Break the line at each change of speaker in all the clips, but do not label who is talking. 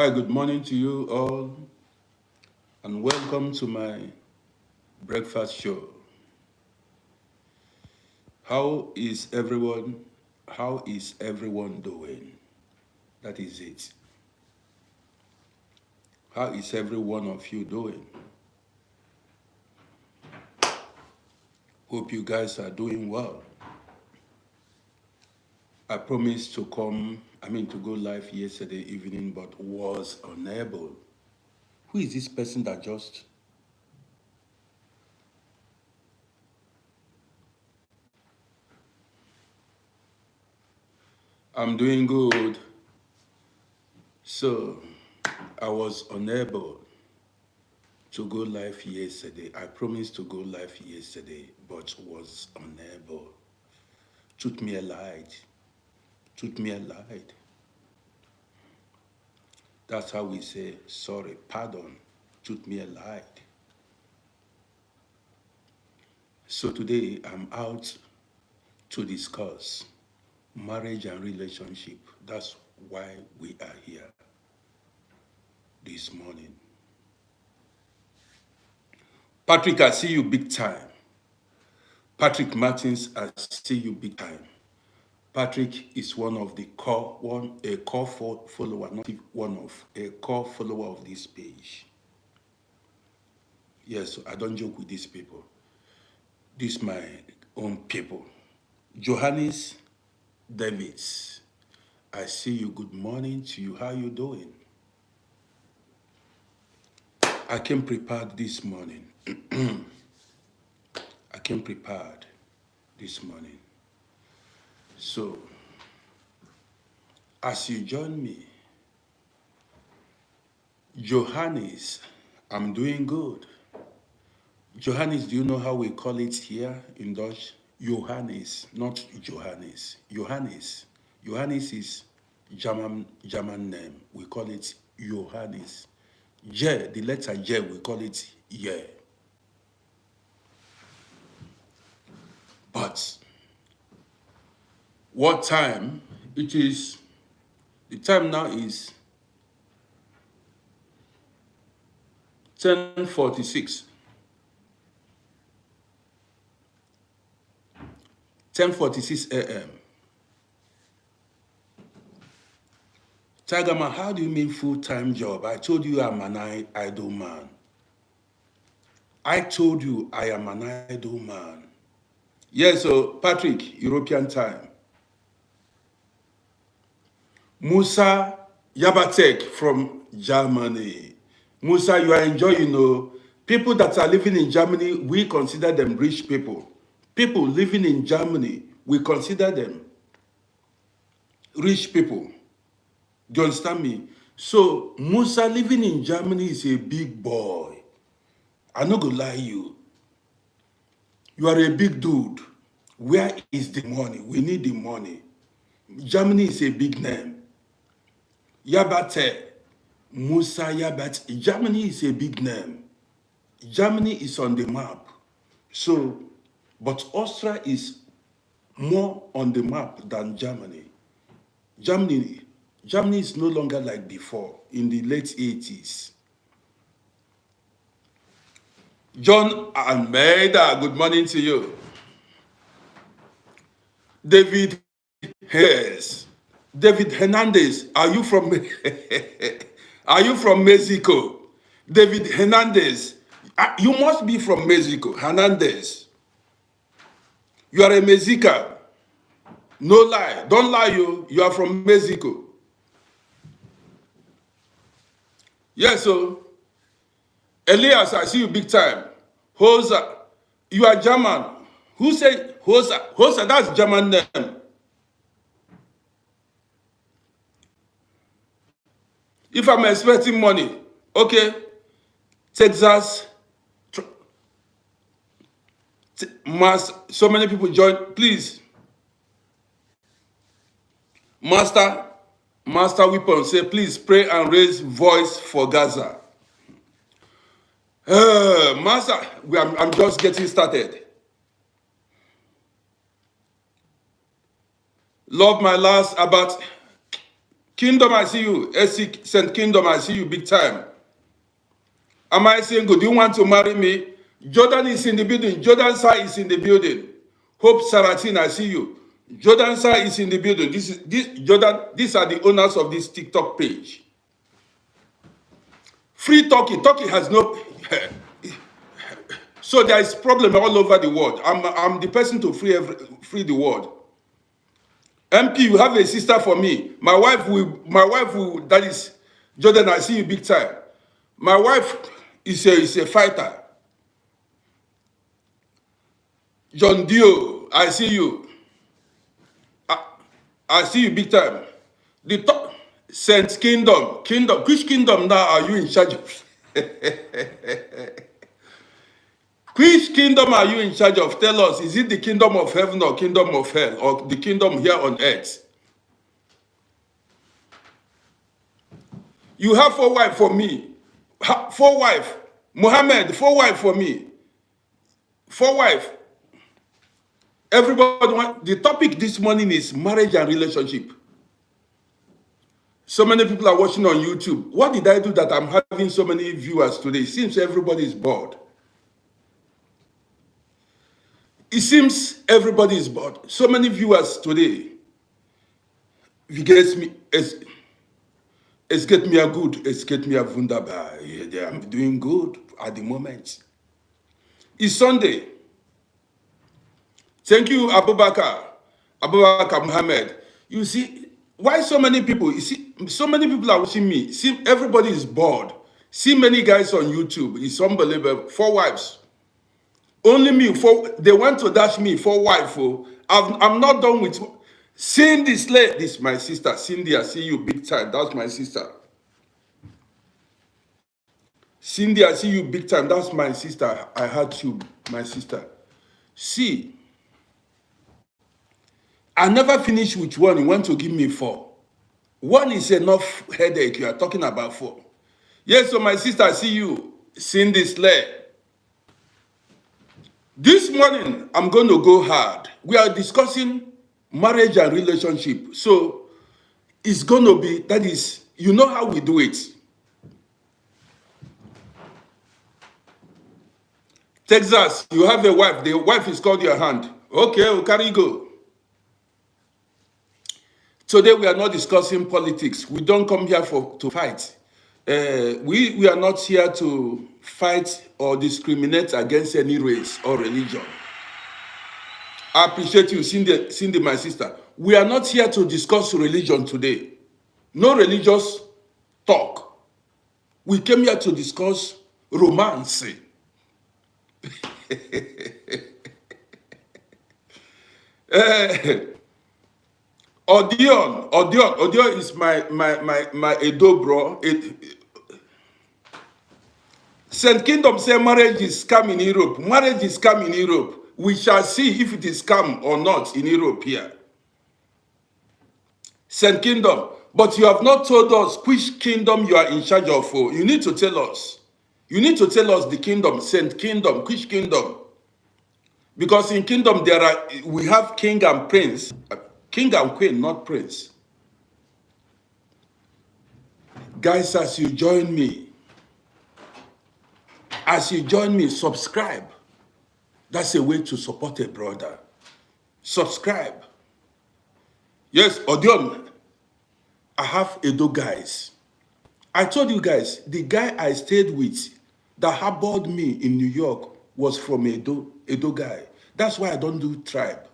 Hi, good morning to you all, and welcome to my breakfast show. How is everyone? How is everyone doing? That is it. How is every one of you doing? Hope you guys are doing well. I promised to to go live yesterday evening, but was unable. Who is this person that just? I'm doing good. So, I was unable to go live yesterday. I promised to go live yesterday, but was unable. Took me a light. Took me a light. That's how we say sorry, pardon. Took me a light. So today I'm out to discuss marriage and relationship. That's why we are here this morning. Patrick, I see you big time. Patrick Martins, I see you big time. Patrick is one of the core follower, not one of a core follower of this page. Yes, I don't joke with these people. These my own people. Johannes Davids, I see you. Good morning to you. How you doing? I came prepared this morning. I came prepared this morning. So, as you join me, Johannes, I'm doing good. Johannes, do you know how we call it here in Dutch? Johannes, not Johannes. Johannes. Johannes is German name. We call it Johannes. J, the letter J, we call it Ye. But what time it is? The time now is 10:46. 10:46 a.m. Tigerman, how do you mean full-time job? I told you I'm an idle man. I told you I am an idle man. Yes, so Patrick, European time. Musa Yabatek from Germany. Musa, you are enjoying, people that are living in Germany, we consider them rich people. People living in Germany, we consider them rich people. Do you understand me? So Musa living in Germany is a big boy. I'm not gonna lie you. You are a big dude. Where is the money? We need the money. Germany is a big name. Yabate, Musa Yabate. Germany is a big name. Germany is on the map. So, but Austria is more on the map than Germany. Germany is no longer like before in the late 80s. John Almeida, good morning to you. David Hayes. David Hernandez, are you from are you from Mexico? David Hernandez, you must be from Mexico. Hernandez, you are a Mexican. No lie, don't lie. You are from Mexico. Yes, so Elias, I see you big time. Hosa, you are German. Who said Hosa? Hosa, that's German name. If I'm expecting money, okay, Texas, so many people join. Please, Master Weapon say, please pray and raise voice for Gaza. Master, I'm just getting started. Love my last about Kingdom, I see you. St. Kingdom, I see you big time. Am I single? Do you want to marry me? Jordan is in the building. Jordan Sir is in the building. Hope Saratin, I see you. Jordan Sir is in the building. Jordan. These are the owners of this TikTok page. Free Turkey. Turkey has no. So there is problem all over the world. I'm the person to free the world. MP, you have a sister for me. My wife will. That is Jordan. I see you big time. My wife is a fighter. John Dio, I see you. I see you big time. The top Saint Kingdom. Which kingdom now are you in charge of? Which kingdom are you in charge of? Tell us. Is it the kingdom of heaven or kingdom of hell or the kingdom here on earth? You have 4 wives for me. 4 wives. Muhammad, 4 wives for me. 4 wives. Everybody want. The topic this morning is marriage and relationship. So many people are watching on YouTube. What did I do that I'm having so many viewers today? It seems everybody is bored. It seems everybody is bored. So many viewers today. Es geht mir gut. Es geht mir wunderbar. Yeah, I'm doing good at the moment. It's Sunday. Thank you, Abubakar Muhammad. You see, why so many people? You see, so many people are watching me. See, everybody is bored. See many guys on YouTube. It's unbelievable. 4 wives. Only me. They want to dash me 4 wives. Oh. I'm not done with Cindy Slay. This is my sister. Cindy, I see you big time. That's my sister. Cindy, I see you big time. That's my sister. I had you, my sister. See, I never finish with 1. You want to give me 4. 1 is enough headache. You are talking about 4. Yes, so my sister, I see you. Cindy Slay. This morning, I'm going to go hard. We are discussing marriage and relationship. So, it's going to be, that is, you know how we do it. Texas, you have a wife. The wife is called your hand. Okay, we'll carry go. Today, we are not discussing politics. We don't come here to fight. We are not here to fight or discriminate against any race or religion. I appreciate you, Cindy, my sister. We are not here to discuss religion today. No religious talk. We came here to discuss romance. Odion is my Edo bro. St. Kingdom say marriage is scam in Europe. Marriage is scam in Europe. We shall see if it is scam or not in Europe here. St. Kingdom. But you have not told us which kingdom you are in charge of. You need to tell us. You need to tell us the kingdom, St. Kingdom, which kingdom? Because in kingdom we have king and prince. King and queen, not prince. Guys, as you join me, subscribe. That's a way to support a brother. Subscribe. Yes, Odion, I have Edo guys. I told you guys, the guy I stayed with that harbored me in New York was from Edo guy. That's why I don't do tribe.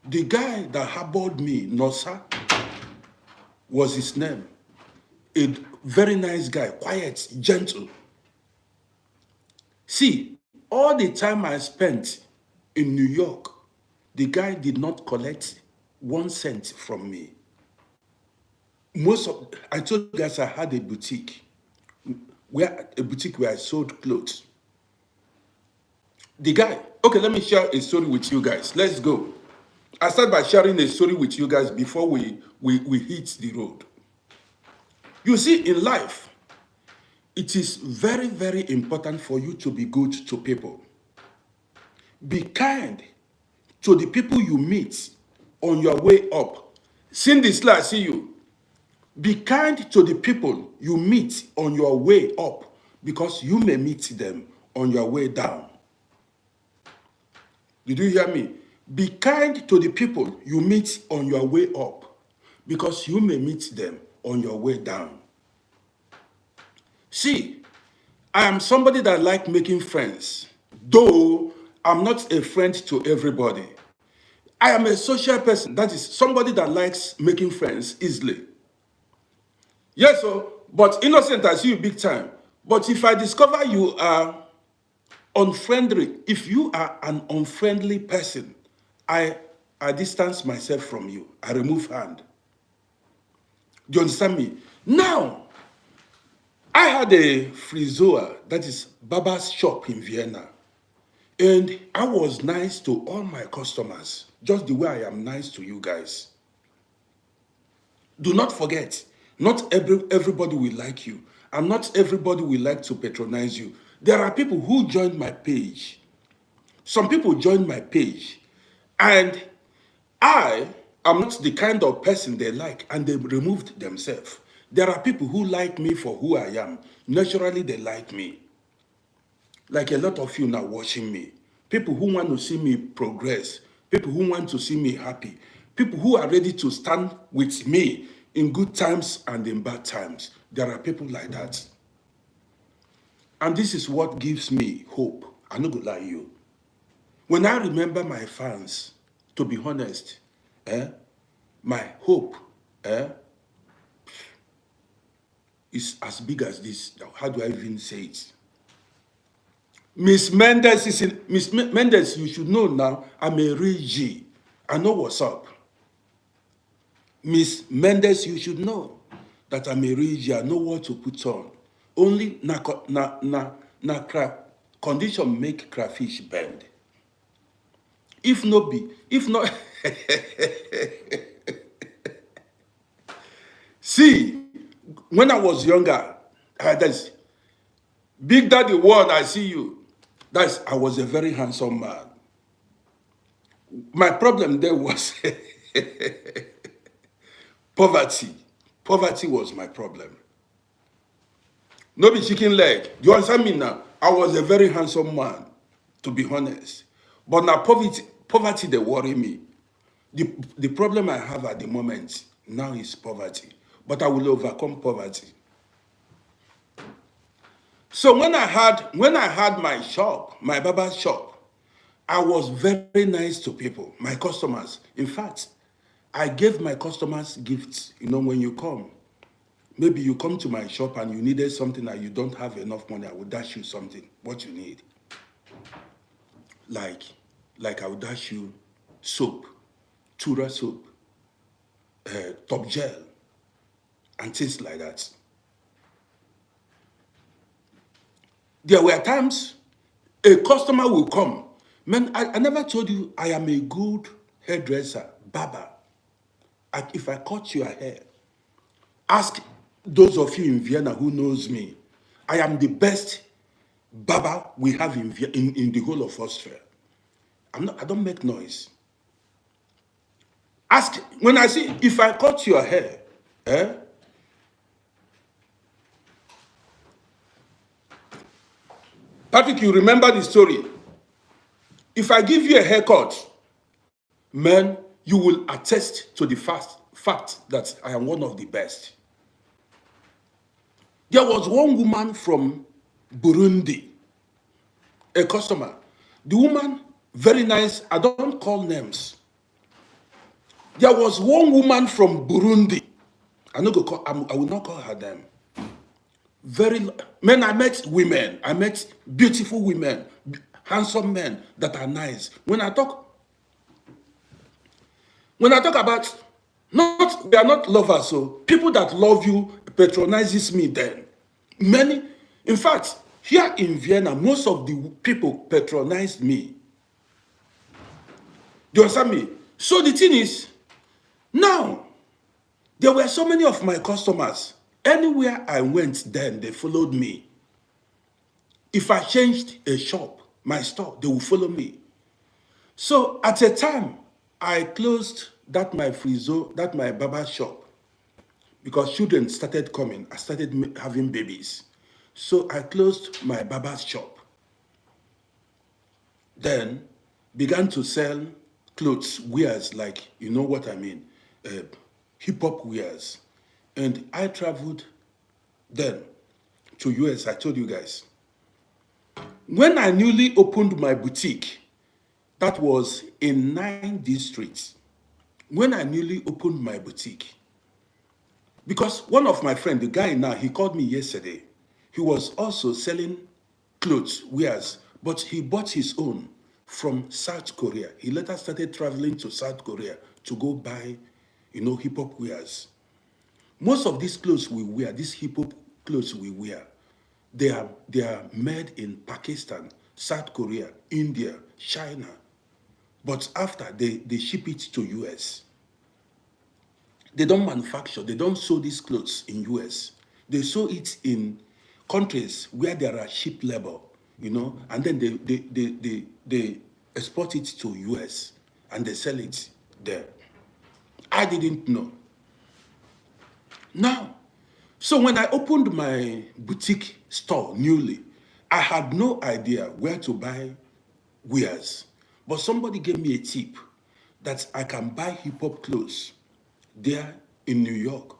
The guy that harbored me, Nosa, was his name. A very nice guy, quiet, gentle. See, all the time I spent in New York, the guy did not collect 1 cent from me. I told you guys I had a boutique where I sold clothes. The guy, okay, let me share a story with you guys. Let's go. I start by sharing a story with you guys before we hit the road. You see, in life, it is very, very important for you to be good to people. Be kind to the people you meet on your way up. Cindy Sly, I see you. Be kind to the people you meet on your way up, because you may meet them on your way down. Did you hear me? Be kind to the people you meet on your way up, because you may meet them on your way down. See, I am somebody that like making friends, though I'm not a friend to everybody. I am a social person, that is somebody that likes making friends easily. Yes, so, but innocent, I see you big time. But if I discover you are unfriendly, if you are an unfriendly person, I distance myself from you. I remove hand. Do you understand me? Now, I had a friseur, that is barber's shop in Vienna. And I was nice to all my customers, just the way I am nice to you guys. Do not forget, not everybody will like you, and not everybody will like to patronize you. There are people who joined my page. Some people joined my page, and I am not the kind of person they like, and they removed themselves. There are people who like me for who I am. Naturally, they like me. Like a lot of you now watching me. People who want to see me progress. People who want to see me happy. People who are ready to stand with me in good times and in bad times. There are people like that. And this is what gives me hope. I'm not going to lie to you. When I remember my fans, to be honest, my hope is as big as this. How do I even say it? Miss Mendes, you should know now, I'm a real G. I know what's up. Miss Mendes, you should know that I'm a real G. I know what to put on. Only condition make crayfish bend. If not, see, when I was younger, that's Big Daddy World, I see you. I was a very handsome man. My problem there was poverty. Poverty was my problem. No be chicken leg. You understand me now? I was a very handsome man, to be honest. But now poverty they worry me. The problem I have at the moment now is poverty. But I will overcome poverty. So when I had my shop, my barber's shop, I was very nice to people, my customers. In fact, I gave my customers gifts. You know, when you come, maybe you come to my shop and you needed something and you don't have enough money, I will dash you something, what you need. Like I will dash you soap, Tura soap, top gel, and things like that. There were times a customer will come. Man, I never told you I am a good hairdresser, barber. If I cut your hair, ask those of you in Vienna who knows me. I am the best barber we have in the whole of Austria. I don't make noise. Ask, when I say, if I cut your hair, Patrick, you remember the story. If I give you a haircut, man, you will attest to the fact that I am one of the best. There was one woman from Burundi, a customer. The woman, very nice. I don't call names. There was one woman from Burundi. I will not call her name. I met women. I met beautiful women, handsome men that are nice. When I talk about, we are not lovers, so people that love you patronizes me then. In fact, here in Vienna, most of the people patronized me. Do you understand me? So the thing is, now, there were so many of my customers. Anywhere I went then, they followed me. If I changed a shop, my store, they will follow me. So at a time, I closed that my barber shop. because children started coming. I started having babies. So I closed my barber's shop. Then began to sell clothes, wears, like, you know what I mean, hip hop wears. And I traveled then to US, I told you guys. When I newly opened my boutique, that was in 9 districts. When I newly opened my boutique, because one of my friends, the guy now, he called me yesterday. He was also selling clothes, wears, but he bought his own from South Korea. He later started traveling to South Korea to go buy, hip hop wears. Most of these clothes we wear, these hip hop clothes we wear, they are made in Pakistan, South Korea, India, China. But after they ship it to US. They don't manufacture, they don't sew these clothes in US. They sew it in countries where there are cheap labor, and then they export it to US and they sell it there. I didn't know. Now, so when I opened my boutique store newly, I had no idea where to buy wears. But somebody gave me a tip that I can buy hip hop clothes there in New York.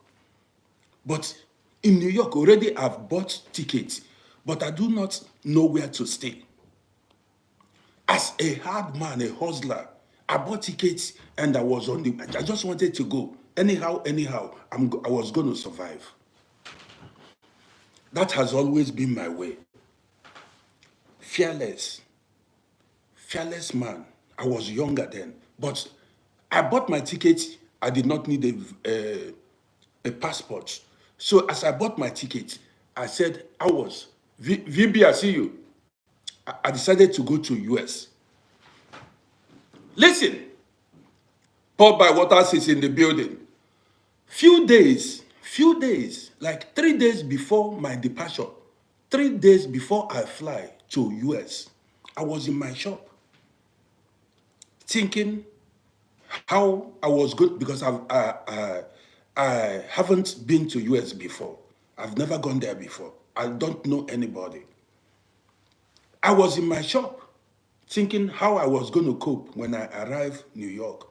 But in New York, already I've bought tickets, but I do not know where to stay. As a hard man, a hustler, I bought tickets and I just wanted to go. Anyhow, I was going to survive. That has always been my way. Fearless, fearless man. I was younger then, but I bought my ticket. I did not need a passport. So as I bought my ticket, I said, VB, I see you. I decided to go to US. Listen, Paul by Waters is in the building. Few days, like 3 days before my departure, 3 days before I fly to US, I was in my shop thinking how I was good, because I haven't been to US before. I've never gone there before. I don't know anybody. I was in my shop thinking how I was going to cope when I arrive New York.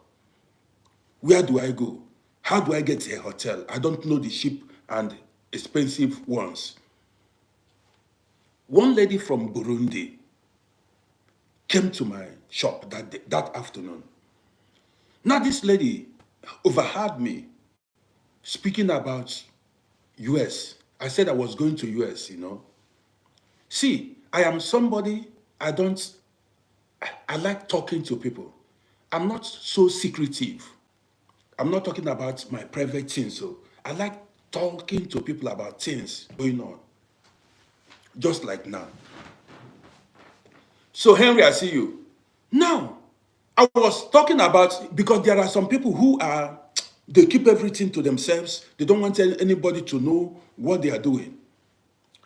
Where do I go? How do I get a hotel? I don't know the cheap and expensive ones. One lady from Burundi came to my shop that afternoon. Now this lady overheard me speaking about US. I said I was going to US. See, I am somebody, I like talking to people. I'm not so secretive. I'm not talking about my private things. So I like talking to people about things going on, just like now. So Henry, I see you. Now, I was talking about, because there are some people they keep everything to themselves. They don't want anybody to know what they are doing.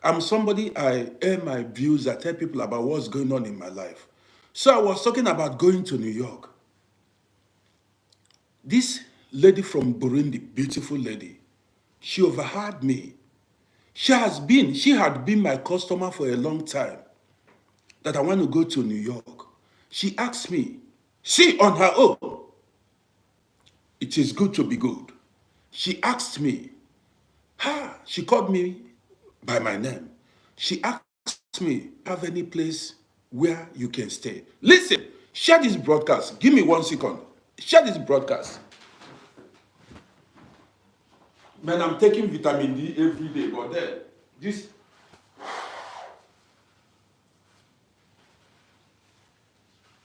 I'm somebody, I air my views, I tell people about what's going on in my life. So I was talking about going to New York. This lady from Burundi, beautiful lady, she overheard me. She had been my customer for a long time, that I want to go to New York. She asked me, see, on her own, it is good to be good. She asked me, she called me by my name. She asked me, have any place where you can stay? Listen, share this broadcast. Give me 1 second. Share this broadcast. Man, I'm taking vitamin D every day, but then, this,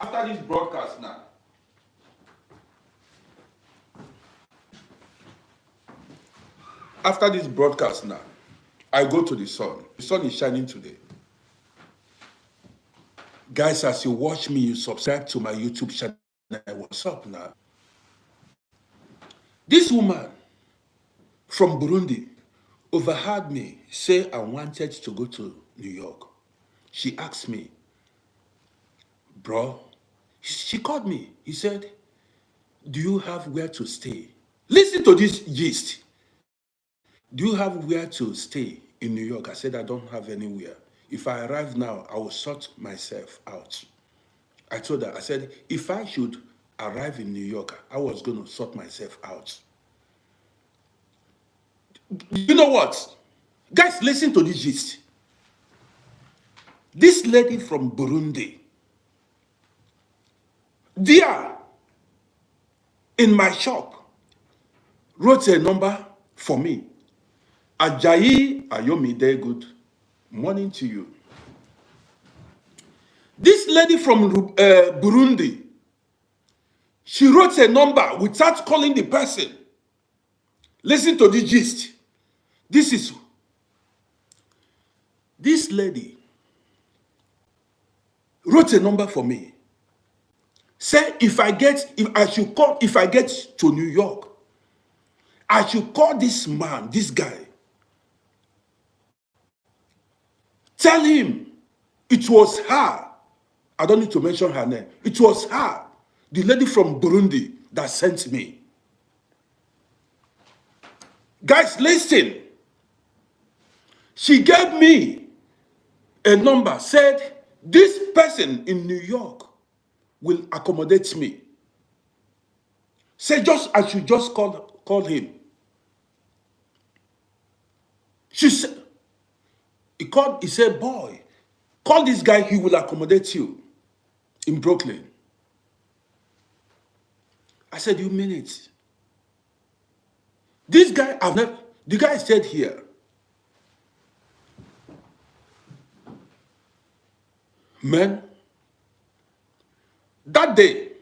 after this broadcast now, I go to the sun. The sun is shining today. Guys, as you watch me, you subscribe to my YouTube channel. What's up now? This woman from Burundi overheard me say I wanted to go to New York. She asked me, bro, she called me. He said, do you have where to stay? Listen to this gist. do you have where to stay in New York? I said, I don't have anywhere. If I arrive now, I will sort myself out. I told her, I said, if I should arrive in New York, I was going to sort myself out. You know what? Guys, listen to this gist. This lady from Burundi, there in my shop, wrote a number for me. Ajayi Ayomide, good morning to you. This lady from Burundi, she wrote a number without calling the person. Listen to the gist. This lady wrote a number for me. Say if I get to New York, I should call this man, this guy. Tell him it was her. I don't need to mention her name. It was her, the lady from Burundi, that sent me. Guys, listen. She gave me a number, said this person in New York will accommodate me. Say I should just call him. She said, he said, boy, call this guy, he will accommodate you in Brooklyn. I said, you mean it? This guy, the guy said here, man, that day,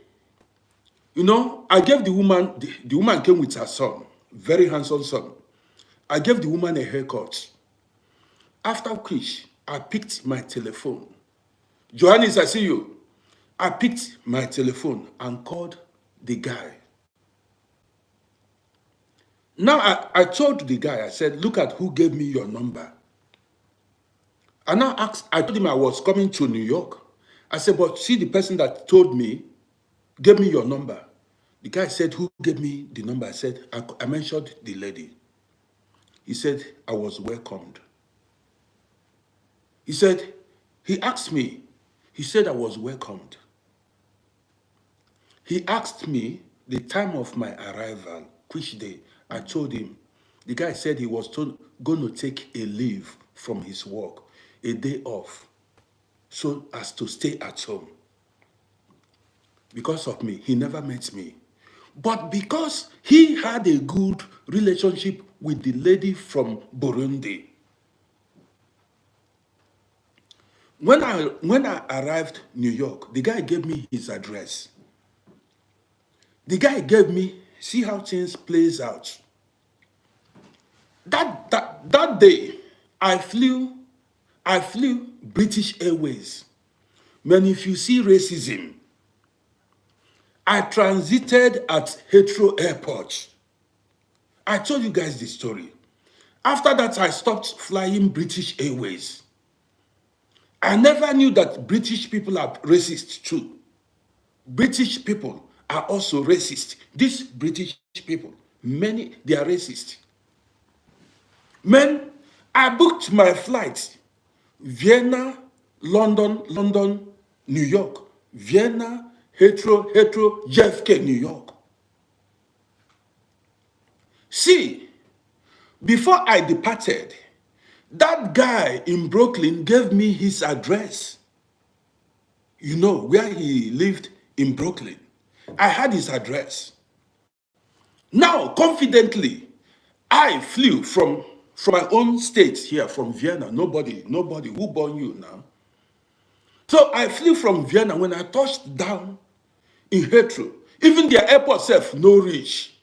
you know, I gave the woman, the woman came with her son, very handsome son. I gave the woman a haircut. After which, I picked my telephone. Johannes, I see you. I picked my telephone and called the guy. Now, I told the guy, I said, look at who gave me your number. I now asked, I told him I was coming to New York. I said, but see the person that told me, gave me your number. The guy said, who gave me the number? I said, I mentioned the lady. He said, I was welcomed. He said, he asked me, he said I was welcomed. He asked me the time of my arrival, which day. I told him. The guy said he was going to take a leave from his work, a day off, so as to stay at home. Because of me, he never met me. But because he had a good relationship with the lady from Burundi, when I arrived in New York, the guy gave me his address. The guy gave me, see how things plays out. That day, I flew British Airways. Man, if you see racism, I transited at Heathrow Airport. I told you guys the story. After that, I stopped flying British Airways. I never knew that British people are racist too. British people are also racist. These British people, many, they are racist. Man, I booked my flight, Vienna, London, New York. Vienna, Heathrow, JFK, New York. See, before I departed, that guy in Brooklyn gave me his address. You know, where he lived in Brooklyn. I had his address. Now, confidently, I flew from my own state here, from Vienna. Nobody who born you now. So I flew from Vienna. When I touched down in Heathrow, even their airport self no reach.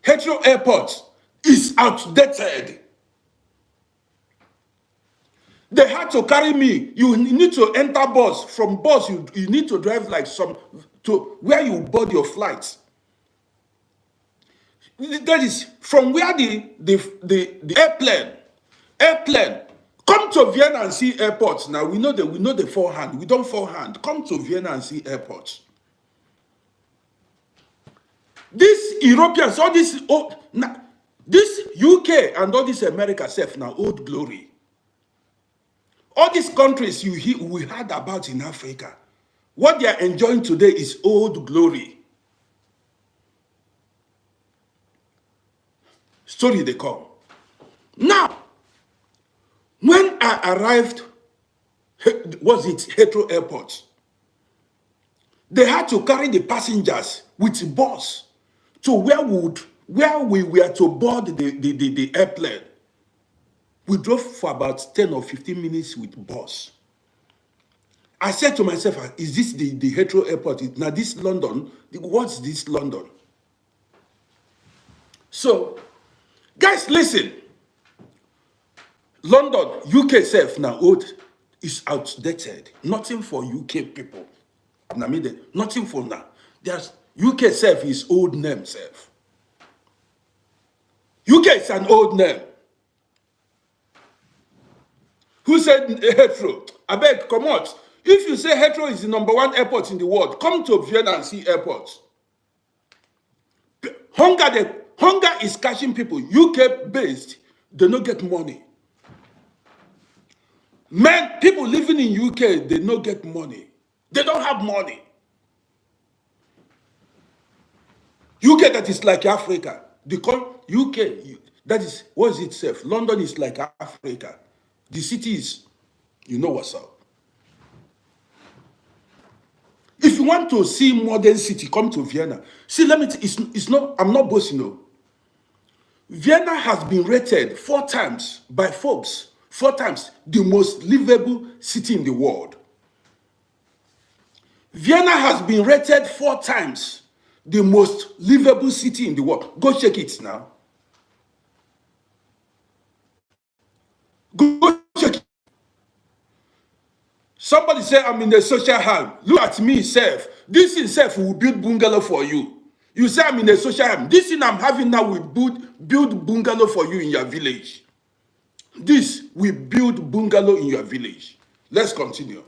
Heathrow Airport is outdated. They had to carry me. You need to enter bus. From bus, you need to drive like to where you board your flight. That is from where the airplane. Come to Vienna and see airports. Now we know the forehand. We don't forehand. Come to Vienna and see airports. These Europeans, all these This UK and all this America self now old glory. All these countries we heard about in Africa, what they are enjoying today is old glory. Story they come. Now, when I arrived, was it Heathrow Airport? They had to carry the passengers with bus to where we were to board the airplane. We drove for about 10 or 15 minutes with bus. I said to myself, is this the Heathrow Airport? Now this London, what's this London? So, guys, listen. London, UK self now old is outdated. Nothing for UK people. I mean, nothing for now. There's UK self is old name self. UK is an old name. Who said Heathrow? I beg, come out. If you say Heathrow is the #1 airport in the world, come to Vienna and see airports. Hunger is catching people. UK based, they don't get money. Men, people living in UK, they don't get money. They don't have money. UK that is like Africa. The UK, that is, what is itself? London is like Africa. The cities, you know what's up. If you want to see modern city, come to Vienna. See, let me it's not, I'm not boasting, no. Vienna has been rated 4 times by Forbes, 4 times the most livable city in the world. Vienna has been rated 4 times the most livable city in the world. Go check it now. Go check it. Somebody say I'm in the social harm. Look at me, self. This itself will build bungalow for you. You say I'm in a social harm. This thing I'm having now will build bungalow for you in your village. This will build bungalow in your village. Let's continue.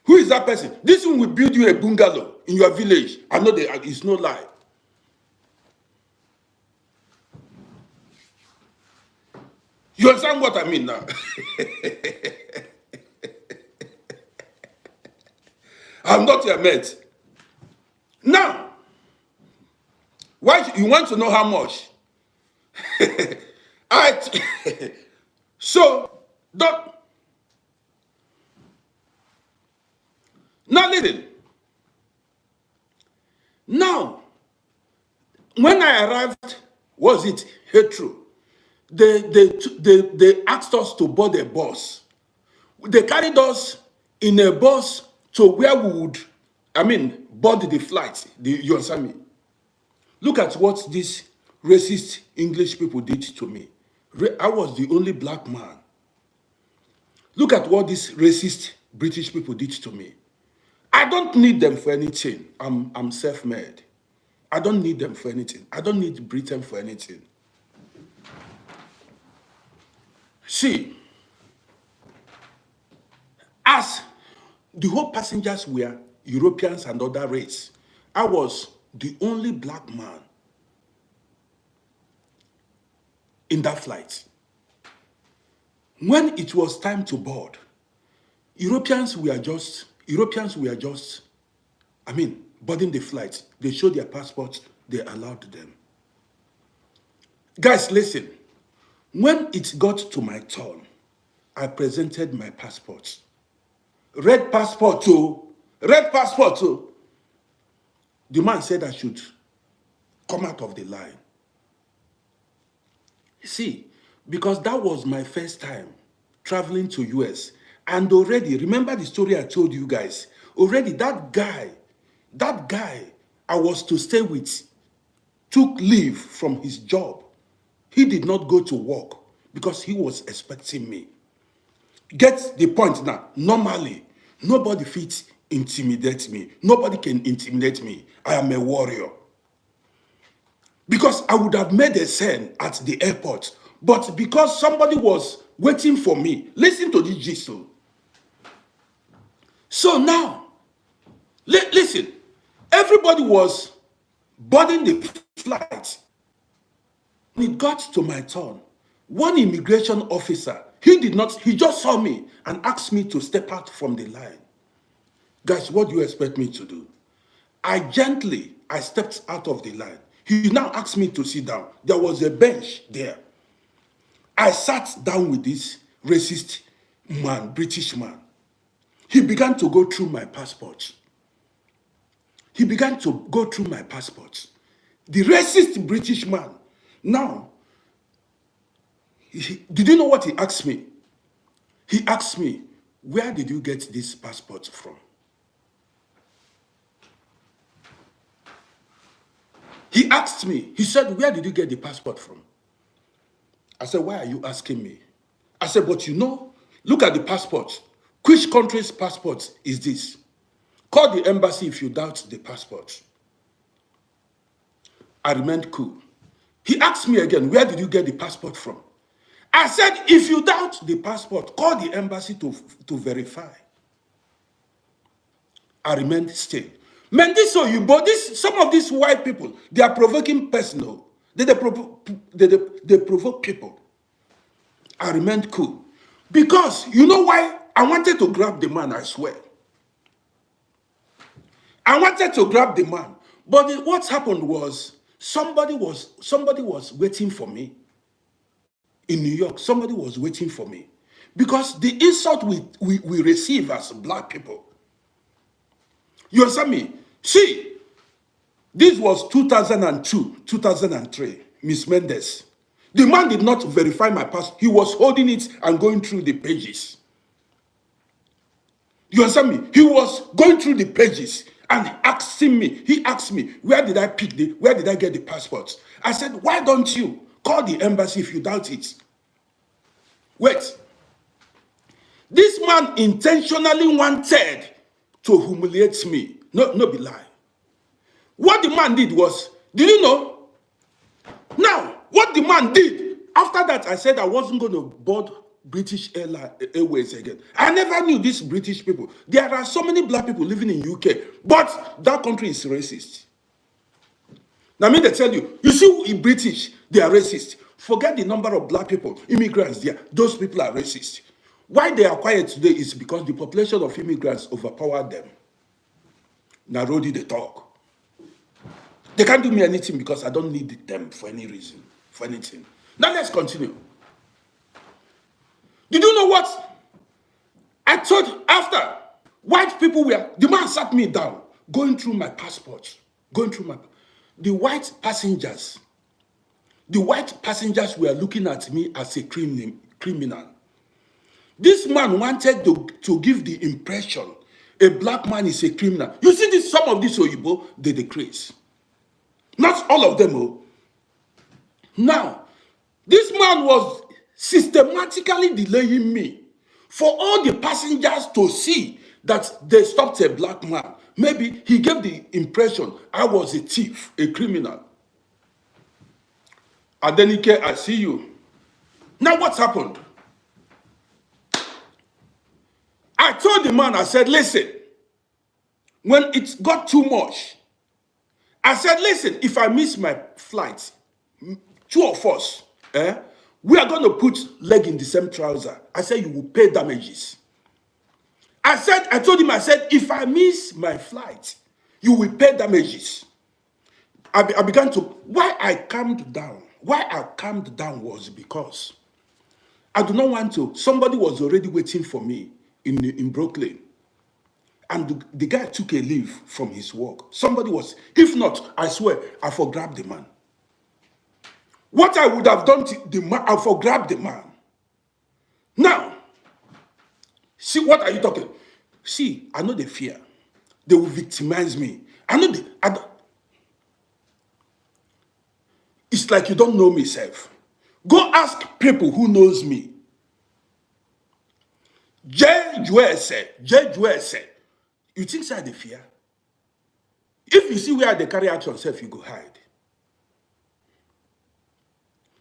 Who is that person? This one will build you a bungalow in your village. I know it's no lie. You understand what I mean now? I'm not your mate. Now, why you want to know how much? So don't now listen. Now, when I arrived, was it Heathrow? They asked us to board a bus. They carried us in a bus to where we would, board the flight. You understand me? Look at what these racist English people did to me. I was the only black man. Look at what these racist British people did to me. I don't need them for anything. I'm self-made. I don't need them for anything. I don't need Britain for anything. See, as the whole passengers were Europeans and other race, I was the only black man in that flight. When it was time to board, Europeans were just, boarding the flight. They showed their passports, they allowed them. Guys, listen. When it got to my turn, I presented my passport. Red passport too. Red passport too. The man said I should come out of the line. See, because that was my first time traveling to US. And already, remember the story I told you guys? Already that guy I was to stay with took leave from his job. He did not go to work because he was expecting me. Get the point now. Normally, nobody fits intimidate me. Nobody can intimidate me. I am a warrior. Because I would have made a scene at the airport. But because somebody was waiting for me, listen to this gist. So now, listen, everybody was boarding the flight. When it got to my turn, one immigration officer, he just saw me and asked me to step out from the line. Guys, what do you expect me to do? I stepped out of the line. He now asked me to sit down. There was a bench there. I sat down with this racist man, British man. He began to go through my passport. He began to go through my passport. The racist British man. Now, did you know what he asked me? He asked me, where did you get this passport from? He asked me, he said, where did you get the passport from? I said, why are you asking me? I said, but you know, look at the passport. Which country's passport is this? Call the embassy if you doubt the passport. I remained cool. He asked me again, where did you get the passport from? I said, if you doubt the passport, call the embassy to verify. I remained still. Man, some of these white people, they are provoking personal. They provoke people. I remained cool. Because, you know why? I wanted to grab the man, I swear. I wanted to grab the man. But what happened was, somebody was waiting for me. In New York, somebody was waiting for me. Because the insult we receive as black people. You understand me? See, this was 2002, 2003, Miss Mendes. The man did not verify my passport. He was holding it and going through the pages. You understand me? He was going through the pages and he asked me, where did I get the passport? I said, why don't you call the embassy if you doubt it? Wait. This man intentionally wanted to humiliate me. No be lie. What the man did was, did you know? Now, what the man did, after that I said I wasn't going to board British Airways again. I never knew these British people. There are so many black people living in UK, but that country is racist. Now, they tell you, you see in British, they are racist. Forget the number of black people, immigrants there. Those people are racist. Why they are quiet today is because the population of immigrants overpowered them. Now, Rodi, they talk. They can't do me anything because I don't need them for any reason, for anything. Now, let's continue. Did you know what? I told after white people the man sat me down, going through my passport, the white passengers were looking at me as a criminal. This man wanted to give the impression a black man is a criminal. You see this, some of these Oyibo, they decrease. Not all of them. Oh. Now, this man was systematically delaying me for all the passengers to see that they stopped a black man. Maybe he gave the impression I was a thief, a criminal. Adenike, I see you. Now what's happened? I told the man, I said, listen, when it got too much, I said, listen, if I miss my flight, two of us, we are going to put leg in the same trouser. I said, you will pay damages. I told him, I said, if I miss my flight, you will pay damages. I began to, why I calmed down was because I do not want to, somebody was already waiting for me in Brooklyn. And the guy took a leave from his work. Somebody was, if not, I swear, I forgrabbed the man. What I would have done to the man, I forgrabbed the man. Now, see, what are you talking? See, I know the fear. They will victimize me. It's like you don't know me, self. Go ask people who knows me. J. You think say the fear? If you see where they carry out yourself, you go hide.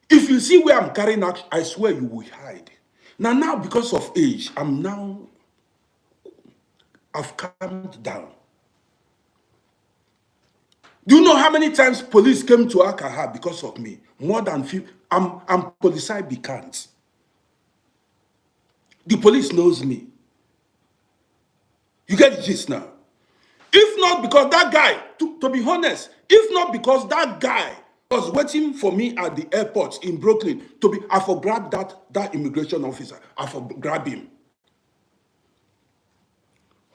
If you see where I'm carrying out, I swear you will hide. Now because of age, I've calmed down. Do you know how many times police came to Akaha because of me? More than 50. I'm policized bekannt. The police knows me. You get the gist now. If not because that guy, to be honest, if not because that guy was waiting for me at the airport in Brooklyn I for grab that immigration officer. I for grab him.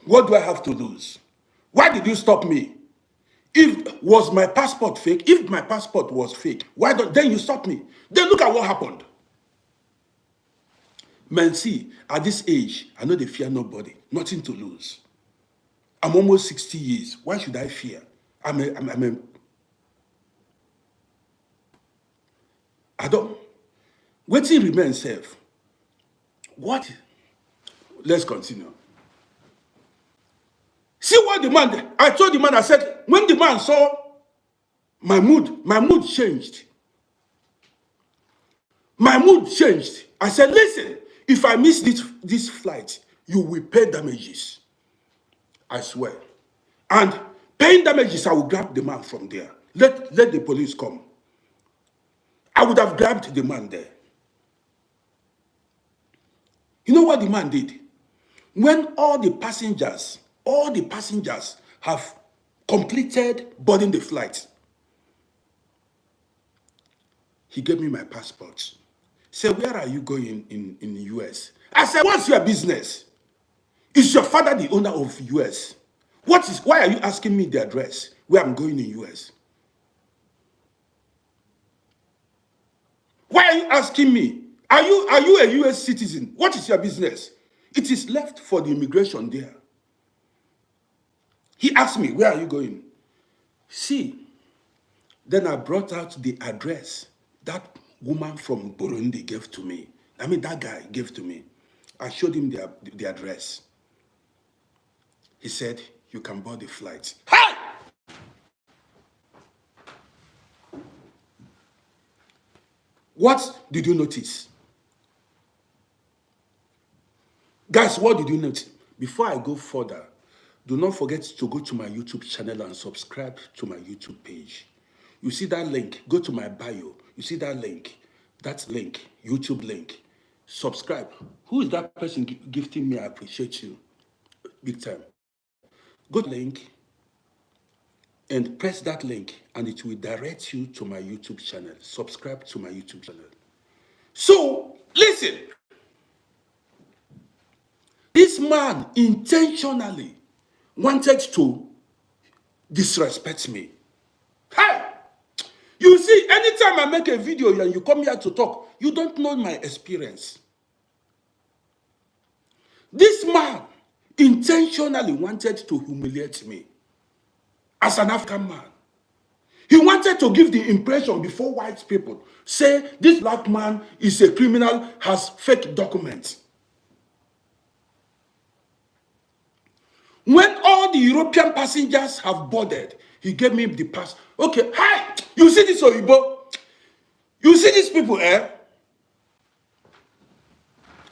What do I have to lose? Why did you stop me? Was my passport fake? If my passport was fake, then you stop me? Then look at what happened. Man, see, at this age, I know they fear nobody, nothing to lose. I'm almost 60 years. Why should I fear? I don't. Waiting remain safe. What? Let's continue. See what the man, I told the man, I said, when the man saw my mood changed. My mood changed. I said, listen, if I miss this flight, you will pay damages. I swear. And paying damages, I will grab the man from there. Let the police come. I would have grabbed the man there. You know what the man did? When all the passengers have completed boarding the flight, he gave me my passport. Said, where are you going in the US? I said, what's your business? Is your father the owner of US? Why are you asking me the address where I'm going in US? Why are you asking me? Are you a US citizen? What is your business? It is left for the immigration there. He asked me, where are you going? See, then I brought out the address that woman from Burundi gave to me. I mean, that guy gave to me. I showed him the address. He said, you can board the flight. Hi! What did you notice? Guys, what did you notice? Before I go further, do not forget to go to my YouTube channel and subscribe to my YouTube page. You see that link? Go to my bio. You see that link? That link, YouTube link. Subscribe. Who is that person gifting me? I appreciate you. Big time. Go to the link and press that link and it will direct you to my YouTube channel. Subscribe to my YouTube channel. So, listen. This man intentionally wanted to disrespect me. Hey! You see, anytime I make a video and you come here to talk, you don't know my experience. This man intentionally wanted to humiliate me as an African man. He wanted to give the impression before white people, say this black man is a criminal, has fake documents. When all the European passengers have boarded, he gave me the pass. Okay, hi, you see this Oyibo? You see these people, eh?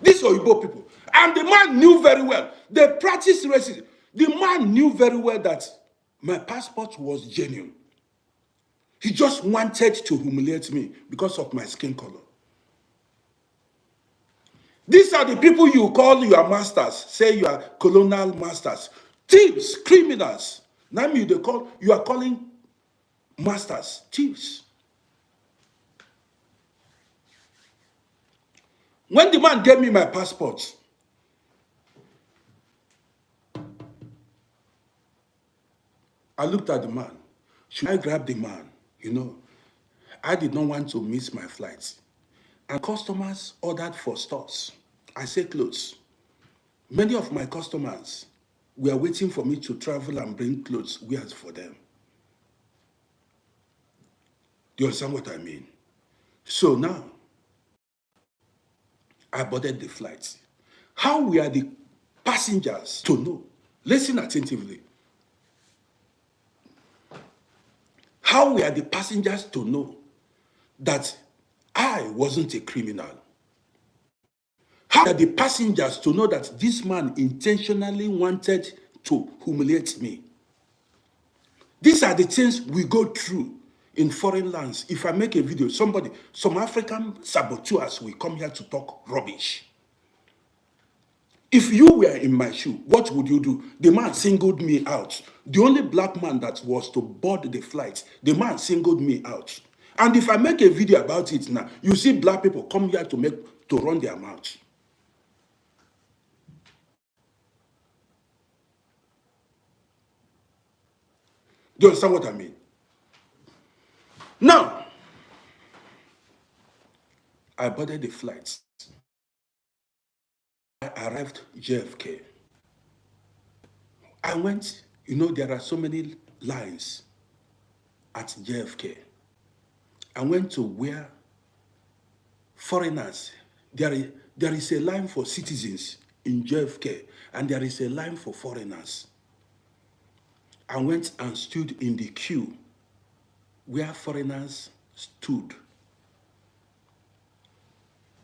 These Oyibo people. And the man knew very well. They practiced racism. The man knew very well that my passport was genuine. He just wanted to humiliate me because of my skin color. These are the people you call your masters, say you are colonial masters. Thieves, criminals. Now you are calling masters, thieves. When the man gave me my passport, I looked at the man. Should I grab the man? You know, I did not want to miss my flights. And customers ordered for stores. I say clothes. Many of my customers were waiting for me to travel and bring clothes wears for them. Do you understand what I mean? So now, I boarded the flight. How were the passengers to know? Listen attentively. How were the passengers to know that I wasn't a criminal? How were the passengers to know that this man intentionally wanted to humiliate me? These are the things we go through in foreign lands. If I make a video, some African saboteurs will come here to talk rubbish. If you were in my shoe, what would you do? The man singled me out. The only black man that was to board the flight, the man singled me out. And if I make a video about it now, you see black people come here to run their mouth. Do you understand what I mean? Now, I boarded the flight. I arrived JFK. I went, there are so many lines at JFK. I went to where foreigners, there is a line for citizens in JFK, and there is a line for foreigners. I went and stood in the queue where foreigners stood.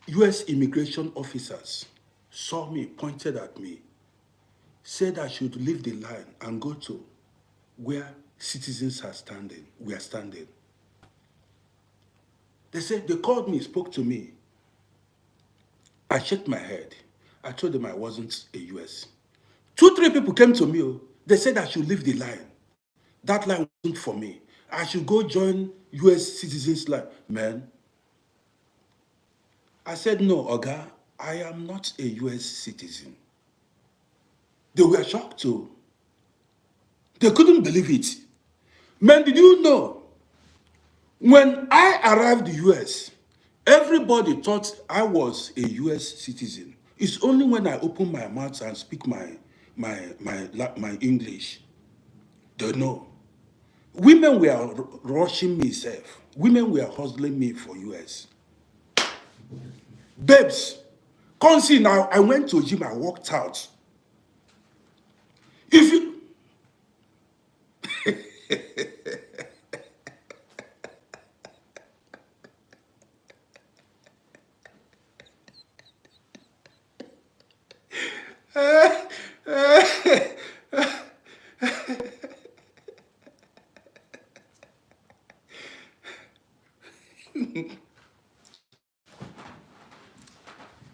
US immigration officers saw me, pointed at me, said I should leave the line and go to where citizens were standing. They called me, spoke to me. I shook my head. I told them I wasn't a US. 2, 3 people came to me. They said I should leave the line. That line wasn't for me. I should go join US citizens line. Man, I said, no, Oga, I am not a US citizen. They were shocked too. They couldn't believe it. Man, did you know? When I arrived in the US, everybody thought I was a US citizen. It's only when I open my mouth and speak my English, they know. Women were rushing me, women were hustling me for US. Babes, come see now, I went to gym, I worked out. If you...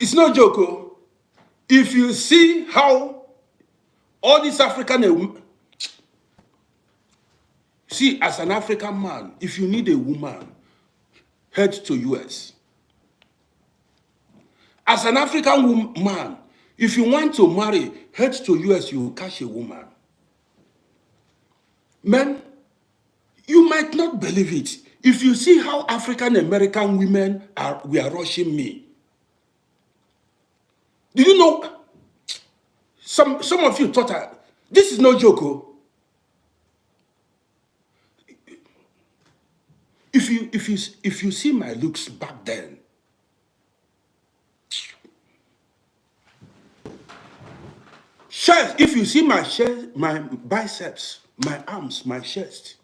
It's no joke. Oh. If you see how all these African... See, as an African man, if you need a woman, head to US. As an African man, if you want to marry, head to US, you will catch a woman. Men, you might not believe it. If you see how African American women were rushing me. Do you know, some of you thought, this is no joke. Oh. If you see my looks back then, chest, if you see my chest, my biceps, my arms, my chest,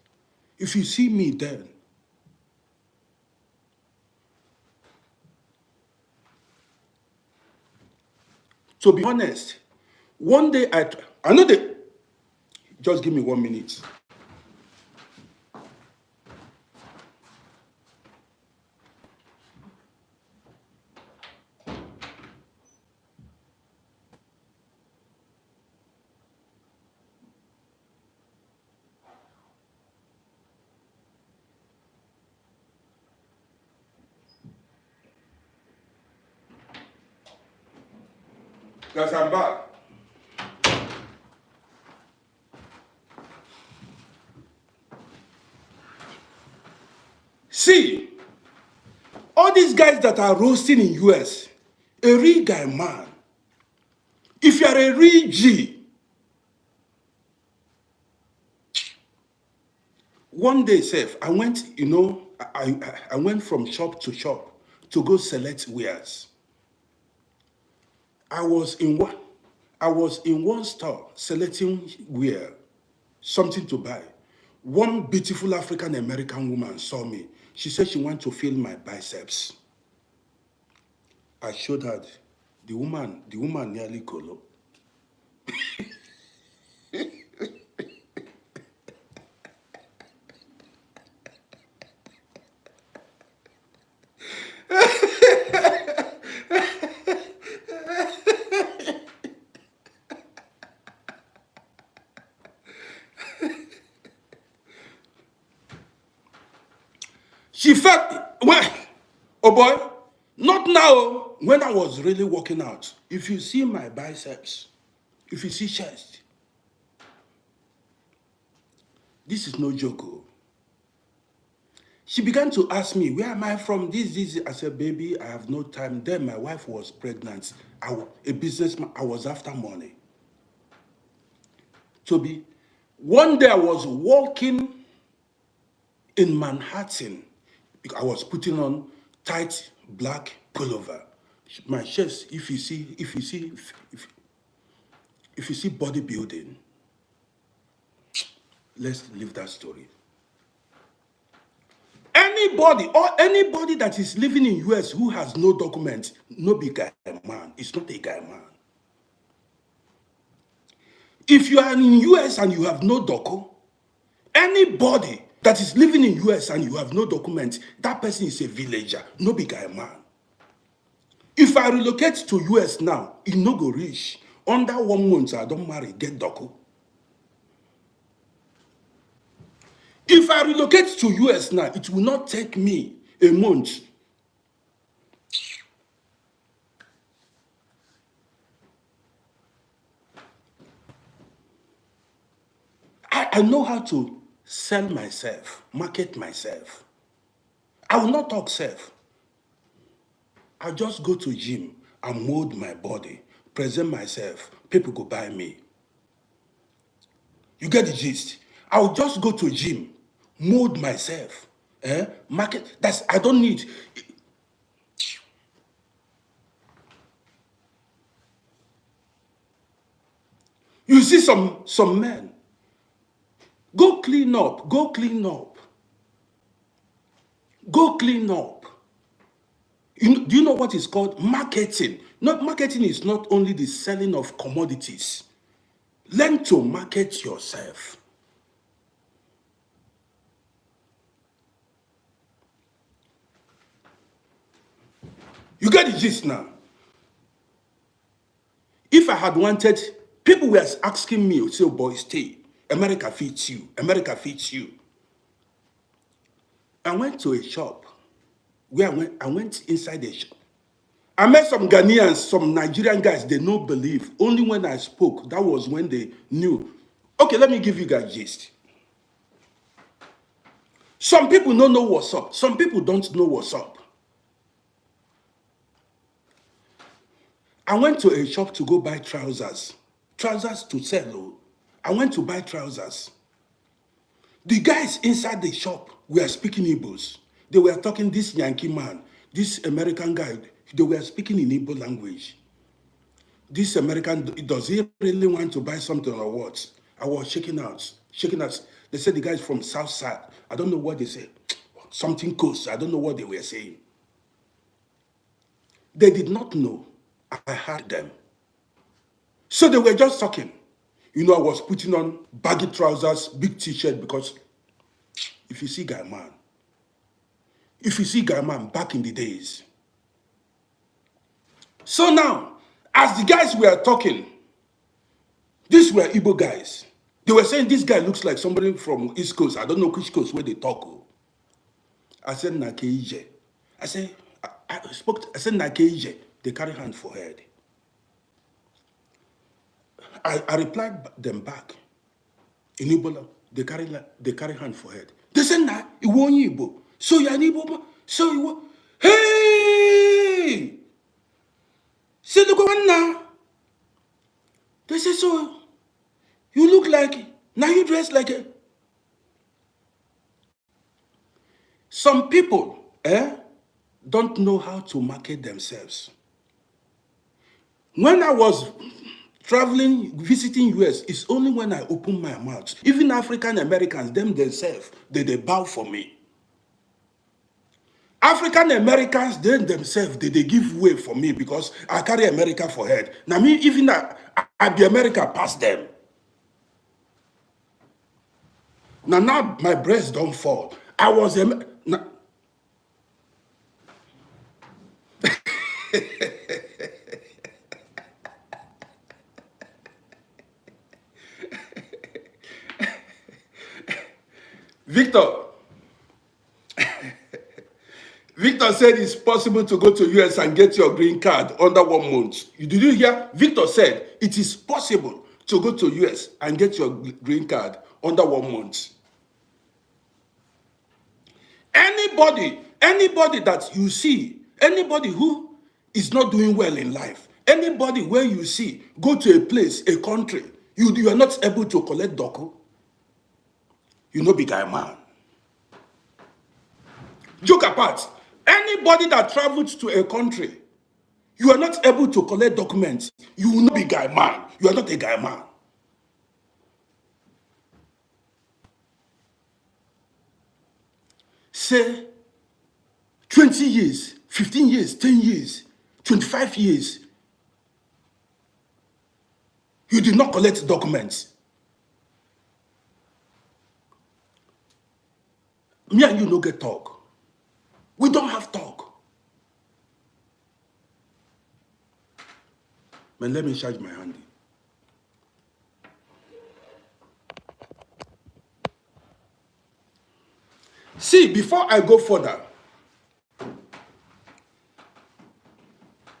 if you see me then, to be honest, one day I know that, just give me 1 minute. Guys, I'm back. See, all these guys that are roasting in US, a real guy, man. If you are a real G, one day, Seth, I went, I went from shop to shop to go select wares. I was in one store selecting wear, something to buy. One beautiful African American woman saw me. She said she wanted to feel my biceps. I showed her. The woman nearly colo. She felt, well, oh boy, not now. When I was really working out, if you see my biceps, if you see chest, this is no joke. Oh. She began to ask me, where am I from? This. I said, baby, I have no time. Then my wife was pregnant. A businessman, I was after money. Toby, one day I was walking in Manhattan. I was putting on tight black pullover. My chest, if you see bodybuilding, let's leave that story. Anybody that is living in US who has no document, no big guy man. It's not a guy man. If you are in US and you have no doco, anybody that is living in US and you have no document, that person is a villager, no big guy man. If I relocate to US now, it no go reach. Under 1 month, I don't marry, get doco. If I relocate to US now, it will not take me a month. I know how to sell myself, market myself. I will not talk self. I'll just go to gym and mold my body, present myself. People go buy me. You get the gist? I'll just go to gym, mold myself, market. I don't need. You see some men, go clean up, go clean up, go clean up. Do you know what is called marketing? Marketing is not only the selling of commodities. Learn to market yourself. You get the gist now. If I had wanted, people were asking me, say, oh boy, stay. America fits you. America fits you. I went to a shop. I went inside the shop. I met some Ghanaians, some Nigerian guys, they don't believe. Only when I spoke, that was when they knew. Okay, let me give you guys gist. Some people don't know what's up. Some people don't know what's up. I went to a shop to go buy trousers. Trousers to sell. I went to buy trousers. The guys inside the shop were speaking Igbos. They were talking this Yankee man, this American guy. They were speaking in Igbo language. This American, does he really want to buy something or what? I was shaking out, shaking out. They said the guys from South Side. I don't know what they said. Something coast. I don't know what they were saying. They did not know I had them. So they were just talking. You know, I was putting on baggy trousers, big t-shirt, because if you see Guy Man back in the days. So now, as the guys were talking, these were Igbo guys. They were saying this guy looks like somebody from East Coast. I don't know which coast where they talk. I said, Nakeije. I said, I said, Nakeije. They carry hand for head. I replied them back. In Igbo, they carry hand for head. They said, nah, it won't Igbo. So you're an Igbo? So you want, hey! Say, look at now. They said, so you look like, now you dress like a. Some people, don't know how to market themselves. When I was traveling, visiting US, it's only when I open my mouth. Even African Americans, them themselves, they bow for me. African Americans, they themselves, they give way for me because I carry America for head. Now me, even I be America past them. Now my breast don't fall. I was now, Victor, Victor said it's possible to go to US and get your green card under 1 month. Did you hear? Victor said it is possible to go to US and get your green card under 1 month. Anybody that you see, anybody who is not doing well in life, anybody where you see go to a place, a country, you are not able to collect doco, you know big guy man. Joke apart, anybody that travels to a country, you are not able to collect documents, you will not be guy man. You are not a guy man. Say 20 years, 15 years, 10 years, 25 years, you did not collect documents. Me and you no get talk. We don't have talk. Man, let me charge my handy. See, before I go further,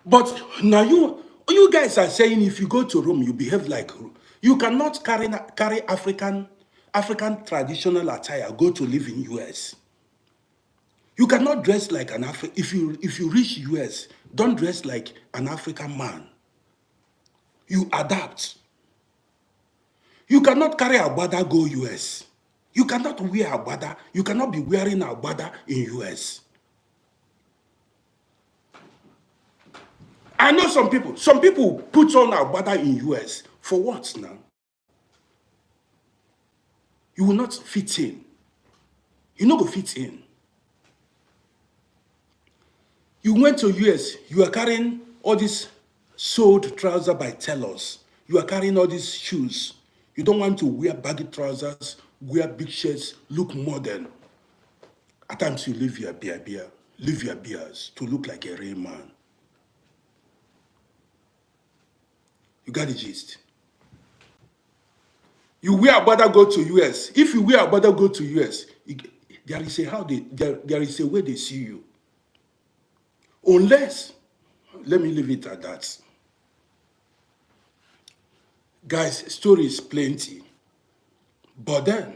but now you guys are saying if you go to Rome, you behave like you cannot carry African traditional attire, go to live in US. You cannot dress like an African. If you reach US, don't dress like an African man. You adapt. You cannot carry agbada go US. You cannot wear agbada. You cannot be wearing agbada in US. I know some people put on agbada in US. For what now? You will not fit in. You not go fit in. You went to US, you are carrying all these sold trousers by tailors. You are carrying all these shoes. You don't want to wear baggy trousers, wear big shirts, look modern. At times you leave your leave your beers to look like a real man. You got the gist. You wear agbada go to US. If you wear agbada go to US, there is a way they see you. Unless, let me leave it at that. Guys, stories plenty. But then,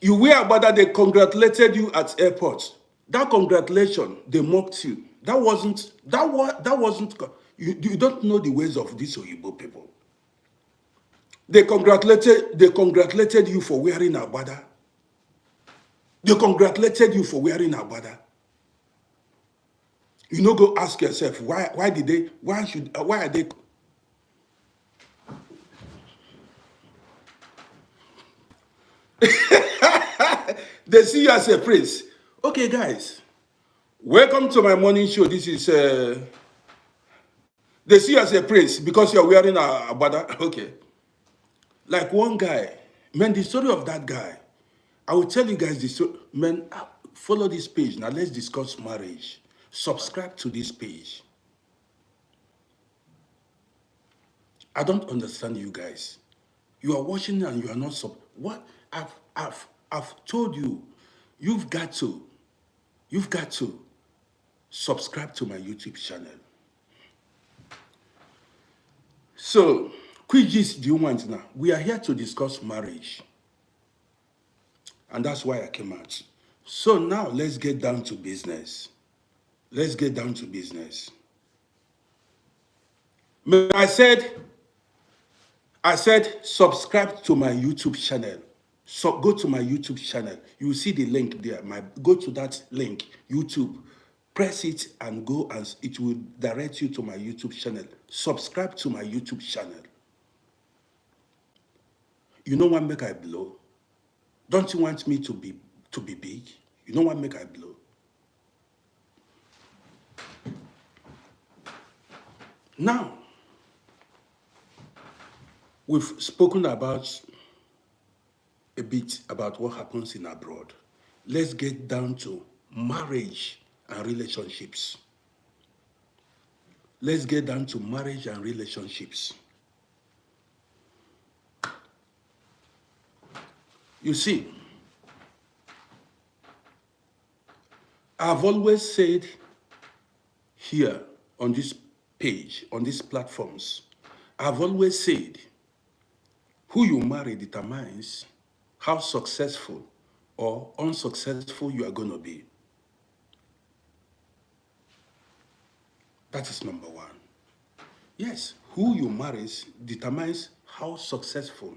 you wear agbada, they congratulated you at airport. That congratulation, they mocked you. That wasn't, you don't know the ways of these Oyibo people. They congratulated you for wearing agbada. They congratulated you for wearing agbada. You know, go ask yourself, why are they? They see you as a prince. Okay, guys, welcome to my morning show. This is they see you as a prince because you're wearing a agbada. Okay, like one guy, man. The story of that guy, I will tell you guys the story. Man, follow this page now. Let's discuss marriage. Subscribe to this page. I don't understand you guys. You are watching and you are not what I've told you. You've got to subscribe to my YouTube channel. So, quick gist do you want now? We are here to discuss marriage. And that's why I came out. So now let's get down to business. Let's get down to business. I said subscribe to my YouTube channel. So go to my YouTube channel. You will see the link there. Go to that link, YouTube. Press it and go, and it will direct you to my YouTube channel. Subscribe to my YouTube channel. You know what make I blow? Don't you want me to be big? You know what make I blow? Now, we've spoken about a bit about what happens in abroad. Let's get down to marriage and relationships. Let's get down to marriage and relationships. You see, I've always said here on this page, on these platforms, I've always said who you marry determines how successful or unsuccessful you are going to be. That is number one. Yes, who you marry determines how successful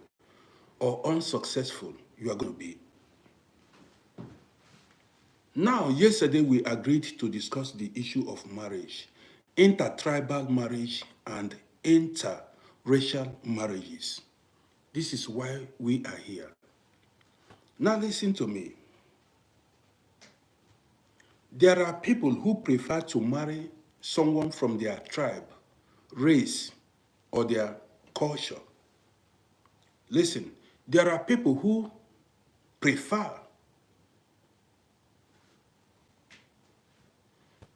or unsuccessful you are going to be. Now, yesterday we agreed to discuss the issue of marriage, intertribal marriage and interracial marriages. This is why we are here. Now listen to me. There are people who prefer to marry someone from their tribe, race, or their culture. Listen, there are people who prefer.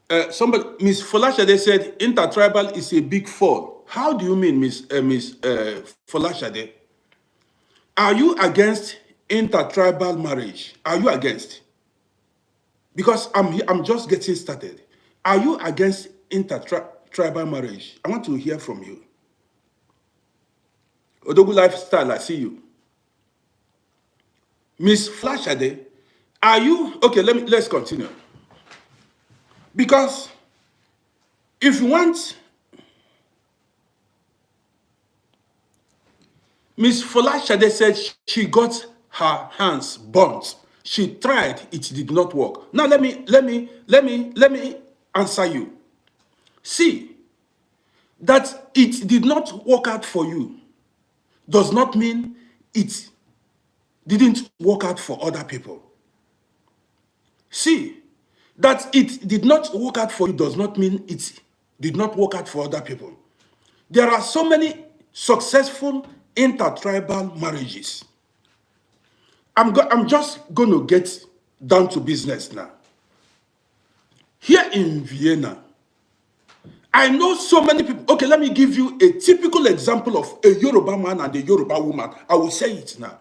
Miss Folashade said intertribal is a big fall. How do you mean, Miss Folashade? Are you against intertribal marriage? Are you against? Because I'm just getting started. Are you against intertribal marriage? I want to hear from you. Odogu Lifestyle, I see you. Miss Flashade, are you okay? Let's continue. Because if you want, Miss Folashade said she got her hands burnt. She tried, it did not work. Now let me answer you. See, that it did not work out for you does not mean it didn't work out for other people. See, that it did not work out for you does not mean it did not work out for other people. There are so many successful intertribal marriages. I'm just going to get down to business now. Here in Vienna, I know so many people. Okay, let me give you a typical example of a Yoruba man and a Yoruba woman. I will say it now.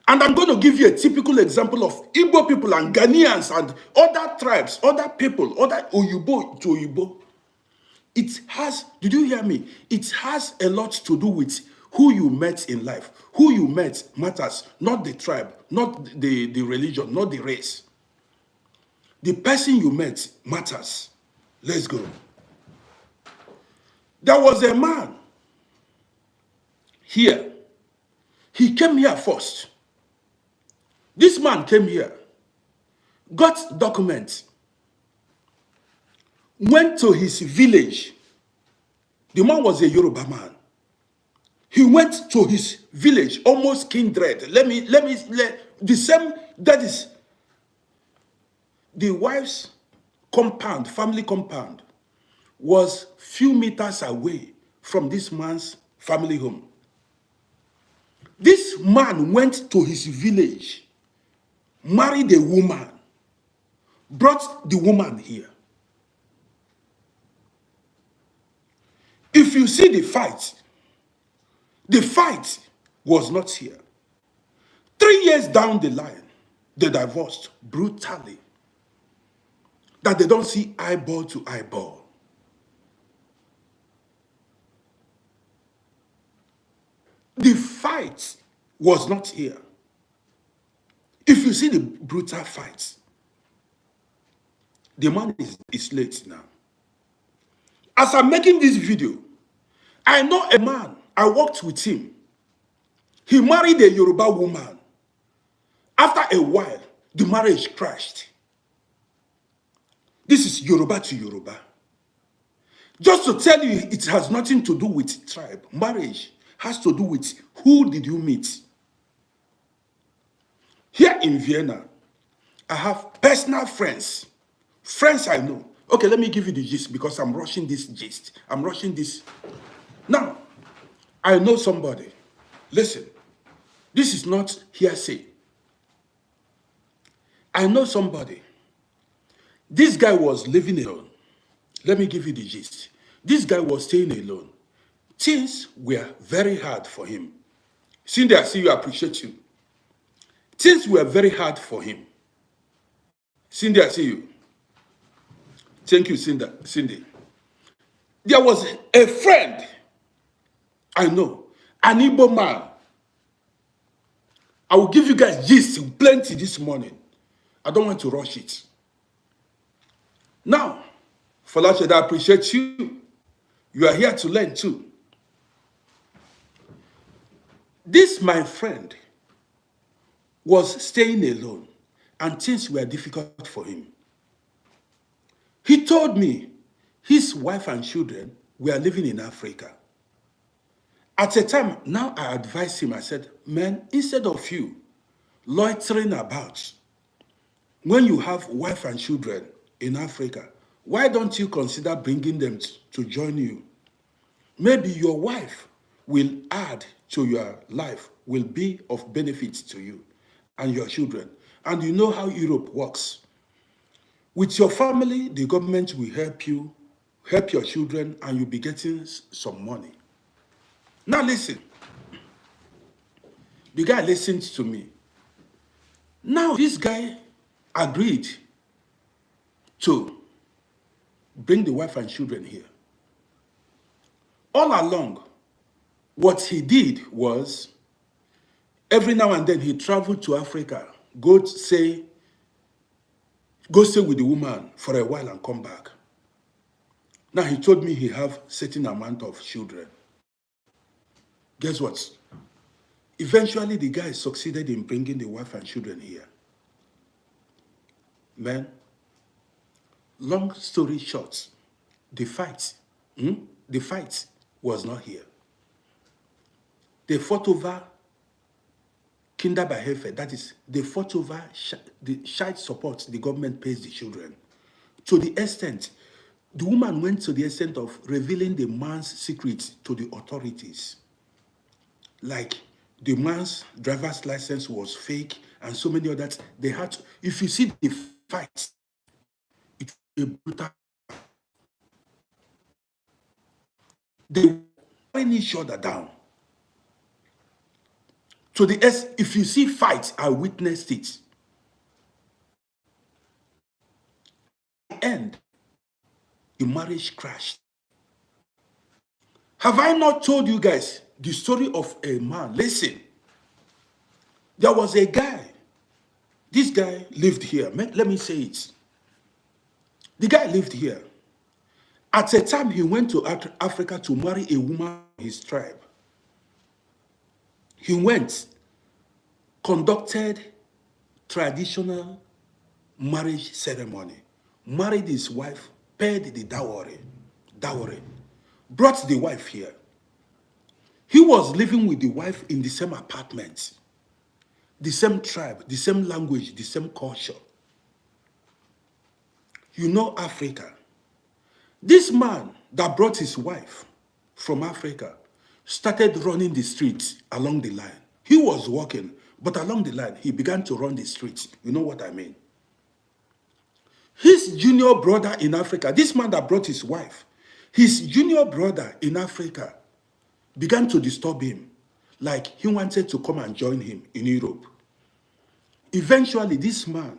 And I'm going to give you a typical example of Igbo people and Ghanaians and other tribes, other people, other Oyibo to Oyibo. It has, did you hear me? It has a lot to do with who you met in life. Who you met matters, not the tribe, not the religion, not the race. The person you met matters. Let's go. There was a man here. He came here first. This man came here, got documents, went to his village. The man was a Yoruba man. He went to his village, almost kindred. The same, that is the wife's compound, family compound, was few meters away from this man's family home. This man went to his village, married a woman, brought the woman here. If you see the fight was not here. 3 years down the line, they divorced brutally. That they don't see eyeball to eyeball. The fight was not here. If you see the brutal fights, the man is late now. As I'm making this video, I know a man, I worked with him. He married a Yoruba woman. After a while, the marriage crashed. This is Yoruba to Yoruba. Just to tell you, it has nothing to do with tribe. Marriage has to do with who did you meet. Here in Vienna, I have personal friends. Friends I know. Okay, let me give you the gist because I'm rushing this gist. I'm rushing this. Now, I know somebody. Listen, this is not hearsay. I know somebody. This guy was living alone. Let me give you the gist. This guy was staying alone. Things were very hard for him. Cindy, I see you, appreciate you. Things were very hard for him. Cindy, I see you. Thank you, Cindy. There was a friend I know, an Igbo man. I will give you guys gist plenty this morning. I don't want to rush it. Now, Falashe, I appreciate you. You are here to learn too. This, my friend, was staying alone, and things were difficult for him. He told me his wife and children were living in Africa. At the time, now I advised him, I said, man, instead of you loitering about, when you have wife and children in Africa, why don't you consider bringing them to join you? Maybe your wife will add to your life, will be of benefit to you and your children. And you know how Europe works. With your family, the government will help you, help your children, and you'll be getting some money. Now listen. The guy listened to me. Now this guy agreed to bring the wife and children here. All along, what he did was, every now and then he traveled to Africa, go stay with the woman for a while and come back. Now he told me he have certain amount of children. Guess what? Eventually the guy succeeded in bringing the wife and children here. Man, long story short, the fight was not here. They fought over Kinderbeihilfe, that is, they fought over the child support the government pays the children. To the extent, the woman went to the extent of revealing the man's secret to the authorities. Like, the man's driver's license was fake and so many others. They had to, if you see the fight, it's a brutal. They were tearing each other down. To the if you see fights, I witnessed it. At the end, the marriage crashed. Have I not told you guys the story of a man? Listen, there was a guy. This guy lived here. Let me say it. The guy lived here. At a time, he went to Africa to marry a woman of his tribe. He went, conducted traditional marriage ceremony, married his wife, paid the dowry, brought the wife here. He was living with the wife in the same apartment, the same tribe, the same language, the same culture. You know Africa. This man that brought his wife from Africa started running the streets along the line. He was walking, but along the line, he began to run the streets. You know what I mean? His junior brother in Africa, this man that brought his wife, his junior brother in Africa began to disturb him, like he wanted to come and join him in Europe. Eventually, this man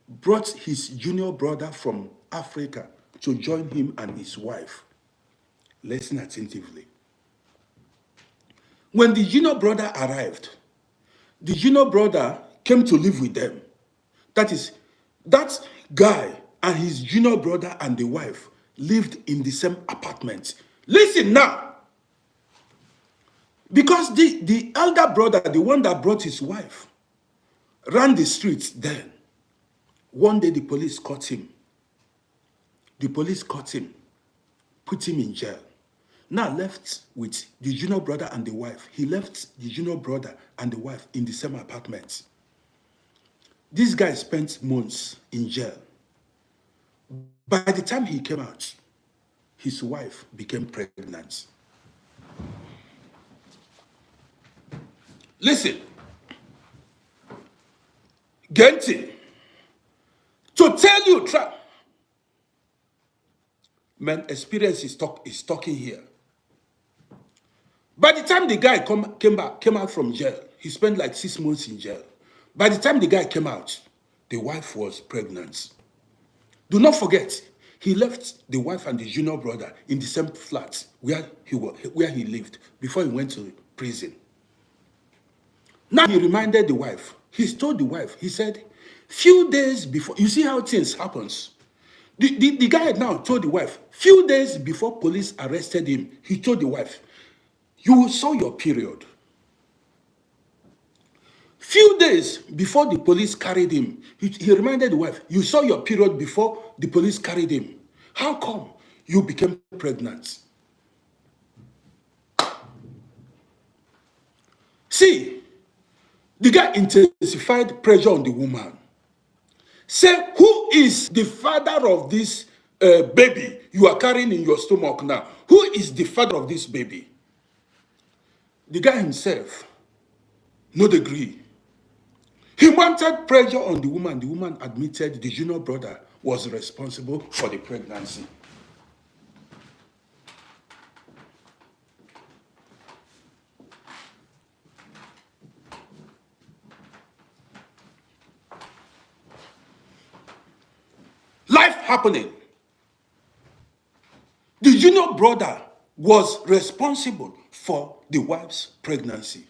brought his junior brother from Africa to join him and his wife. Listen attentively. When the junior brother arrived, the junior brother came to live with them. That is, that guy and his junior brother and the wife lived in the same apartment. Listen now. Because the elder brother, the one that brought his wife, ran the streets then. One day the police caught him. The police caught him, put him in jail. Now left with the junior brother and the wife. He left the junior brother and the wife in the same apartment. This guy spent months in jail. By the time he came out, his wife became pregnant. Listen, Genti, to tell you, man, experience is talking here. By the time the guy came out from jail, he spent like 6 months in jail. By the time the guy came out, the wife was pregnant. Do not forget, he left the wife and the junior brother in the same flat where he lived before he went to prison. Now he reminded the wife. He told the wife, he said, few days before, you see how things happens. The guy now told the wife, few days before police arrested him, he told the wife, you saw your period. Few days before the police carried him, he reminded the wife, you saw your period before the police carried him. How come you became pregnant? See, the guy intensified pressure on the woman. Say, who is the father of this baby you are carrying in your stomach now? Who is the father of this baby? The guy himself, no degree. He mounted pressure on the woman. The woman admitted the junior brother was responsible for the pregnancy. Life happening. The junior brother was responsible for the wife's pregnancy.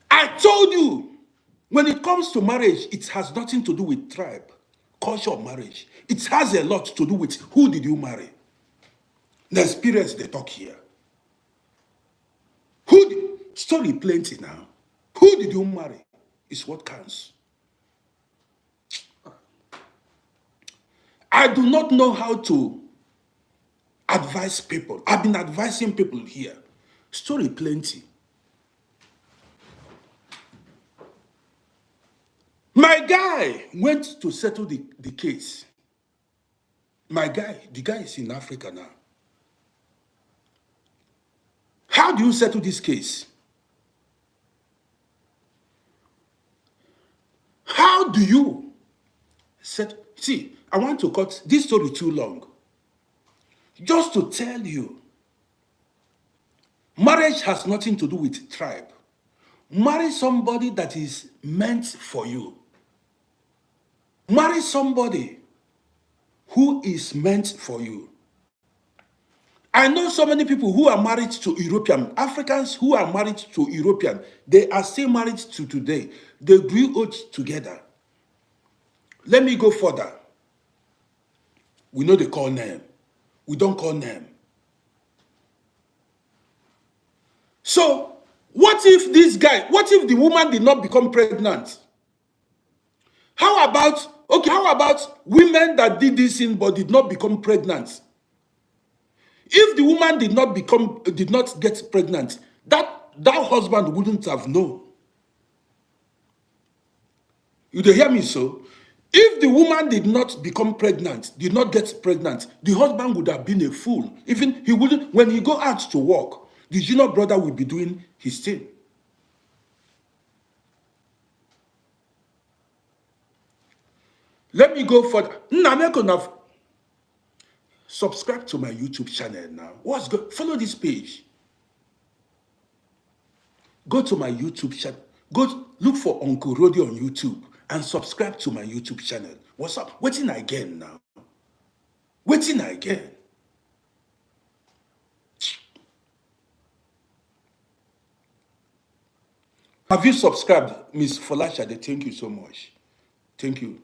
I told you, when it comes to marriage, it has nothing to do with tribe, culture of marriage. It has a lot to do with who did you marry. The experience they talk here. Story plenty now. Who did you marry is what counts. I do not know how to advise people. I've been advising people here. Story plenty. My guy went to settle the case. The guy is in Africa now. How do you settle this case? How do you settle? See, I want to cut this story too long. Just to tell you, marriage has nothing to do with tribe. Marry somebody that is meant for you. Marry somebody who is meant for you. I know so many people who are married to European, Africans who are married to European, they are still married to today. They grew old together. Let me go further. We know they call name. We don't call name. So, what if the woman did not become pregnant? How about women that did this thing but did not become pregnant? If the woman did not get pregnant, that husband wouldn't have known. You dey hear me so? If the woman did not become pregnant, did not get pregnant, the husband would have been a fool. Even he wouldn't, when he go out to work, the junior brother will be doing his thing. Let me go further. Subscribe to my YouTube channel now. What's good? Follow this page. Go to my YouTube channel. Go look for Uncle Rodi on YouTube and subscribe to my YouTube channel. What's up? Waiting again now. Waiting again. Have you subscribed, Miss Folashade? Thank you so much. Thank you.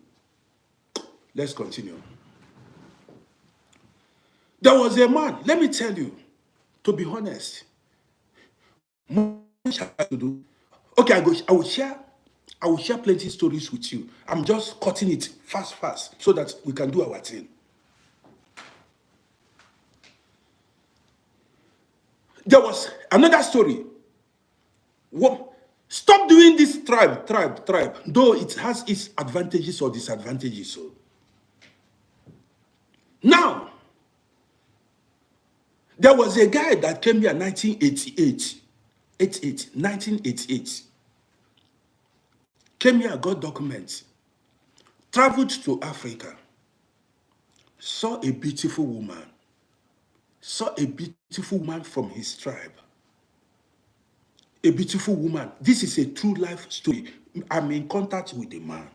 Let's continue. There was a man, let me tell you, to be honest, much I to do. Okay, I will share plenty stories with you. I'm just cutting it fast, so that we can do our thing. There was another story. Stop doing this tribe, though it has its advantages or disadvantages. So now, there was a guy that came here in 1988. Came here, got documents, traveled to Africa, saw a beautiful woman, saw a beautiful woman from his tribe. A beautiful woman. This is a true life story. I'm in contact with a man.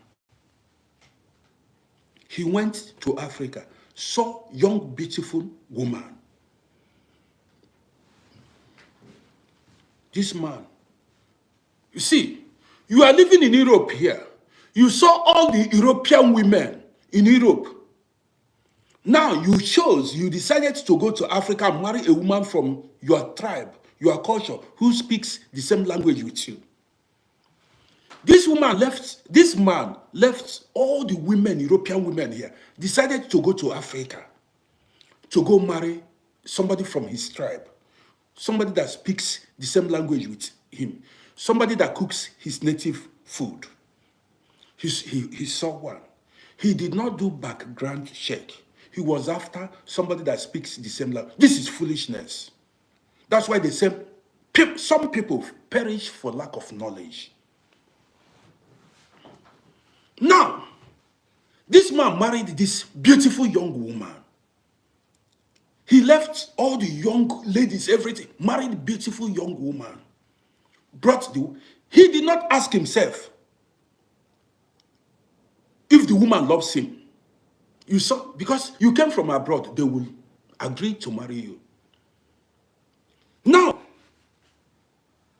He went to Africa, saw young, beautiful woman. This man, you see, you are living in Europe here. You saw all the European women in Europe. Now you decided to go to Africa and marry a woman from your tribe, your culture, who speaks the same language with you. This man left all the women, European women here, decided to go to Africa to go marry somebody from his tribe, somebody that speaks the same language with him, somebody that cooks his native food. He saw one. He did not do background check. He was after somebody that speaks the same language. This is foolishness. That's why they say some people perish for lack of knowledge. Now, this man married this beautiful young woman. He left all the young ladies, everything, married beautiful young woman. He did not ask himself if the woman loves him. You saw, because you came from abroad, they will agree to marry you. Now,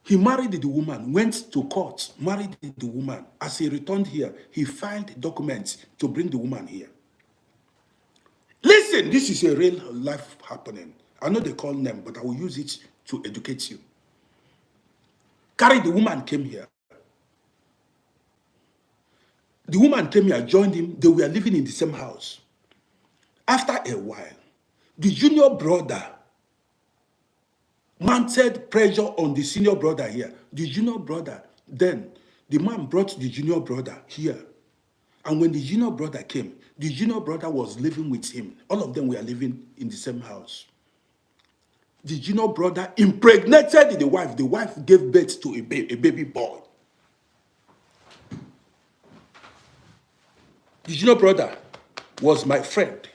he married the woman, went to court, married the woman. As he returned here, he filed documents to bring the woman here. Listen, this is a real life happening. I know they call them, but I will use it to educate you. Carried the woman, came here. The woman came here, joined him. They were living in the same house. After a while, the junior brother mounted pressure on the senior brother here. The junior brother, then the man brought the junior brother here. And when the junior brother came, the junior brother was living with him. All of them were living in the same house. The junior brother impregnated the wife. The wife gave birth to a baby boy. The junior brother was my friend.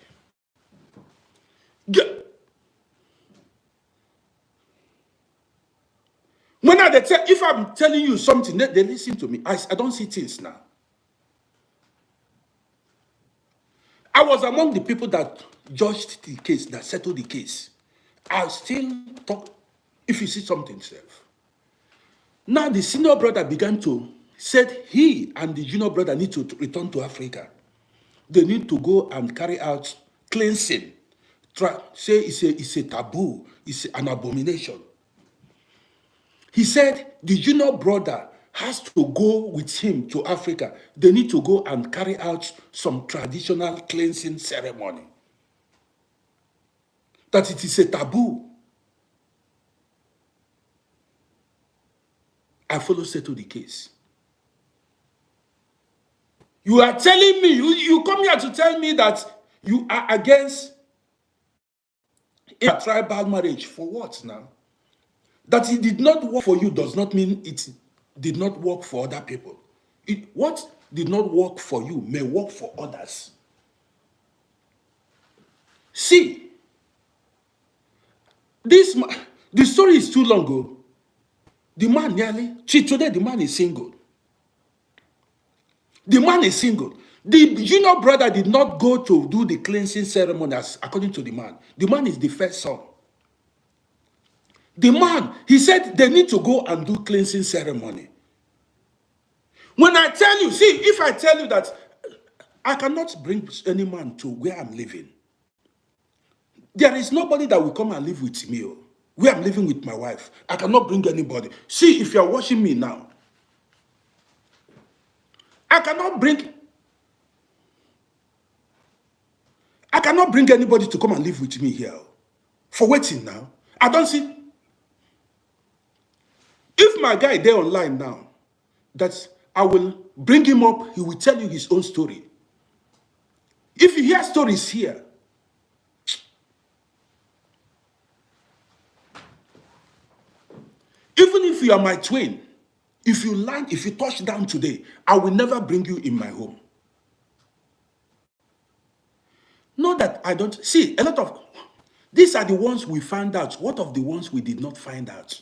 Yeah. If I'm telling you something, they listen to me. I don't see things now. I was among the people that judged the case, that settled the case. I still talk if you see something, self. Now the senior brother began to said he and the junior brother need to return to Africa. They need to go and carry out cleansing. Say it's a taboo, it's an abomination. He said the junior brother has to go with him to Africa. They need to go and carry out some traditional cleansing ceremony. That it is a taboo. I follow settle the case. You are telling me, you come here to tell me that you are against a tribal marriage. For what now? That it did not work for you does not mean it did not work for other people. What did not work for you may work for others. See, the story is too long ago. The man today the man is single. The man is single. The junior brother did not go to do the cleansing ceremony according to the man. The man is the first son. The man, he said they need to go and do cleansing ceremony. When I tell you, see, if I tell you that I cannot bring any man to where I'm living, there is nobody that will come and live with me where I'm living with my wife. I cannot bring anybody. See, if you're watching me now, I cannot bring anybody to come and live with me here. For waiting now. I don't see. If my guy there online now, that I will bring him up, he will tell you his own story. If you hear stories here, even if you are my twin, if you touch down today, I will never bring you in my home. Not that I don't see a lot of These are the ones we found out. What of the ones we did not find out?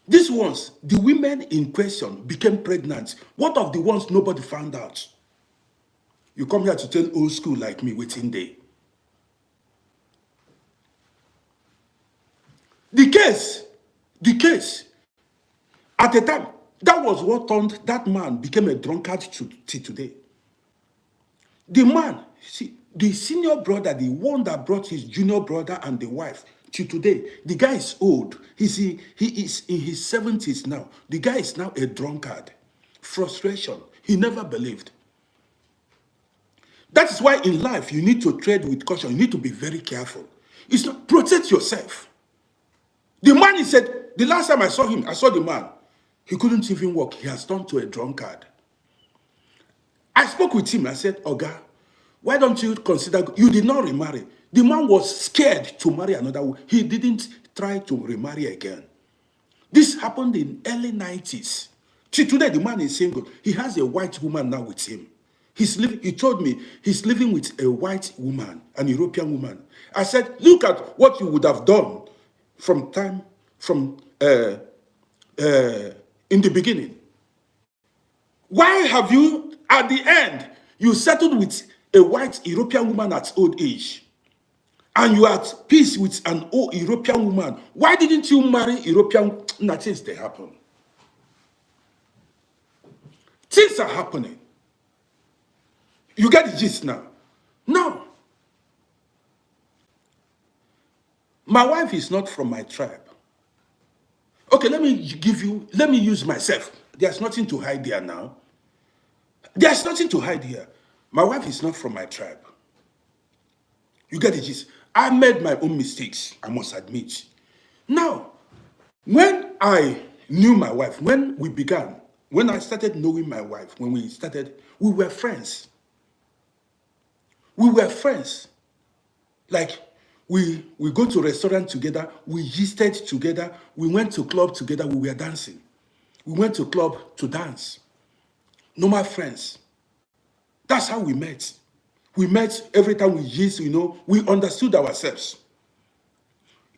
These ones, the women in question became pregnant. What of the ones nobody found out? You come here to tell old school like me waiting day. The case, at the time, that was what turned that man became a drunkard till today. The man, see, the senior brother, the one that brought his junior brother and the wife till today, the guy is old. He is in his 70s now. The guy is now a drunkard. Frustration. He never believed. That is why in life you need to tread with caution. You need to be very careful. It's not protect yourself. The man, he said, the last time I saw him, I saw the man. He couldn't even walk. He has turned to a drunkard. I spoke with him. I said, Oga, why don't you consider, you did not remarry. The man was scared to marry another woman. He didn't try to remarry again. This happened in early 90s. See, today the man is single. He has a white woman now with him. He told me he's living with a white woman, an European woman. I said, look at what you would have done in the beginning. Why have you, at the end, you settled with a white European woman at old age, and you are at peace with an old European woman? Why didn't you marry European? Now things they happen. Things are happening. You get the gist now. Now, my wife is not from my tribe. Okay, let me use myself. There's nothing to hide there now. There's nothing to hide here. My wife is not from my tribe. You get the gist. I made my own mistakes, I must admit. Now, when I knew my wife, when I started knowing my wife, we were friends. We were friends. Like, we go to restaurant together, we gisted together, we went to club together, we were dancing. We went to club to dance. Normal friends. That's how we met. We met every time we gist, we understood ourselves.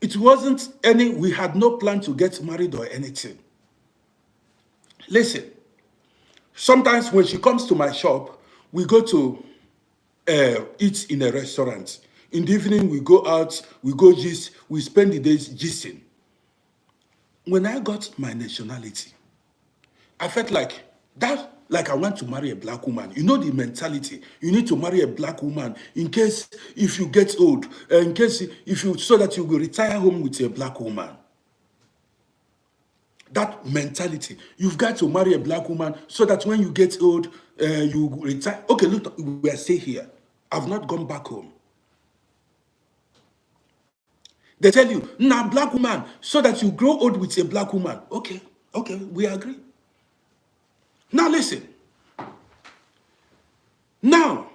It wasn't we had no plan to get married or anything. Listen, sometimes when she comes to my shop, we go to eat in a restaurant. In the evening, we go out, we go gist, we spend the days gisting. When I got my nationality, I felt like I want to marry a black woman. You know the mentality. You need to marry a black woman in case if you get old, so that you will retire home with a black woman. That mentality. You've got to marry a black woman so that when you get old, you retire. Okay, look, we are staying here. I've not gone back home. They tell you, nah, black woman, so that you grow old with a black woman. Okay, we agree. Now listen. Now,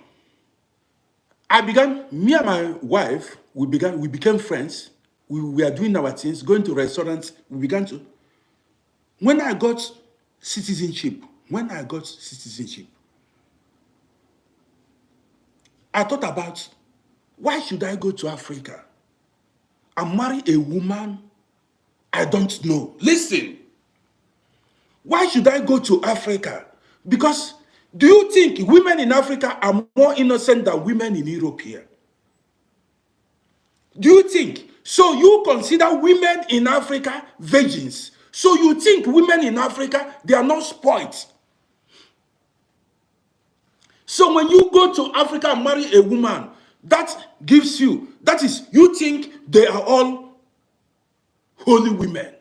me and my wife, we became friends. We were doing our things, going to restaurants. When I got citizenship, I thought about, why should I go to Africa and marry a woman I don't know? Listen, why should I go to Africa? Because do you think women in Africa are more innocent than women in Europe here? Do you think? So you consider women in Africa virgins. So you think women in Africa, they are not spoiled. So when you go to Africa and marry a woman, you think they are all holy women.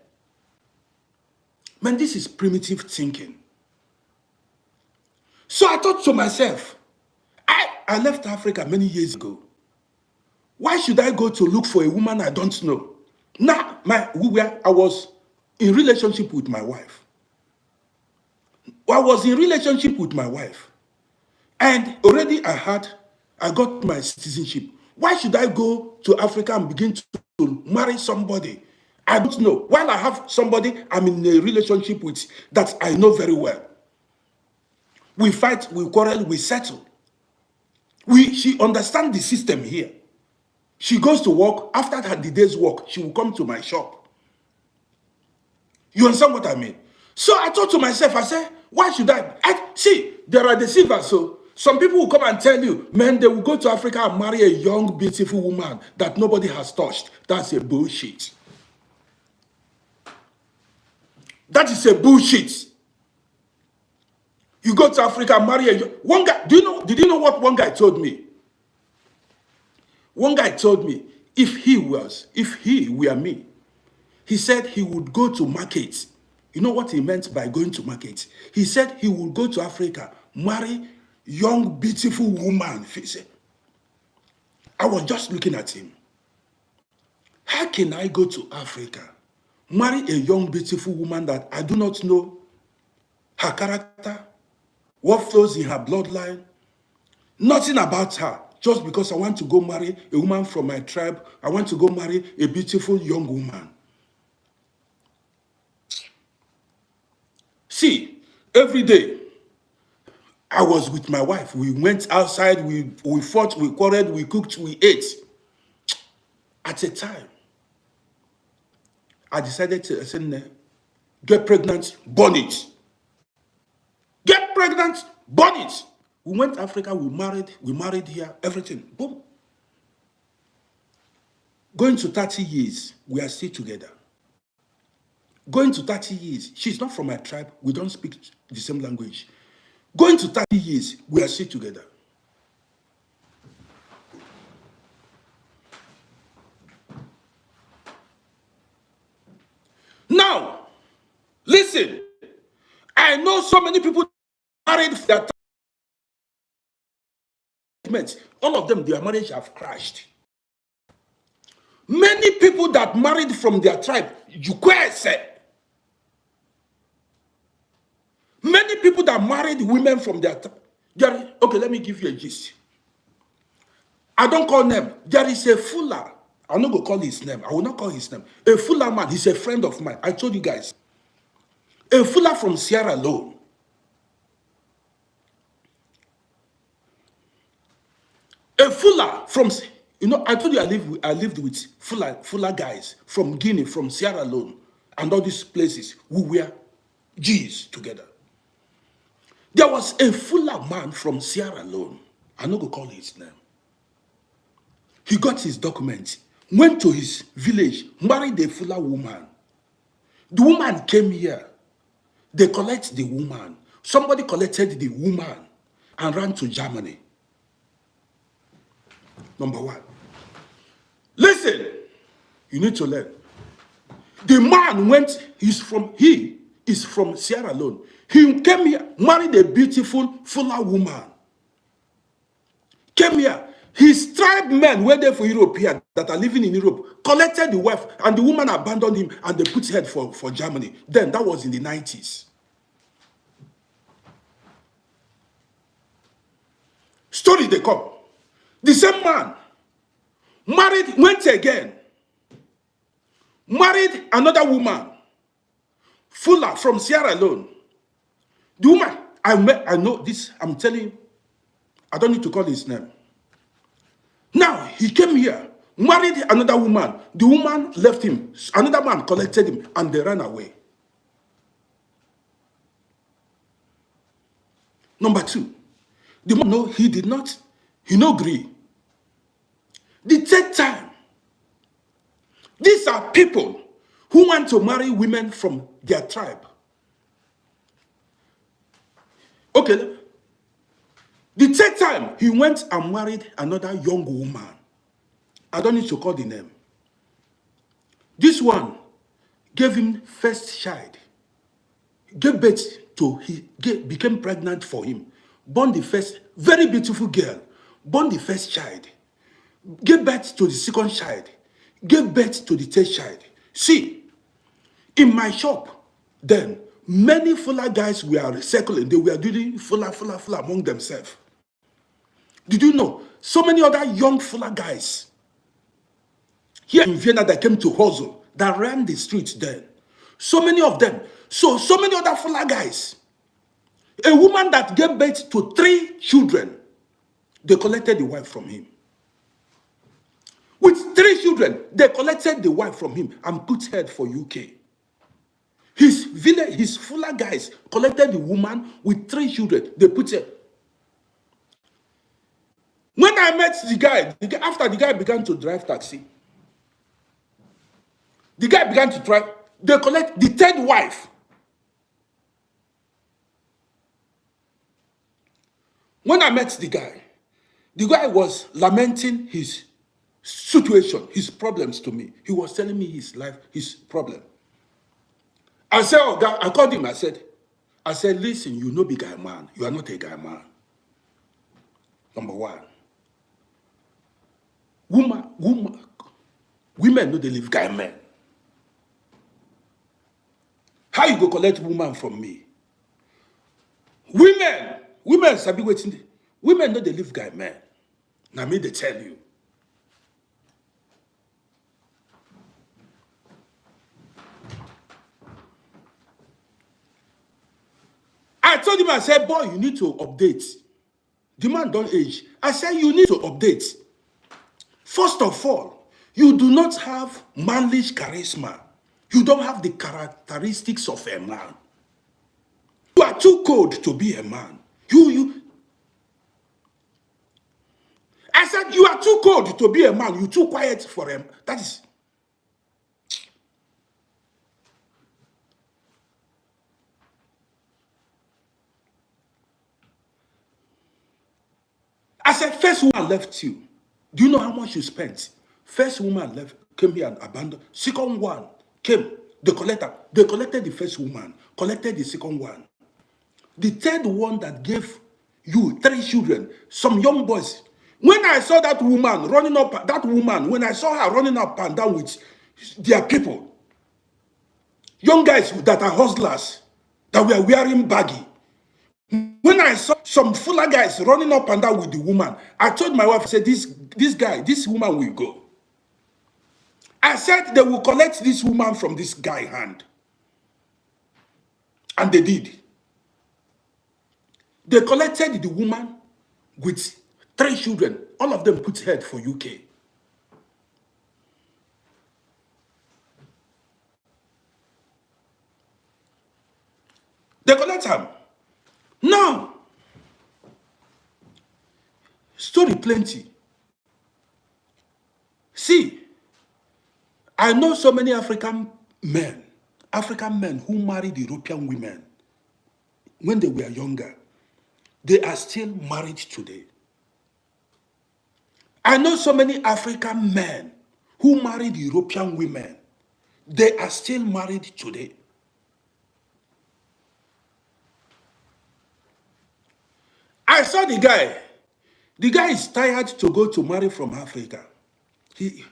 Man, this is primitive thinking. So I thought to myself, I left Africa many years ago. Why should I go to look for a woman I don't know? Now, I was in relationship with my wife. And already I got my citizenship. Why should I go to Africa and begin to marry somebody I don't know? While I have somebody I'm in a relationship with that I know very well. We fight, we quarrel, we settle. She understands the system here. She goes to work. After the day's work, she will come to my shop. You understand what I mean? So I thought to myself, I said, why should I see, there are deceivers. So some people will come and tell you, man, they will go to Africa and marry a young, beautiful woman that nobody has touched. That's a bullshit. That is a bullshit. You go to Africa and marry one guy. Did you know what one guy told me? One guy told me, if he were me, he said he would go to market. You know what he meant by going to market? He said he would go to Africa, marry young, beautiful woman. He said, I was just looking at him. How can I go to Africa, marry a young, beautiful woman that I do not know her character, what flows in her bloodline, nothing about her, just because I want to go marry a woman from my tribe. I want to go marry a beautiful young woman. See, every day I was with my wife. We went outside, we fought, we quarreled, we cooked, we ate. At a time, I decided to say, get pregnant, burn it. Get pregnant, burn it. We went to Africa, we married here, everything. Boom. Going to 30 years, we are still together. Going to 30 years, she's not from my tribe, we don't speak the same language. Going to 30 years, we are still together. Now, listen, I know so many people married that all of them, their marriage have crashed. Many people that married from their tribe, many people that married women from their tribe. Okay, let me give you a gist. I don't call name. There is a Fuller. I'm not going to call his name. I will not call his name. A Fuller man, he's a friend of mine. I told you guys. A Fuller from Sierra Leone. A Fuller from, I told you I lived with Fuller guys from Guinea, from Sierra Leone, and all these places. We were G's together. There was a Fuller man from Sierra Leone. I'm not going to call his name. He got his documents, went to his village, married a Fuller woman. The woman came here. They collect the woman. Somebody collected the woman and ran to Germany. Number one. Listen, you need to learn. The man he is from Sierra Leone. He came here, married a beautiful Fuller woman. Came here. His tribe men were there for Europeans that are living in Europe, collected the wife, and the woman abandoned him, and they put head for Germany. Then, that was in the 90s. Story they come. The same man married, went again, married another woman, Fuller from Sierra Leone. The woman, I know this, I'm telling you, I don't need to call his name. Now, he came here, married another woman. The woman left him. Another man collected him, and they ran away. Number two, the man, no, he did not. He no agree. The third time, these are people who want to marry women from their tribe. Okay. The third time, he went and married another young woman. I don't need to call the name. This one gave him first child. Gave birth to, became pregnant for him. Born the first, very beautiful girl. Born the first child. Gave birth to the second child. Gave birth to the third child. See, in my shop, then, many Fuller guys were circling. They were doing Fuller among themselves. Did you know? So many other young Fuller guys here in Vienna that came to hustle, that ran the streets then. So many of them. So many other Fuller guys. A woman that gave birth to 3 children, they collected the wife from him. With children. They collected the wife from him and put her for UK. His village, his fuller guys collected the woman with 3 children. They put her. When I met the guy, after the guy began to drive taxi, the guy began to drive. They collect the 3rd wife. When I met the guy was lamenting his situation, his problems to me. He was telling me his life, his problem. I said, oh God, I called him. I said, listen, you no be guy man. You are not a guy man. Number one. Women know they live guy men. How you go collect woman from me? Women sabi waiting. Women know they live guy men. Now me they tell you. I told him, I said, boy, you need to update. The man don't age. I said, you need to update. First of all, you do not have manly charisma. You don't have the characteristics of a man. You are too cold to be a man. I said, you are too cold to be a man. You're too quiet for him. That is. I said, first woman left you. Do you know how much you spent? First woman left, came here and abandoned. Second one came, the collector. They collected the first woman, collected the second one. The third one that gave you 3 children, some young boys. When I saw that woman running up, when I saw her running up and down with their people, young guys that are hustlers, that were wearing baggy. When I saw some fuller guys running up and down with the woman, I told my wife, I said, this woman will go. I said they will collect this woman from this guy's hand. And they did. They collected the woman with 3 children. All of them put head for UK. They collect him. Now, story plenty. See, I know so many African men who married European women when they were younger. They are still married today. I know so many African men who married European women. They are still married today. I saw the guy. The guy is tired to go to marry from Africa.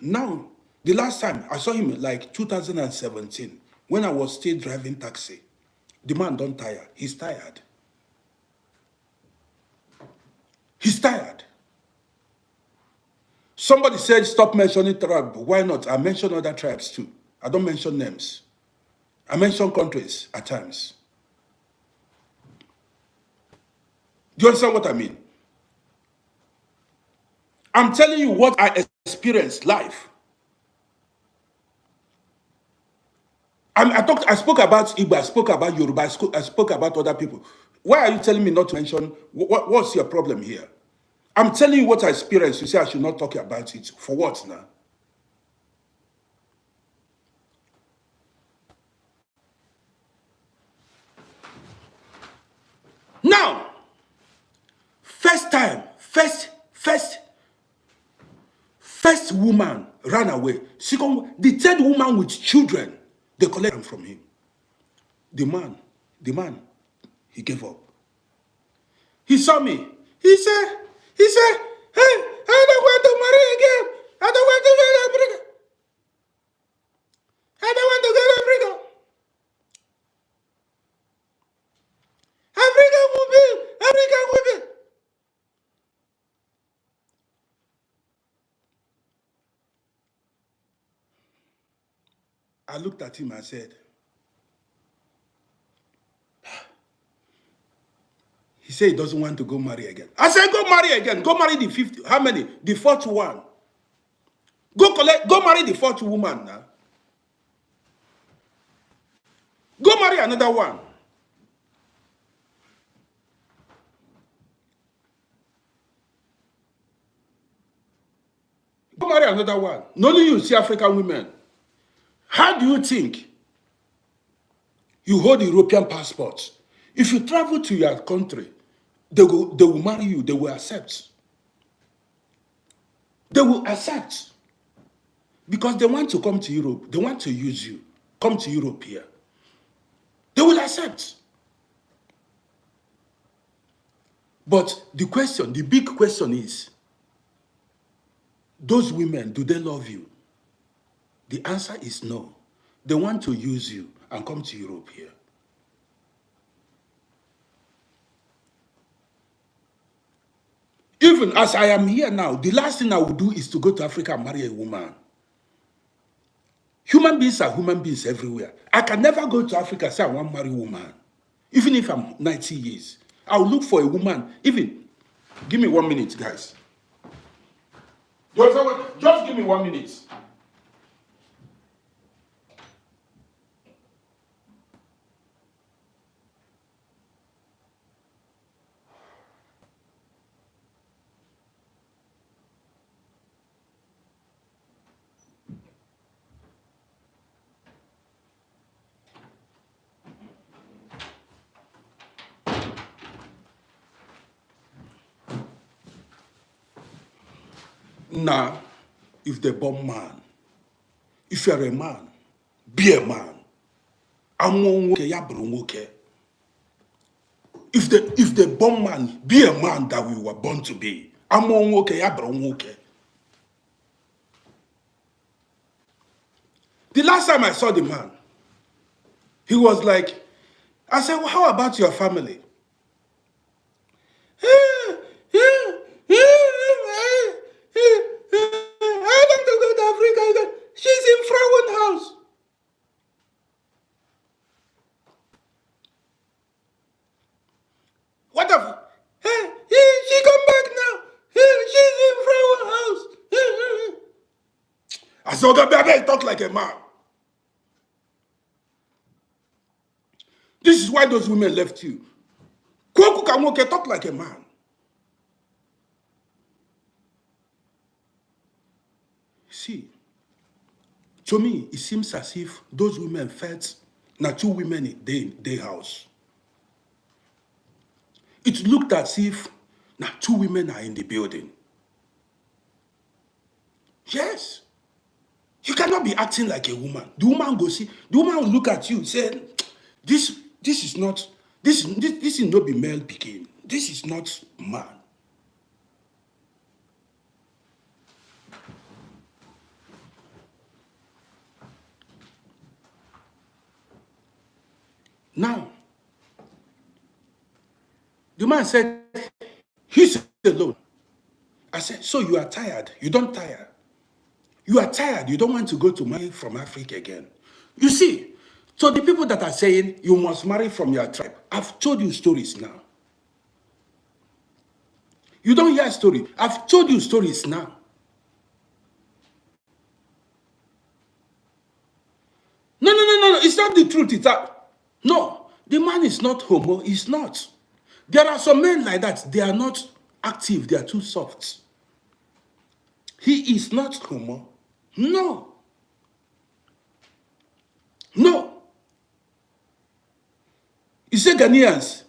Now, the last time I saw him like 2017, when I was still driving taxi. The man don't tire. He's tired. He's tired. Somebody said, stop mentioning tribe. Why not? I mention other tribes too. I don't mention names. I mention countries at times. Do you understand what I mean? I'm telling you what I experienced live. I spoke about Igbo, I spoke about Yoruba, I spoke about other people. Why are you telling me not to mention? What's your problem here? I'm telling you what I experienced. You say I should not talk about it. For what now? Now, first woman ran away. The 3rd woman with children, they collected them from him. The man, he gave up. He saw me. He said, hey, I don't want to marry again. I don't want to go to Africa. I don't want to go to Africa. Africa will be. I looked at him and said, he said he doesn't want to go marry again. I said, go marry again. Go marry the 50th. How many? The 4th one. Go marry the fourth woman now. Go marry another one. Go marry another one. Not only you see African women. How do you think you hold European passports? If you travel to your country, they will marry you. They will accept. They will accept. Because they want to come to Europe. They want to use you. Come to Europe here. They will accept. But the big question is, those women, do they love you? The answer is no. They want to use you and come to Europe here. Even as I am here now, the last thing I would do is to go to Africa and marry a woman. Human beings are human beings everywhere. I can never go to Africa and say I want to marry a woman. Even if I'm 90 years. I'll look for a woman. Even, give me 1 minute, guys. Just give me 1 minute. Now, if the bomb man, if you're a man, be a man. If the bomb man be a man that we were born to be, the last time I saw the man, he was like, I said, well, how about your family? I want to go to Africa. She's in Frauen house. What the? She come back now. She's in Frauen house. I said, okay, baby, talk like a man. This is why those women left you. Kwaku Kamoke, talk like a man. See, to me, it seems as if those women felt now 2 women in their house. It looked as if now 2 women are in the building. Yes. You cannot be acting like a woman. The woman will look at you and say, this is not be male picking. This is not man. Now, the man said, he's alone. I said, so you are tired. You don't tire. You are tired. You don't want to go to marry from Africa again. You see, so the people that are saying you must marry from your tribe, I've told you stories now. You don't hear a story. I've told you stories now. No. It's not the truth. It's that. No, the man is not homo. He's not. There are some men like that. They are not active. They are too soft. He is not homo. No. No. You say Ghanaians.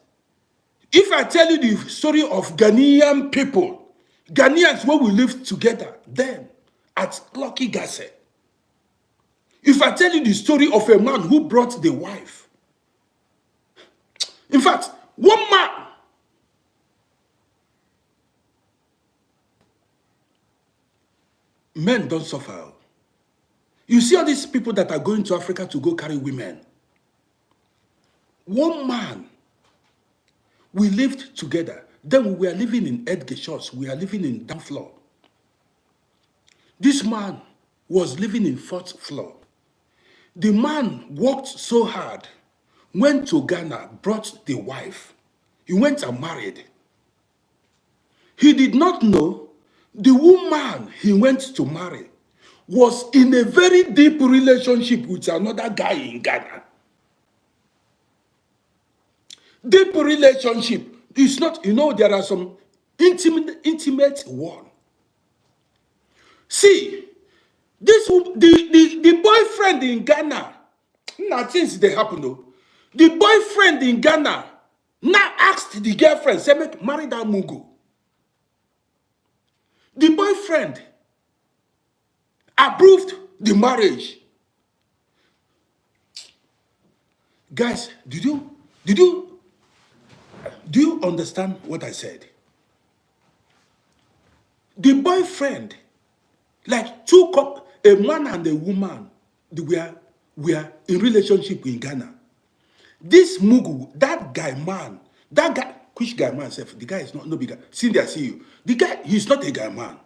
If I tell you the story of Ghanaian people, Ghanaians where we live together then at Lucky Gasse. If I tell you the story of a man who brought the wife. In fact, one man. Men don't suffer. You see all these people that are going to Africa to go carry women. One man. We lived together. Then we were living in Edgeshots. We are living in down floor. This man was living in 4th floor. The man worked so hard, went to Ghana, brought the wife. He went and married. He did not know the woman he went to marry was in a very deep relationship with another guy in Ghana. Deep relationship. It's not, there are some intimate one. See, the boyfriend in Ghana, now things they happen though. The boyfriend in Ghana now asked the girlfriend, say, marry that Mugu. The boyfriend approved the marriage. Guys, do you understand what I said? The boyfriend, like a man and a woman, they were in relationship in Ghana. This Mugu, that guy, which guy man self? The guy is not no bigger. Cindy, I see you. The guy, he's not a guy man.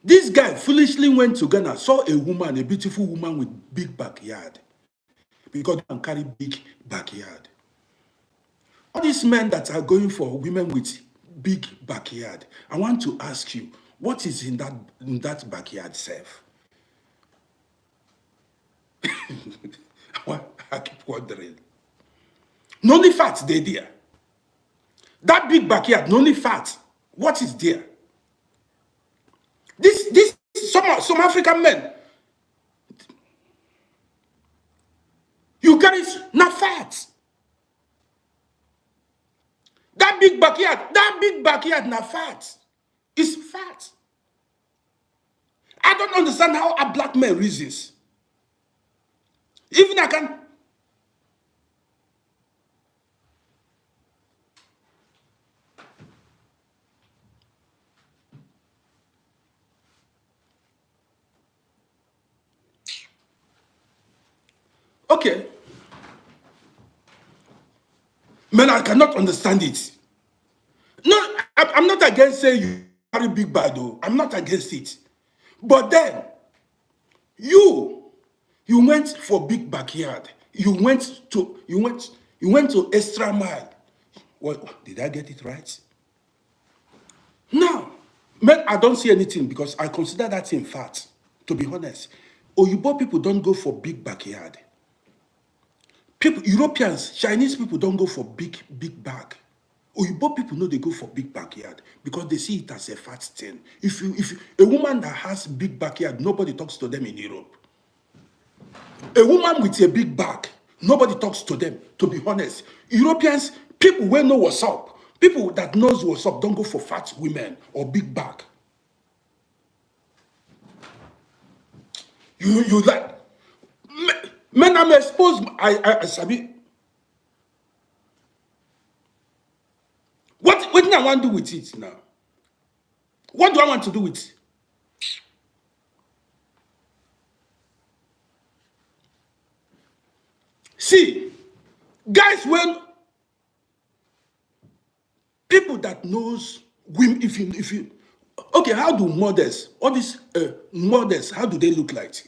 This guy foolishly went to Ghana, saw a woman, a beautiful woman with big backyard. Because they can carry big backyard. All these men that are going for women with big backyard, I want to ask you, what is in that backyard self? I keep wondering. No only fat they there. That big backyard, no only fat. What is there? Some African men, you carry not fat. That big backyard not fat. It's fat. I don't understand how a black man reasons. Even I can. Okay. Man, I cannot understand it. No, I'm not against saying you carry big bad though. I'm not against it. But then, you went for big backyard. You went to extra mile. What did I get it right? Now, man, I don't see anything because I consider that in fact, to be honest. Oyibo people don't go for big backyard. People, Europeans, Chinese people don't go for big bag. Oyibo people know they go for big backyard because they see it as a fat thing. If a woman that has big backyard, nobody talks to them in Europe. A woman with a big back, nobody talks to them, to be honest. Europeans, people will know what's up. People that knows what's up don't go for fat women or big back. You like, men I'm exposed, I sabi. What do I want to do with it now? What do I want to do with it? See, guys, when people that knows women, if you okay, how do models, all these models, how do they look like?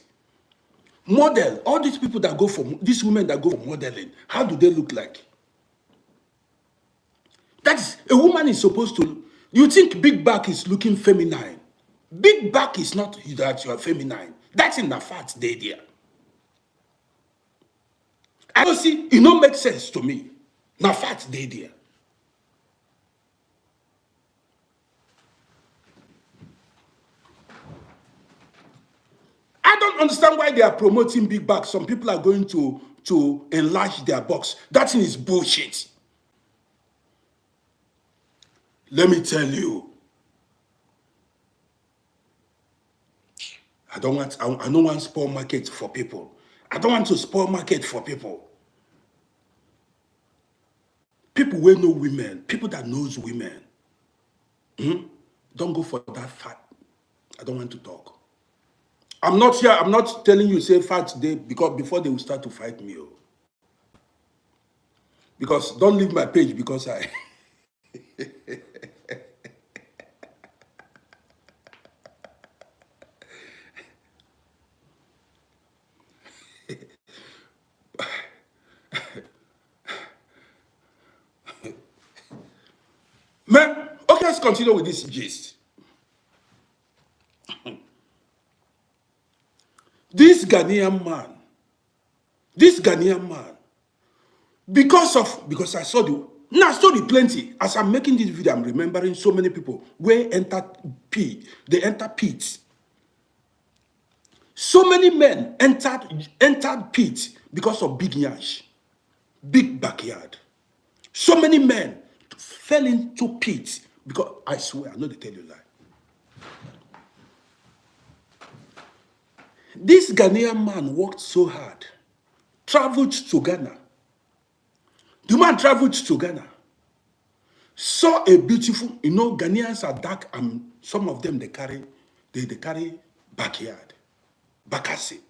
Model, all these people that go for, these women that go for modeling, how do they look like? That is, a woman is supposed to, you think big back is looking feminine. Big back is not that you are feminine. That's in the fact they there. I don't see, it don't make sense to me. Now fact they there. I don't understand why they are promoting big back. Some people are going to enlarge their box. That thing is bullshit. Let me tell you. I don't want spoil market for people. I don't want to spoil market for people. People will know women. People that knows women. Don't go for that fat. I don't want to talk. I'm not here. I'm not telling you say fat today because before they will start to fight me. Because don't leave my page because I man, okay, let's continue with this gist. This Ghanaian man, because I saw the plenty. As I'm making this video, I'm remembering so many people where entered pit. They entered pits. So many men entered pit because of big yash, big backyard. So many men fell into pits because, I swear, I know they tell you lie. This Ghanaian man worked so hard, traveled to Ghana. The man traveled to Ghana, saw a beautiful, Ghanaians are dark, and some of them they carry backyard, bakasi.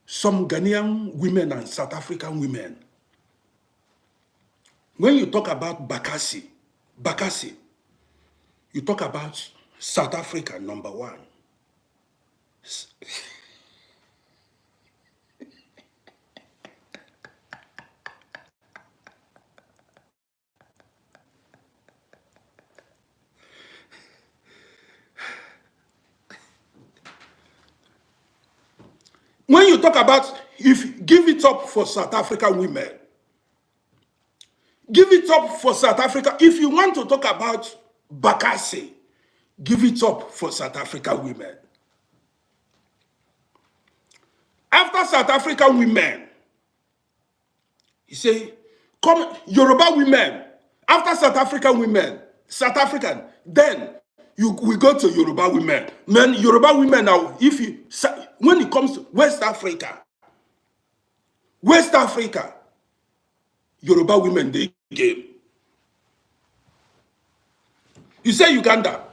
Some Ghanaian women and South African women. When you talk about bakasi, you talk about South Africa, number one. When you talk about, if give it up for South African women, give it up for South Africa. If you want to talk about bakasi, give it up for South African women. After South African women, he say, come Yoruba women. After South African women, then we go to Yoruba women. Men, Yoruba women now, when it comes to West Africa, Yoruba women, they game. You say Uganda,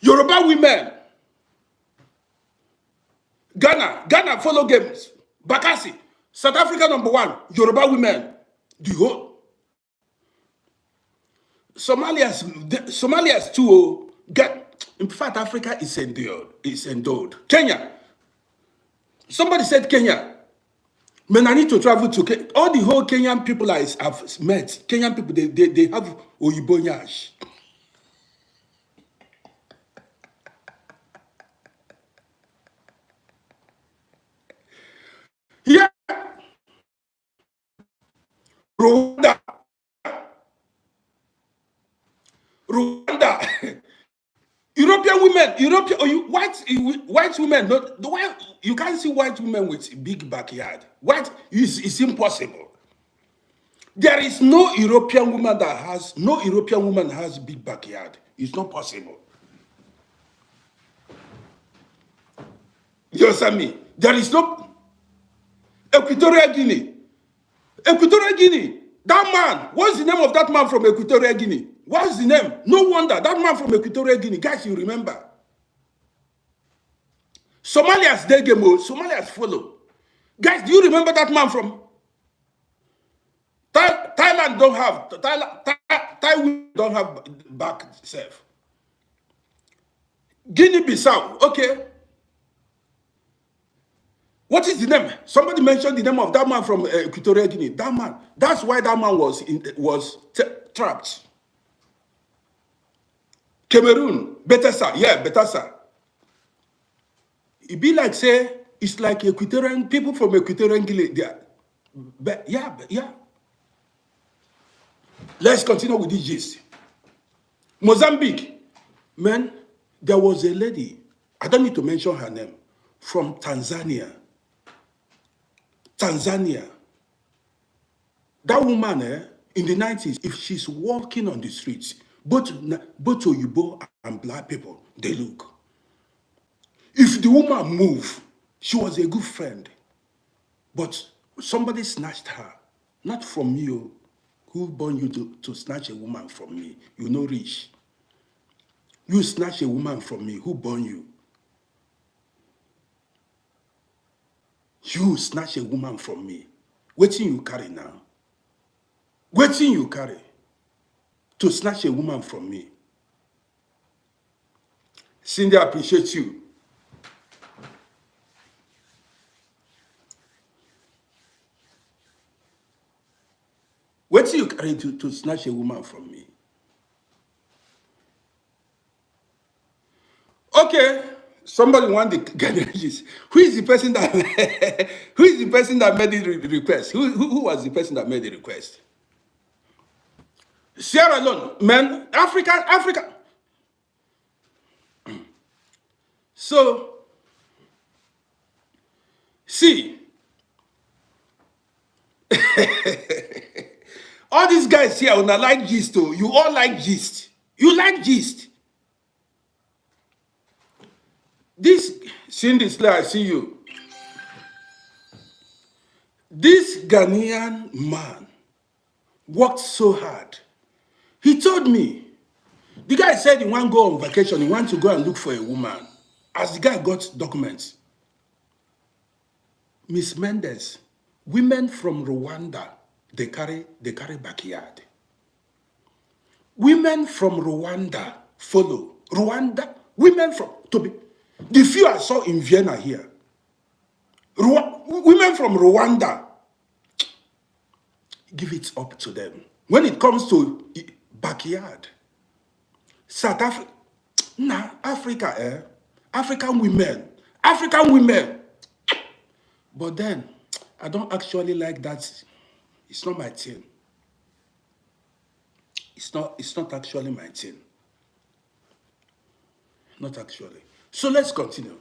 Yoruba women, Ghana follow games. Bakasi, South Africa number one, Yoruba women, the whole. Somalia's too. In fact, Africa is endowed. Kenya. Somebody said Kenya. Man, I need to travel to Kenya. All the whole Kenyan people I've met, Kenyan people, they have Oyibonyash. Yeah. Rwanda. European women, white women, not the white. You can't see white women with big backyard. White is impossible. There is no European woman has big backyard. It's not possible. You understand me? There is no Equatorial Guinea. That man, what's the name of that man from Equatorial Guinea? What's the name? No wonder that man from Equatorial Guinea. Guys, you remember? Somalia's Degemo, Somalia's follow. Guys, do you remember that man from Thailand? Don't have Thailand don't have back self. Guinea-Bissau, okay. What is the name? Somebody mentioned the name of that man from Equatorial Guinea. That man. That's why that man was trapped. Cameroon, Betesa, yeah, Betesa. It be like say it's like Equatorian people from Equatorial Guinea. Yeah. Let's continue with this gist. Mozambique, man, there was a lady. I don't need to mention her name, from Tanzania. That woman, in the 90s, if she's walking on the streets, both Oyibo and black people, they look. If the woman move, she was a good friend. But somebody snatched her. Not from you. Who born you to snatch a woman from me? You know rich. You snatch a woman from me. Who born you? You snatch a woman from me. Wetin you carry now? Wetin you carry to snatch a woman from me? Cindy, I appreciate you. Wetin you carry to snatch a woman from me? Okay, Somebody want the Ghanaian gist. Who is the person that who is the person that made the request? Who was the person that made the request? Sierra Leone, man, Africa. So, see, all these guys here when I like gist too. You all like gist. You like gist. This, seeing this slide, I see you. This Ghanaian man worked so hard. He told me, the guy said he want to go on vacation, he want to go and look for a woman. As the guy got documents, Miss Mendes, women from Rwanda, they carry backyard. Women from Rwanda follow. Rwanda, women from, the few I saw in Vienna here, women from Rwanda, give it up to them. When it comes to backyard, South Africa, nah, Africa, African women. But then, I don't actually like that. It's not my thing. It's not actually my thing. Not actually. So let's continue.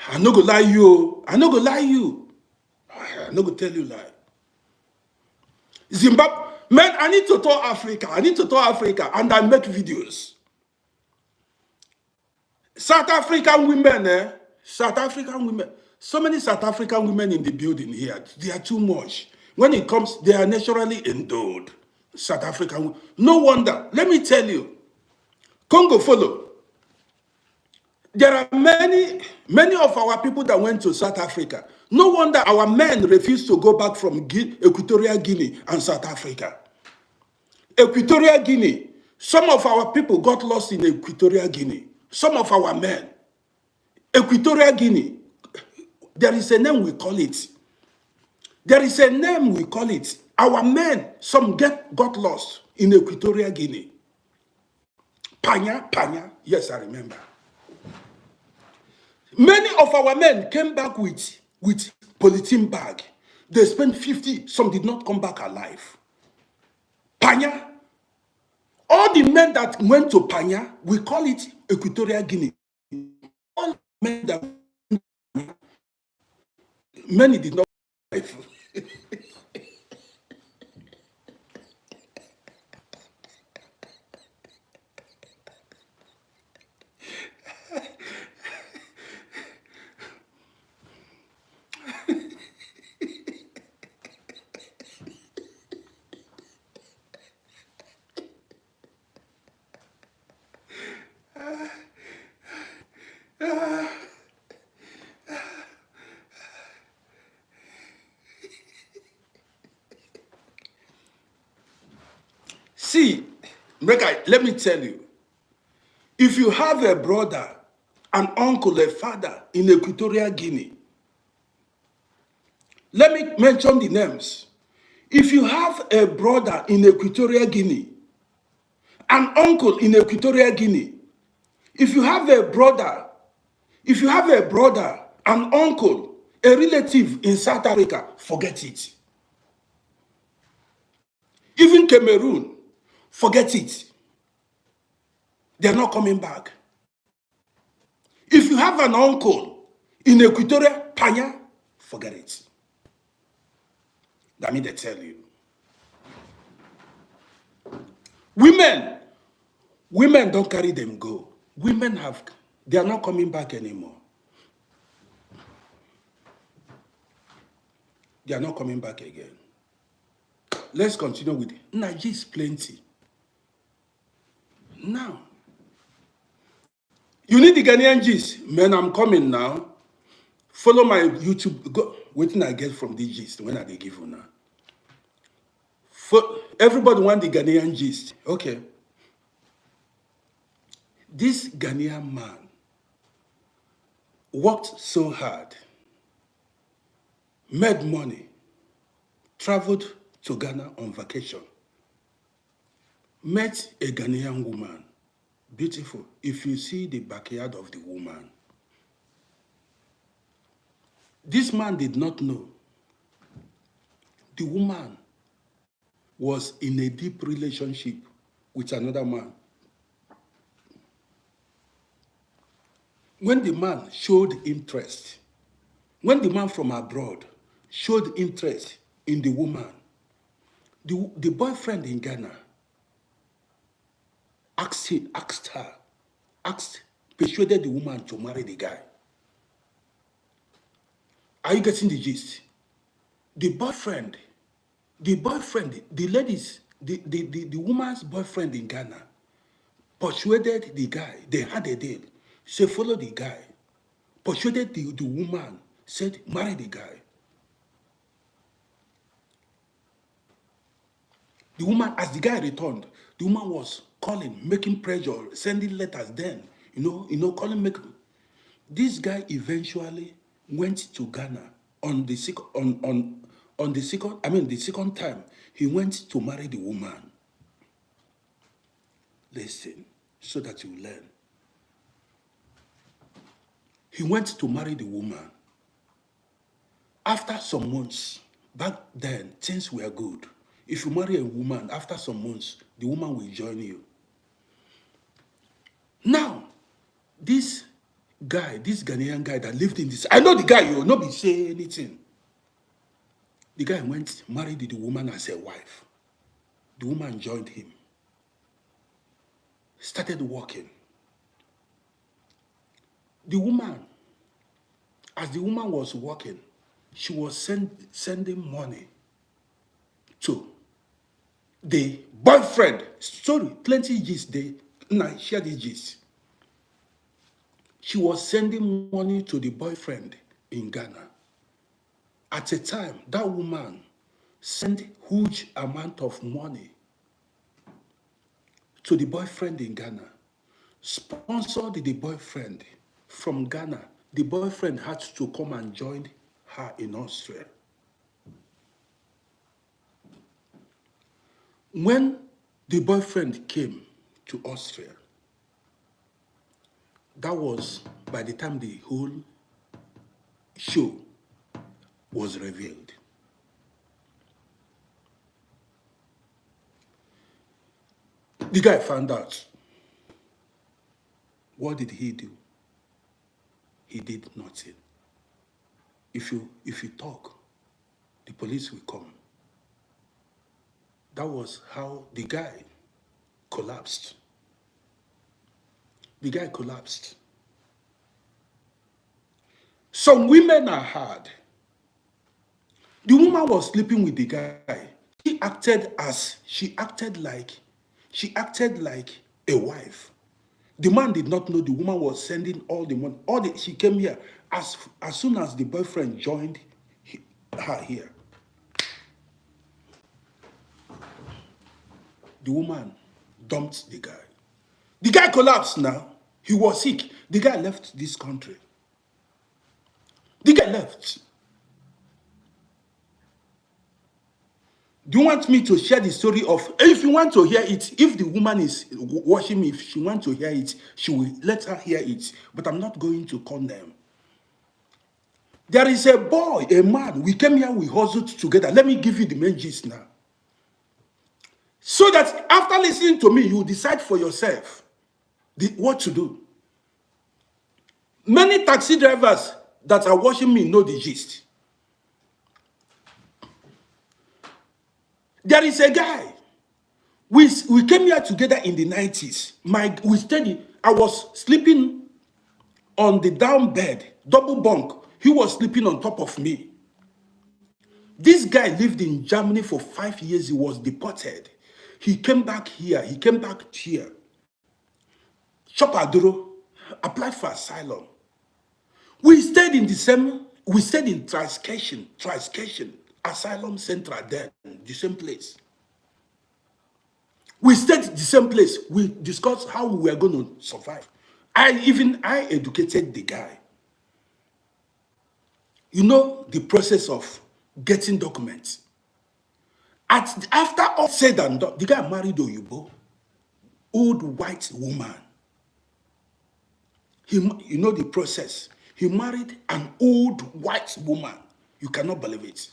I no go lie you. I no go tell you lie. Zimbabwe, man, I need to tour Africa. And I make videos. South African women, South African women. So many South African women in the building here. They are too much. When it comes, they are naturally endowed. South African. No wonder. Let me tell you. Congo follow. There are many of our people that went to South Africa. No wonder our men refuse to go back from Equatorial Guinea and South Africa. Equatorial Guinea. Some of our people got lost in Equatorial Guinea. Some of our men. Equatorial Guinea. There is a name we call it. Our men, some got lost in Equatorial Guinea. Panya. Yes, I remember. Many of our men came back with polythene bag. They spent 50. Some did not come back alive. Panya. All the men that went to Panya, we call it Equatorial Guinea. All men that many did not live. See, let me tell you, if you have a brother, an uncle, a father in Equatorial Guinea, let me mention the names. If you have a brother in Equatorial Guinea, an uncle in Equatorial Guinea, if you have a brother, an uncle, a relative in South Africa, forget it. Even Cameroon, forget it. They're not coming back. If you have an uncle in Equatorial Panya, forget it. That means they tell you. Women don't carry them go. They are not coming back anymore. They are not coming back again. Let's continue with it. Nigeria is plenty. Now, you need the Ghanaian gist. Man, I'm coming now. Follow my YouTube. Go. Waiting I get from the gist. When are they give you now? Everybody want the Ghanaian gist. Okay. This Ghanaian man worked so hard, made money, traveled to Ghana on vacation, met a Ghanaian woman. Beautiful. If you see the backyard of the woman, this man did not know the woman was in a deep relationship with another man. When the man showed interest, when the man from abroad showed interest in the woman, the boyfriend in Ghana persuaded the woman to marry the guy. Are you getting the gist? The boyfriend, the ladies, the woman's boyfriend in Ghana persuaded the guy. They had a deal. Say, follow the guy. Persuaded the woman, said, marry the guy. The woman, as the guy returned, the woman was calling, making pressure, sending letters then, calling, making. This guy eventually went to Ghana on the second time. He went to marry the woman. Listen, so that you learn. He went to marry the woman. After some months, back then, things were good. If you marry a woman, after some months, the woman will join you. Now, this guy, this Ghanaian guy that lived in this, I know the guy, you will not be saying anything. The guy went, married the woman as a wife. The woman joined him. Started working. The woman, as the woman was working, she was sending money to the boyfriend. Sorry, plenty gist. I share this gist. She was sending money to the boyfriend in Ghana. At a time, that woman sent huge amount of money to the boyfriend in Ghana. Sponsored the boyfriend from Ghana. The boyfriend had to come and join her in Austria. When the boyfriend came to Austria, that was by the time the whole show was revealed. The guy found out. What did he do? He did nothing. If you talk, the police will come. That was how the guy collapsed. The guy collapsed. Some women are hard. The woman was sleeping with the guy. She acted like a wife. The man did not know the woman was sending all the money. She came here as soon as the boyfriend joined her here. The woman dumped the guy. The guy collapsed now. He was sick. The guy left this country. The guy left. Do you want me to share the story of, if you want to hear it, if the woman is watching me, if she wants to hear it, she will let her hear it. But I'm not going to condemn. There is a boy, a man, we came here, we hustled together. Let me give you the main gist now. So that after listening to me, you decide for yourself what to do. Many taxi drivers that are watching me know the gist. There is a guy. We came here together in the 90s. I was sleeping on the down bed, double bunk. He was sleeping on top of me. This guy lived in Germany for 5 years. He was deported. He came back here. Chopaduro applied for asylum. We stayed in Triskation, Asylum Center then, the same place. We stayed the same place. We discussed how we were going to survive. I educated the guy. You know the process of getting documents. After all said and done, the guy married Oyubo, old white woman. You know the process. He married an old white woman. You cannot believe it.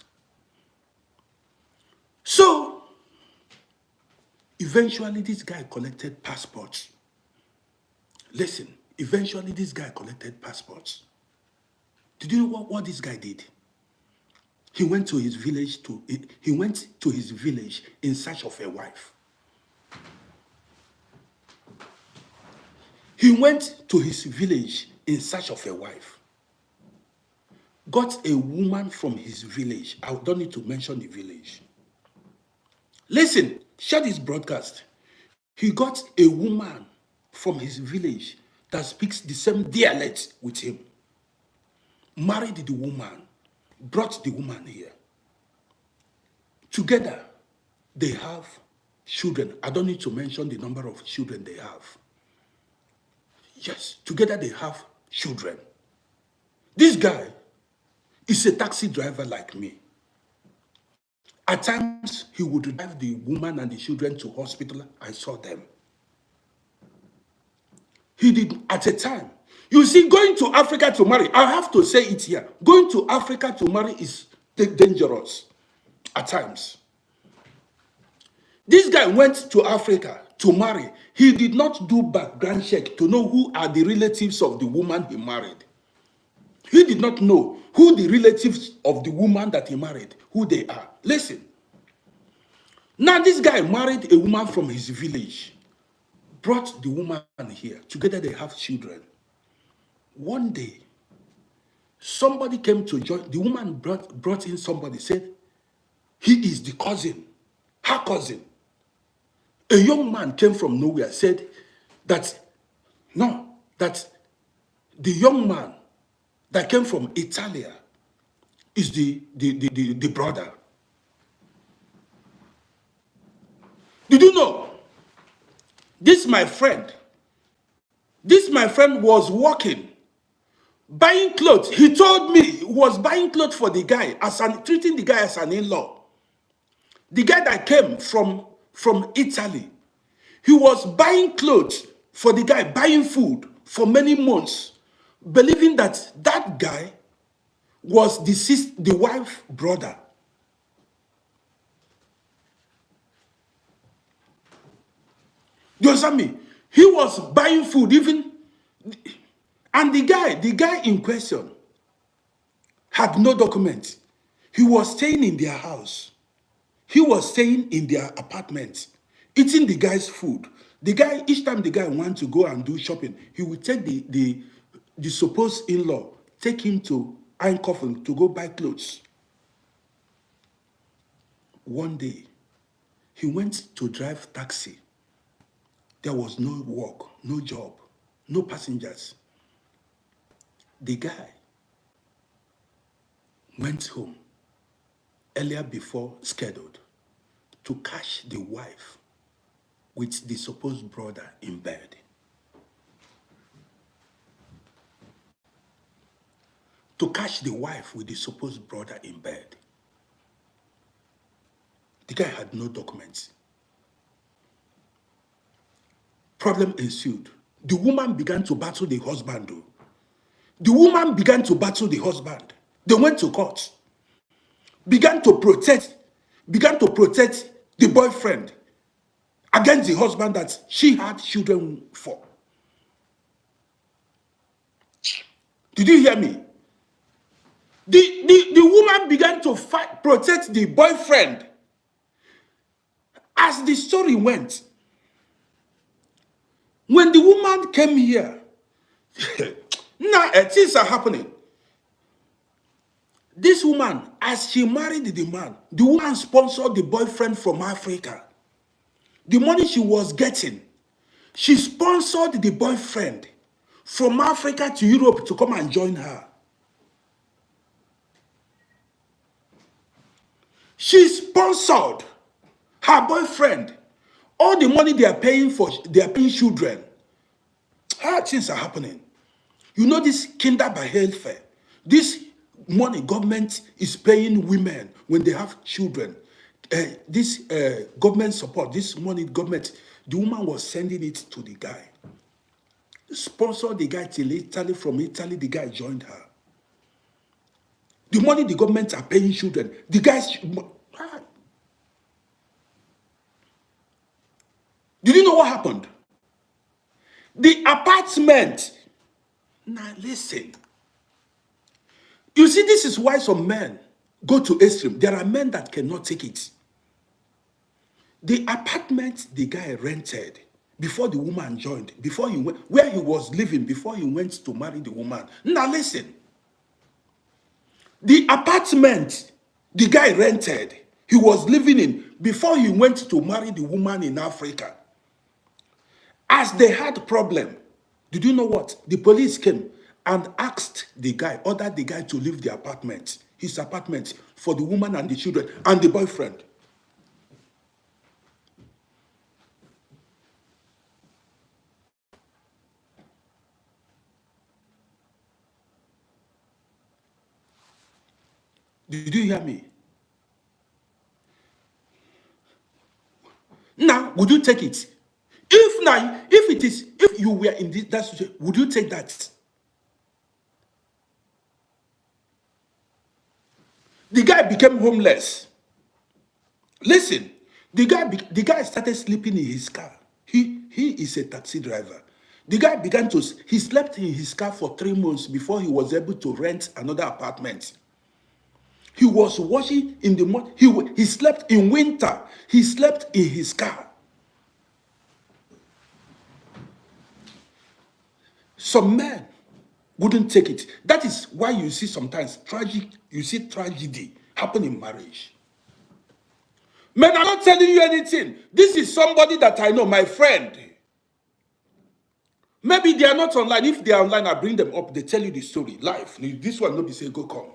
So, eventually this guy collected passports. Listen, eventually this guy collected passports. Did you know what this guy did? He went to his village in search of a wife. He went to his village in search of a wife. Got a woman from his village. I don't need to mention the village. Listen, share this broadcast. He got a woman from his village that speaks the same dialect with him. Married the woman, brought the woman here. Together, they have children. I don't need to mention the number of children they have. Yes, together they have children. This guy is a taxi driver like me. At times, he would drive the woman and the children to hospital. I saw them. He did at a time. You see, going to Africa to marry, I have to say it here. Going to Africa to marry is dangerous at times. This guy went to Africa to marry. He did not do background check to know who are the relatives of the woman he married. He did not know who the relatives of the woman that he married, who they are. Listen. Now this guy married a woman from his village, brought the woman here. Together they have children. One day, somebody came to join. The woman brought in somebody, said, he is the cousin, her cousin. A young man came from nowhere, said that, no, that the young man that came from Italia is the brother. Did you know? This my friend was working, buying clothes. He told me he was buying clothes for the guy, treating the guy as an in-law. The guy that came from Italy, he was buying clothes for the guy, buying food for many months, believing that that guy was the wife's brother. You understand me? He was buying food even, and the guy in question had no document. He was staying in their house. He was staying in their apartment, eating the guy's food. The guy, each time the guy wanted to go and do shopping, he would take the supposed in-law, take him to Iron Coffin to go buy clothes. One day, he went to drive taxi. There was no work, no job, no passengers. The guy went home earlier before scheduled to catch the wife with the supposed brother in bed. To catch the wife with the supposed brother in bed. The guy had no documents. Problem ensued. The woman began to battle the husband. The woman began to battle the husband. They went to court. Began to protect the boyfriend against the husband that she had children for. Did you hear me? The woman began to protect the boyfriend. As the story went, when the woman came here, now things are happening. This woman, as she married the man, the woman sponsored the boyfriend from Africa. The money she was getting, she sponsored the boyfriend from Africa to Europe to come and join her. She sponsored her boyfriend. All the money they are paying children. How things are happening. You know this kinder by welfare. This money government is paying women when they have children. This government support, this money government, the woman was sending it to the guy. sponsored the guy till Italy. From Italy, the guy joined her. The money the government are paying children, the guys. Did you know what happened? The apartment. Now listen. You see, this is why some men go to extreme. There are men that cannot take it. The apartment the guy rented before the woman joined, before he went, where he was living, before he went to marry the woman. Now listen. The apartment the guy rented, he was living in before he went to marry the woman in Africa. As they had problem, did you know what? The police came and asked the guy, ordered the guy to leave the apartment, his apartment, for the woman and the children and the boyfriend. Did you hear me? Now, would you take it? If you were in that situation, would you take that? The guy became homeless. Listen, the guy started sleeping in his car. He is a taxi driver. The guy he slept in his car for 3 months before he was able to rent another apartment. He was washing in the morning. He slept in winter. He slept in his car. Some men wouldn't take it. That is why you see sometimes tragedy happen in marriage. Men, I'm not telling you anything. This is somebody that I know, my friend. Maybe they are not online. If they are online, I bring them up. They tell you the story live. This one, nobody say, go come.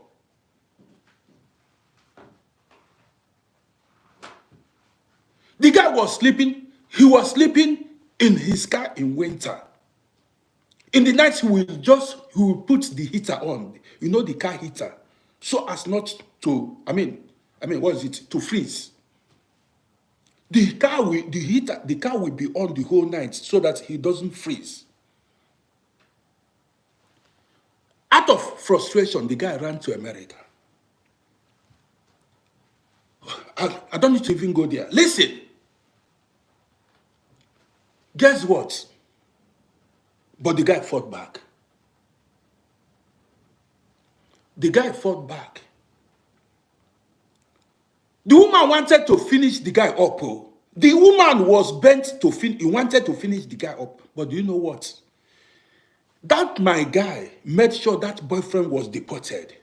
The guy was sleeping. He was sleeping in his car in winter. In the night, he will put the heater on. You know, the car heater. So as not to, what is it? To freeze. The car will be on the whole night so that he doesn't freeze. Out of frustration, the guy ran to America. I don't need to even go there. Listen. Guess what? But the guy fought back. The guy fought back. The woman wanted to finish the guy up. Oh. The woman was bent to finish. He wanted to finish the guy up. But do you know what? That my guy made sure that boyfriend was deported.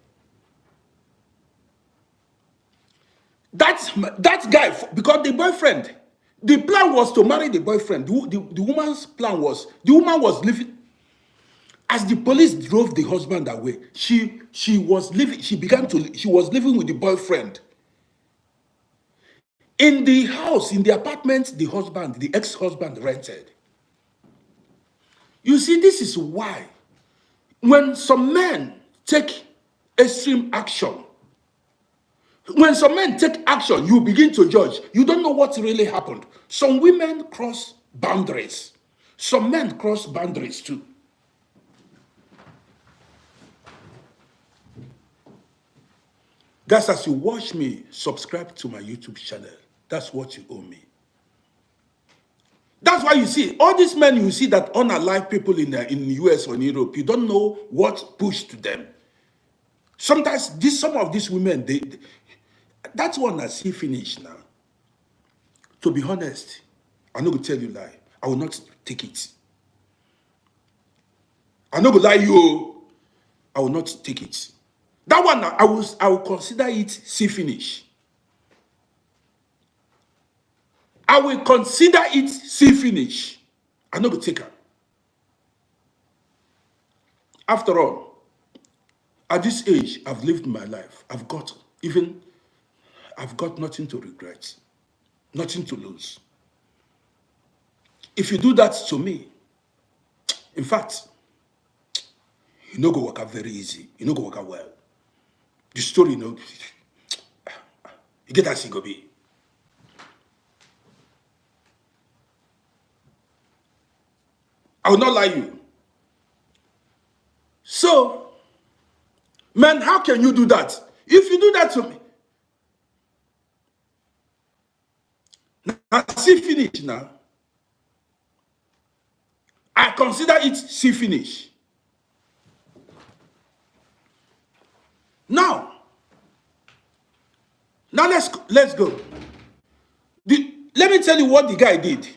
That guy, because the boyfriend, the plan was to marry the boyfriend. The woman's plan was, the woman was living, as the police drove the husband away, she was living with the boyfriend. In the house, in the apartment, the ex-husband rented. You see, this is why when some men take extreme action, when some men take action, you begin to judge. You don't know what really happened. Some women cross boundaries. Some men cross boundaries too. Guys, as you watch me, subscribe to my YouTube channel. That's what you owe me. That's why you see, all these men you see that unalive people in the US or in Europe, you don't know what pushed them. Sometimes some of these women, that's one I see finish now. To be honest, I'm not going to tell you lie. I will not take it. I'm not going to lie you. I will not take it. That one, I will consider it see finish. I will consider it see finish. I'm not going to take her. After all, at this age, I've lived my life. I've got nothing to regret, nothing to lose. If you do that to me, in fact, you no go work out very easy. You no go work out well. The story, you get as it go be. I will not lie you. So, man, how can you do that? If you do that to me, now see finish now. I consider it see finish. Now, let's go. Let me tell you what the guy did.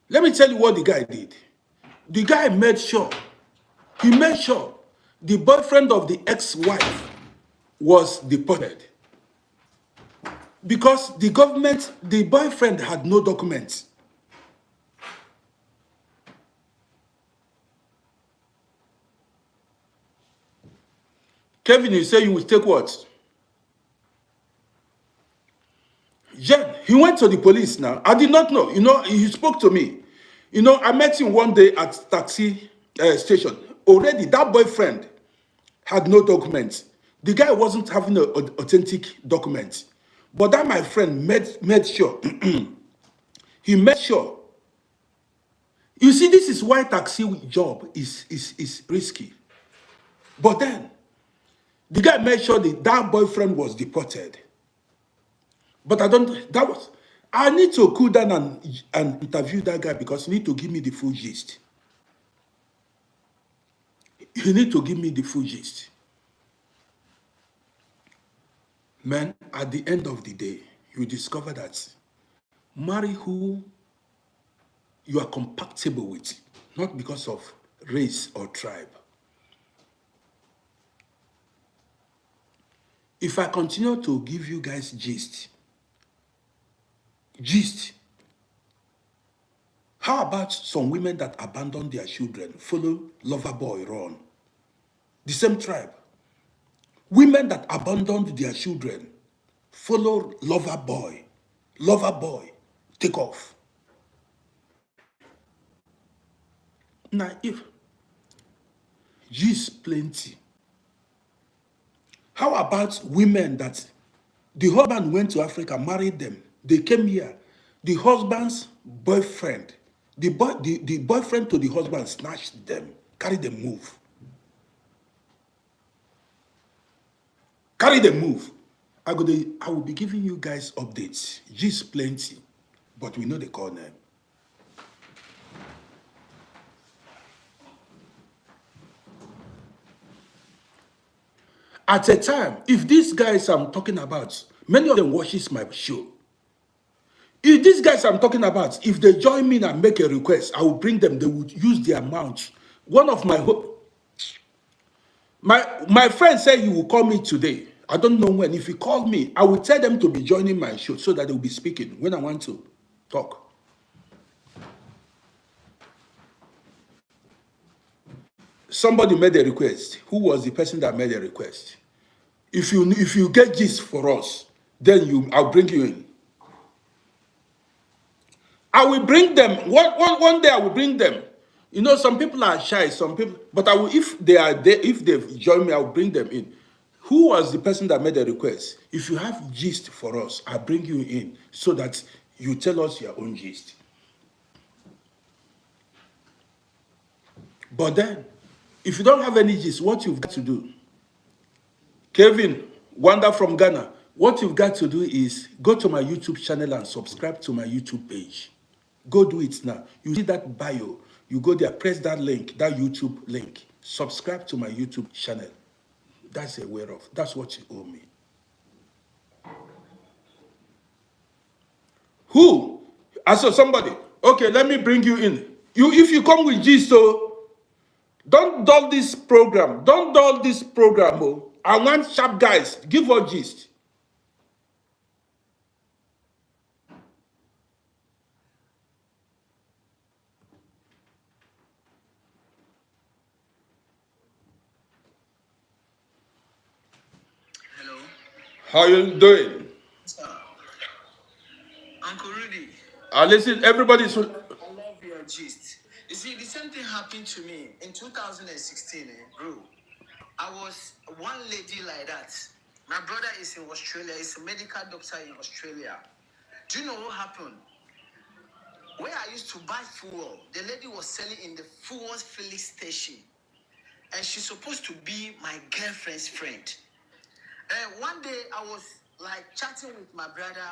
Let me tell you what the guy did. The guy made sure, the boyfriend of the ex-wife was deported. Because the boyfriend had no documents. Kevin, you say you will take what? Yeah, he went to the police now. I did not know. He spoke to me. I met him one day at taxi station. Already, that boyfriend had no documents. The guy wasn't having an authentic document. But that my friend made sure. He made sure. You see, this is why taxi job is risky. But then, the guy made sure that boyfriend was deported. But I need to cool down and interview that guy because he need to give me the full gist. He need to give me the full gist. Man, at the end of the day, you discover that marry who you are compatible with, not because of race or tribe. If I continue to give you guys gist, how about some women that abandon their children, follow lover boy run? The same tribe. Women that abandoned their children, follow lover boy, take off. Now, if gist plenty, how about women that the husband went to Africa, married them, they came here, the husband's boyfriend, the boyfriend to the husband snatched them, carry them move. Carry them move. I will be giving you guys updates. Gist plenty, but we know the call name. At a time, if these guys I'm talking about, many of them watches my show. If these guys I'm talking about, if they join me and make a request, I will bring them. They would use the amount. One of my friend said he will call me today. I don't know when. If he called me, I will tell them to be joining my show so that they will be speaking when I want to talk. Somebody made a request. Who was the person that made a request? If you get gist for us, then I'll bring you in. I will bring them. One day I will bring them. Some people are shy, some people, but I will, if they are there, if they've joined me, I will bring them in. Who was the person that made the request? If you have gist for us, I'll bring you in so that you tell us your own gist. But then, if you don't have any gist, what you've got to do, Kevin, Wanda from Ghana, what you've got to do is go to my YouTube channel and subscribe to my YouTube page. Go do it now. You see that bio. You go there, press that link, that YouTube link. Subscribe to my YouTube channel. That's a way off. That's what you owe me. Who? I saw somebody. Okay, let me bring you in. If you come with gist, so don't dull this program. Don't dull this program. Oh. I want sharp guys. Give us gist.
Hello.
How you doing?
Uncle Rudy.
Listen, everybody's.
I love your gist. You see, the same thing happened to me in 2016, bro. I was one lady like that. My brother is in Australia. He's a medical doctor in Australia. Do you know what happened? where I used to buy fuel, the lady was selling in the fuel filling station. And she's supposed to be my girlfriend's friend. And one day I was like chatting with my brother,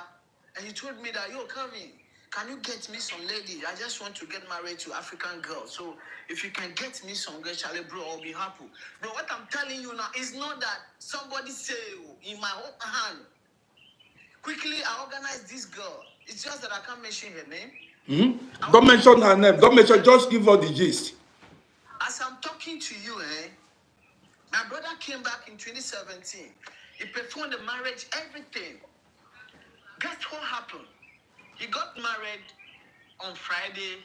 and he told me that, yo, Kevin, can you get me some lady? I just want to get married to African girls. So if you can get me some girl, Charlie, bro, I'll be happy. But what I'm telling you now is not that somebody say in my own hand. Quickly, I organized this girl. It's just that I can't mention her name.
Mm-hmm. Don't mention her name. Don't mention. Just give her the gist.
As I'm talking to you, my brother came back in 2017. He performed the marriage, everything. Guess what happened? He got married on Friday,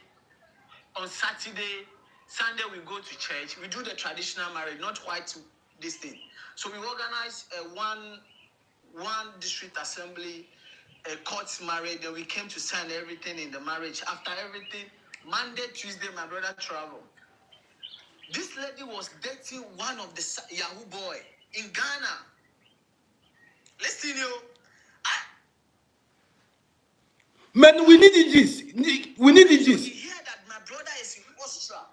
on Saturday, Sunday we go to church. We do the traditional marriage, not quite this thing. So we organized one district assembly, a court marriage. Then we came to sign everything in the marriage. After everything, Monday, Tuesday, my brother traveled. This lady was dating one of the Yahoo boy in Ghana. Listen, you.
Man, we need the gist. We need the gist.
You hear that my brother is in Australia.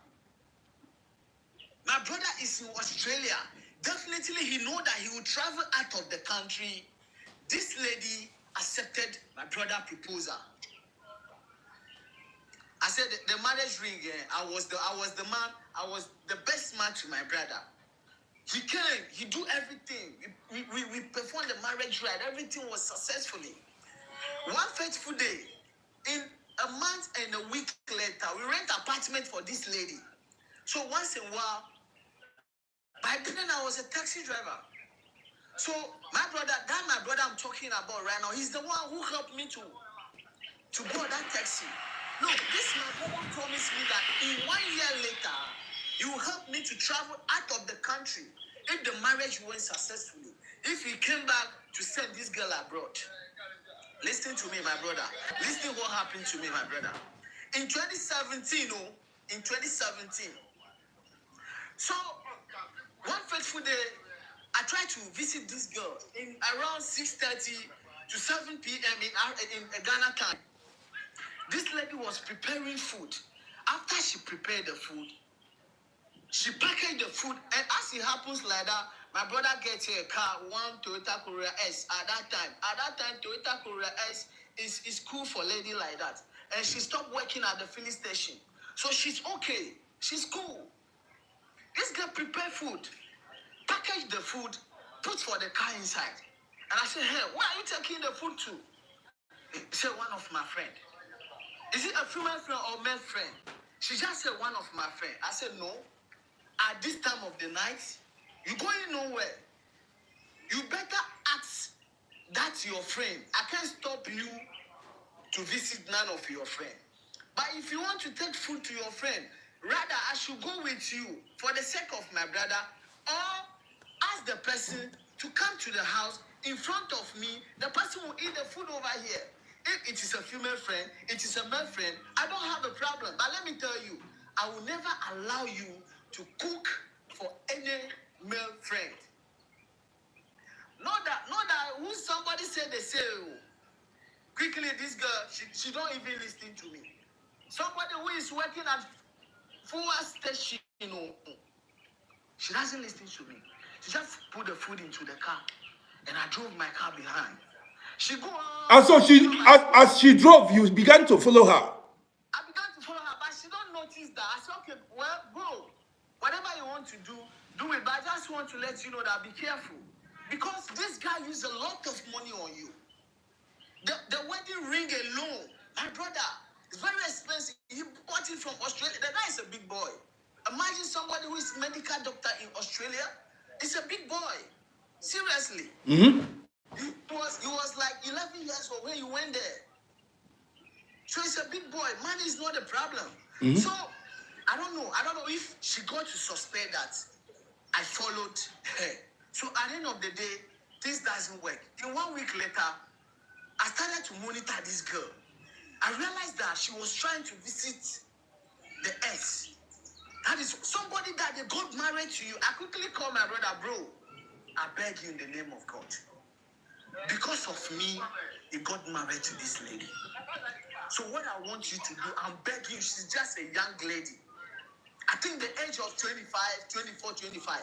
My brother is in Australia. Definitely, he know that he will travel out of the country. This lady accepted my brother proposal. I said the marriage ring. I was the man. I was the best man to my brother. He came. He do everything. We performed the marriage rite. Everything was successfully. One fateful day, in a month and a week later, we rent apartment for this lady. So once in a while, by then I was a taxi driver. So my brother I'm talking about right now, he's the one who helped me to board that taxi. Look, this my brother promised me that in 1 year later, he will help me to travel out of the country if the marriage went successfully. If he came back to send this girl abroad. Listen to me, my brother. Listen what happened to me, my brother. In 2017, in 2017. So, one fateful day, I tried to visit this girl in around 6:30 to 7 p.m. in Ghana time. This lady was preparing food. After she prepared the food, she packaged the food, and as it happens like that, my brother gets a car, one Toyota Corolla S. At that time, Toyota Corolla S is cool for lady like that. And she stopped working at the filling station, so she's okay. She's cool. This girl prepared food, packaged the food, put for the car inside. And I said, hey, where are you taking the food to? He said, one of my friend. Is it a female friend or male friend? She just said, one of my friend. I said, no. At this time of the night, you're going nowhere. You better ask that your friend. I can't stop you to visit none of your friend. But if you want to take food to your friend, rather I should go with you for the sake of my brother, or ask the person to come to the house in front of me. The person will eat the food over here. If it is a female friend, it is a male friend, I don't have a problem. But let me tell you, I will never allow you to cook for any male friend. Not that who somebody said they say, quickly this girl, she don't even listen to me. Somebody who is working at fuel station, she doesn't listen to me. She just put the food into the car, and I drove my car behind. She go on.
And so as she drove, you began to follow her.
I began to follow her, but she don't notice that. I said, okay, well, bro, whatever you want to do it. But I just want to let you know that be careful. Because this guy used a lot of money on you. The wedding ring alone, my brother, is very expensive. He bought it from Australia. The guy is a big boy. Imagine somebody who is medical doctor in Australia. It's a big boy. Seriously.
Mm-hmm.
He was like 11 years old when you went there. So it's a big boy. Money is not a problem. Mm-hmm. So I don't know if she got to suspect that I followed her. So at the end of the day, this doesn't work. In 1 week later, I started to monitor this girl. I realized that she was trying to visit the ex. That is somebody that they got married to you. I quickly called my brother, bro. I beg you in the name of God. Because of me, he got married to this lady. So what I want you to do, I'm begging you, she's just a young lady. I think the age of 25, 24, 25.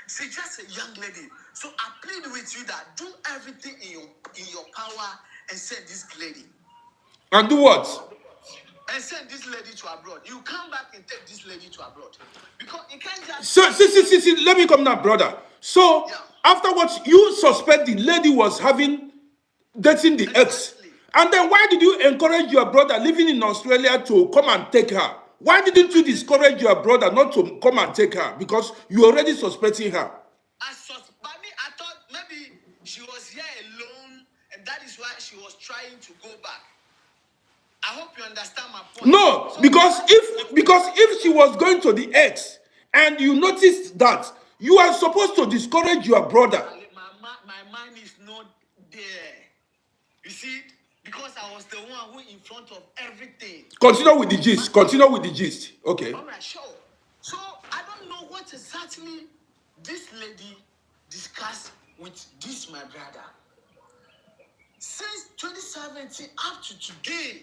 She's just a young lady. So I plead with you that do everything in your power and send this lady.
And do what?
And send this lady to abroad. You come back and take this lady to abroad. Because you can't just...
So, see, let me come now, brother. So,
Yeah.
afterwards, you suspect the lady was dating the ex.
Exactly.
And then why did you encourage your brother living in Australia to come and take her? Why didn't you discourage your brother not to come and take her? Because you already suspecting her.
But me, I thought maybe she was here alone, and that is why she was trying to go back. I hope you understand my point.
No,
So,
because if she was going to the ex and you noticed that, you are supposed to discourage your brother.
my mind is not there. You see, because I was the one who in front of everything.
Continue with the gist. Continue with the gist. Okay.
All right, sure. So I don't know what exactly this lady discussed with this my brother. Since 2017 up to today,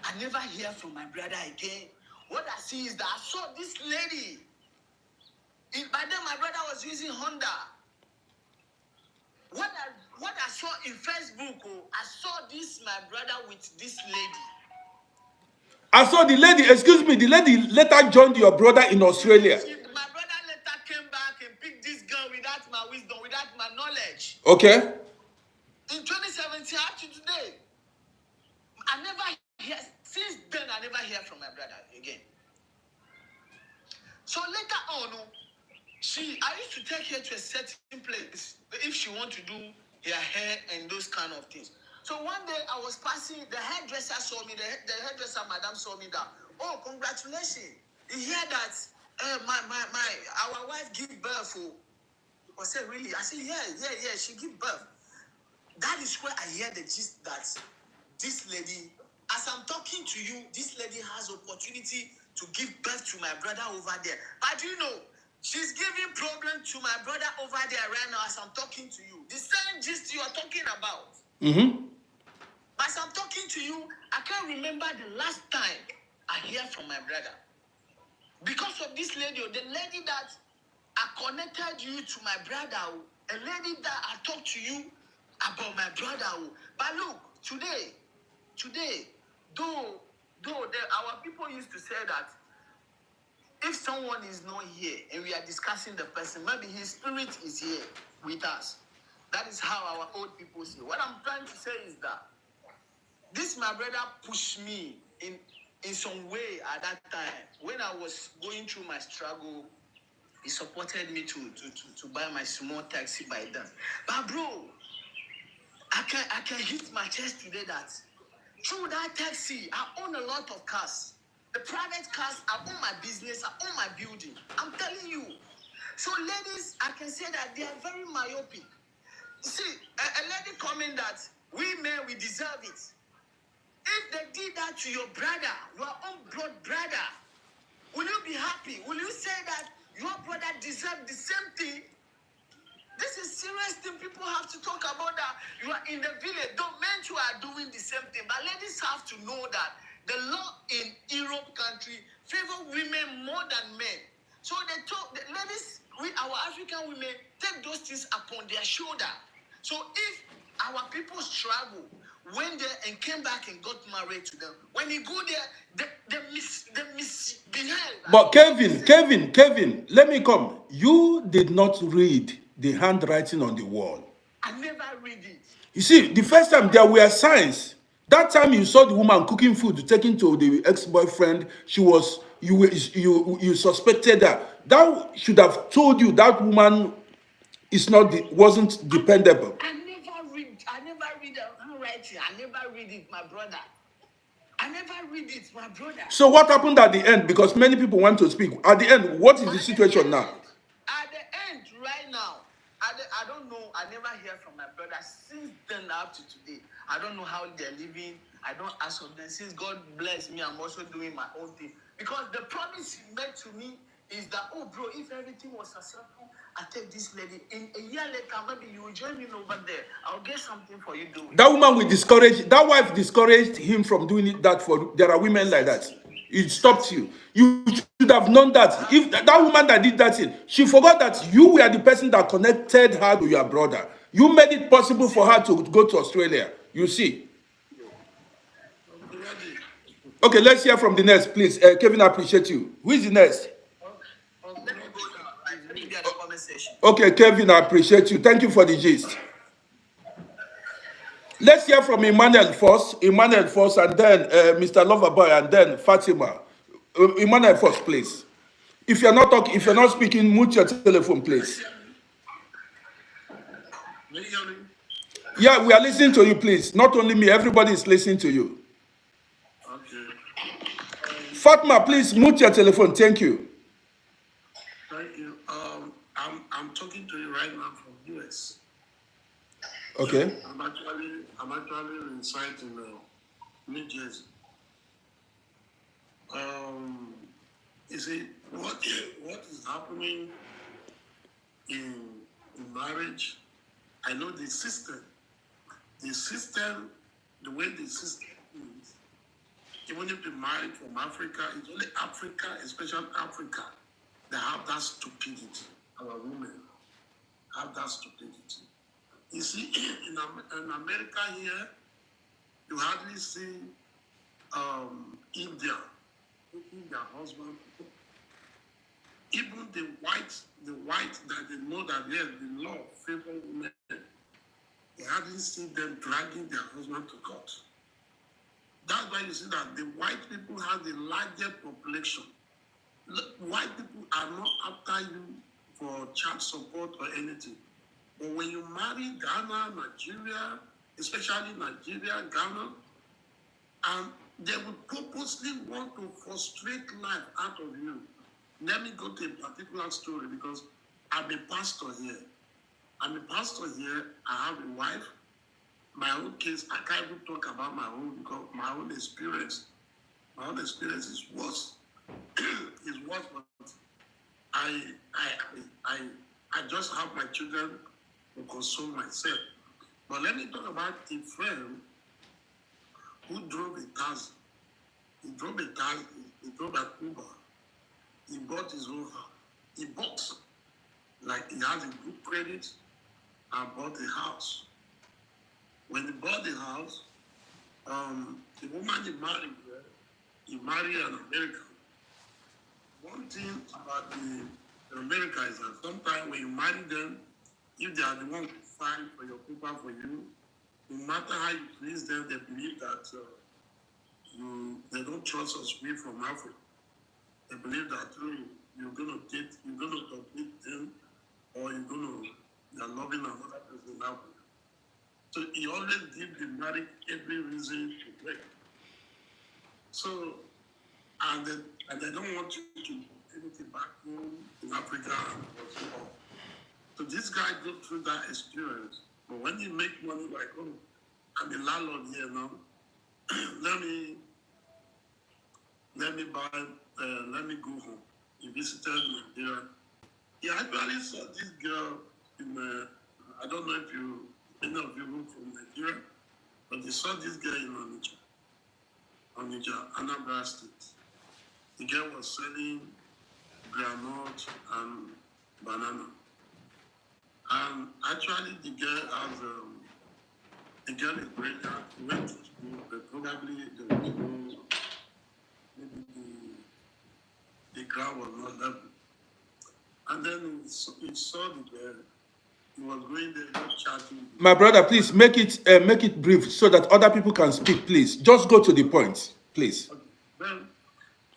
I never hear from my brother again. What I see is that I saw this lady. By then, my brother was using Honda. What I saw in Facebook, I saw this my brother with this lady.
I saw the lady, excuse me, the lady later joined your brother in Australia.
My brother later came back and picked this girl without my wisdom, without my knowledge.
Okay.
In 2017, up to today, I never hear, since then, I never hear from my brother again. So later on, I used to take her to a certain place if she want to do her hair and those kind of things. So one day I was passing, the hairdresser saw me, the hairdresser madam saw me that, oh, congratulations. You hear that our wife give birth. I said, really? I said, yeah, she give birth. That is where I hear the gist that this lady, as I'm talking to you, this lady has opportunity to give birth to my brother over there. But you know, she's giving problem to my brother over there right now as I'm talking to you. The same gist you are talking about.
Mm-hmm.
As I'm talking to you, I can't remember the last time I hear from my brother. Because of this lady, the lady that I connected you to my brother, a lady that I talked to you about my brother. But look, today, though our people used to say that if someone is not here and we are discussing the person, maybe his spirit is here with us. That is how our old people say. What I'm trying to say is that this my brother pushed me in some way at that time when I was going through my struggle. He supported me to buy my small taxi by then. But bro, I can hit my chest today that through that taxi, I own a lot of cars. The private cars, I own my business, I own my building. I'm telling you. So ladies, I can say that they are very myopic. You see, a lady comment that we men, we deserve it. If they did that to your brother, your own blood brother, will you be happy? Will you say that your brother deserves the same thing? This is serious thing people have to talk about, that you are in the village. Don't men too are doing the same thing. But ladies have to know that the law in Europe country favor women more than men. So they talk, the ladies, our African women take those things upon their shoulder. So if our people struggle, went there and came back and got married to them, when you go there, they misbehave.
But Kevin, let me come. You did not read the handwriting on the wall.
I never read it.
You see, the first time there were signs. That time you saw the woman cooking food, taking to the ex-boyfriend. You suspected that. That should have told you that woman wasn't dependable.
I never read the handwriting. I never read it, my brother. I never read it, my brother.
So what happened at the end? Because many people want to speak. At the end, what is the situation now?
At the end, right now, I don't know. I never hear from my brother since then up to today. I don't know how they're living. I don't ask of them. Since God bless me, I'm also doing my own thing. Because the promise he made to me is that, oh, bro, if everything was successful, I take this lady. In a year later, maybe you will join me over there. I'll get something for you doing.
That woman will discourage, that wife discouraged him from doing it. That for there are women like that. It stopped you. You should have known that. If that woman that did that thing, she forgot that you were the person that connected her to your brother. You made it possible for her to go to Australia. You see. Okay, let's hear from the next, please. Kevin, I appreciate you. Who is the next?
Let me go now. Let me get the conversation.
Okay, Kevin, I appreciate you. Thank you for the gist. Let's hear from Emmanuel first, and then Mr. Loverboy, and then Fatima. Emmanuel first, please. If you're not talking, if you're not speaking, mute your telephone, please. Yeah, we are listening to you, please. Not only me, everybody is listening to you.
Okay.
Fatima, please mute your telephone. Thank you.
Thank you. I'm talking to you right now from US.
Okay.
I'm actually inside in New Jersey. You see what is happening in marriage? I know the system, the way the system is. Even if you're married from Africa, it's only Africa, especially Africa, that have that stupidity. Our women have that stupidity. You see, in America here, you hardly see India taking their husband. Even the white that they know that yes, the law favors women, they hardly see them dragging their husband to court. That's why you see that the white people have the largest population. White people are not after you for child support or anything. But when you marry Ghana, Nigeria, especially Nigeria, Ghana, and they will purposely want to frustrate life out of you. Let me go to a particular story because I'm a pastor here. I have a wife. My own case, I can't even talk about my own because my own experience is worse. It's worse, but I just have my children to console myself. But let me talk about a friend who drove a taxi. He drove an Uber. He bought his own house. He bought, like he has a good credit and bought a house. When he bought the house, the woman he married an American. One thing about the America is that sometimes when you marry them, if they are the one who fight for your paper for you, no matter how you please them, they believe that they don't trust us. We from Africa. They believe that you're gonna complete them, or you're loving another person now. So he always gives the marriage every reason to break. So and they don't want you to do anything back home in Africa or so on. So this guy go through that experience. But when you make money like, oh, I'm a landlord here now, let me go home. He visited Nigeria. He actually saw this girl in I don't know if any of you were from Nigeria, but they saw this girl in Onitsha, Anambra State. The girl was selling granite and banana. And actually the girl is brilliant. She went to school, but probably maybe the ground was not level. And then he saw the girl. He was going there, not chatting.
My brother, please make it brief so that other people can speak. Please, just go to the point, please.
Okay. Then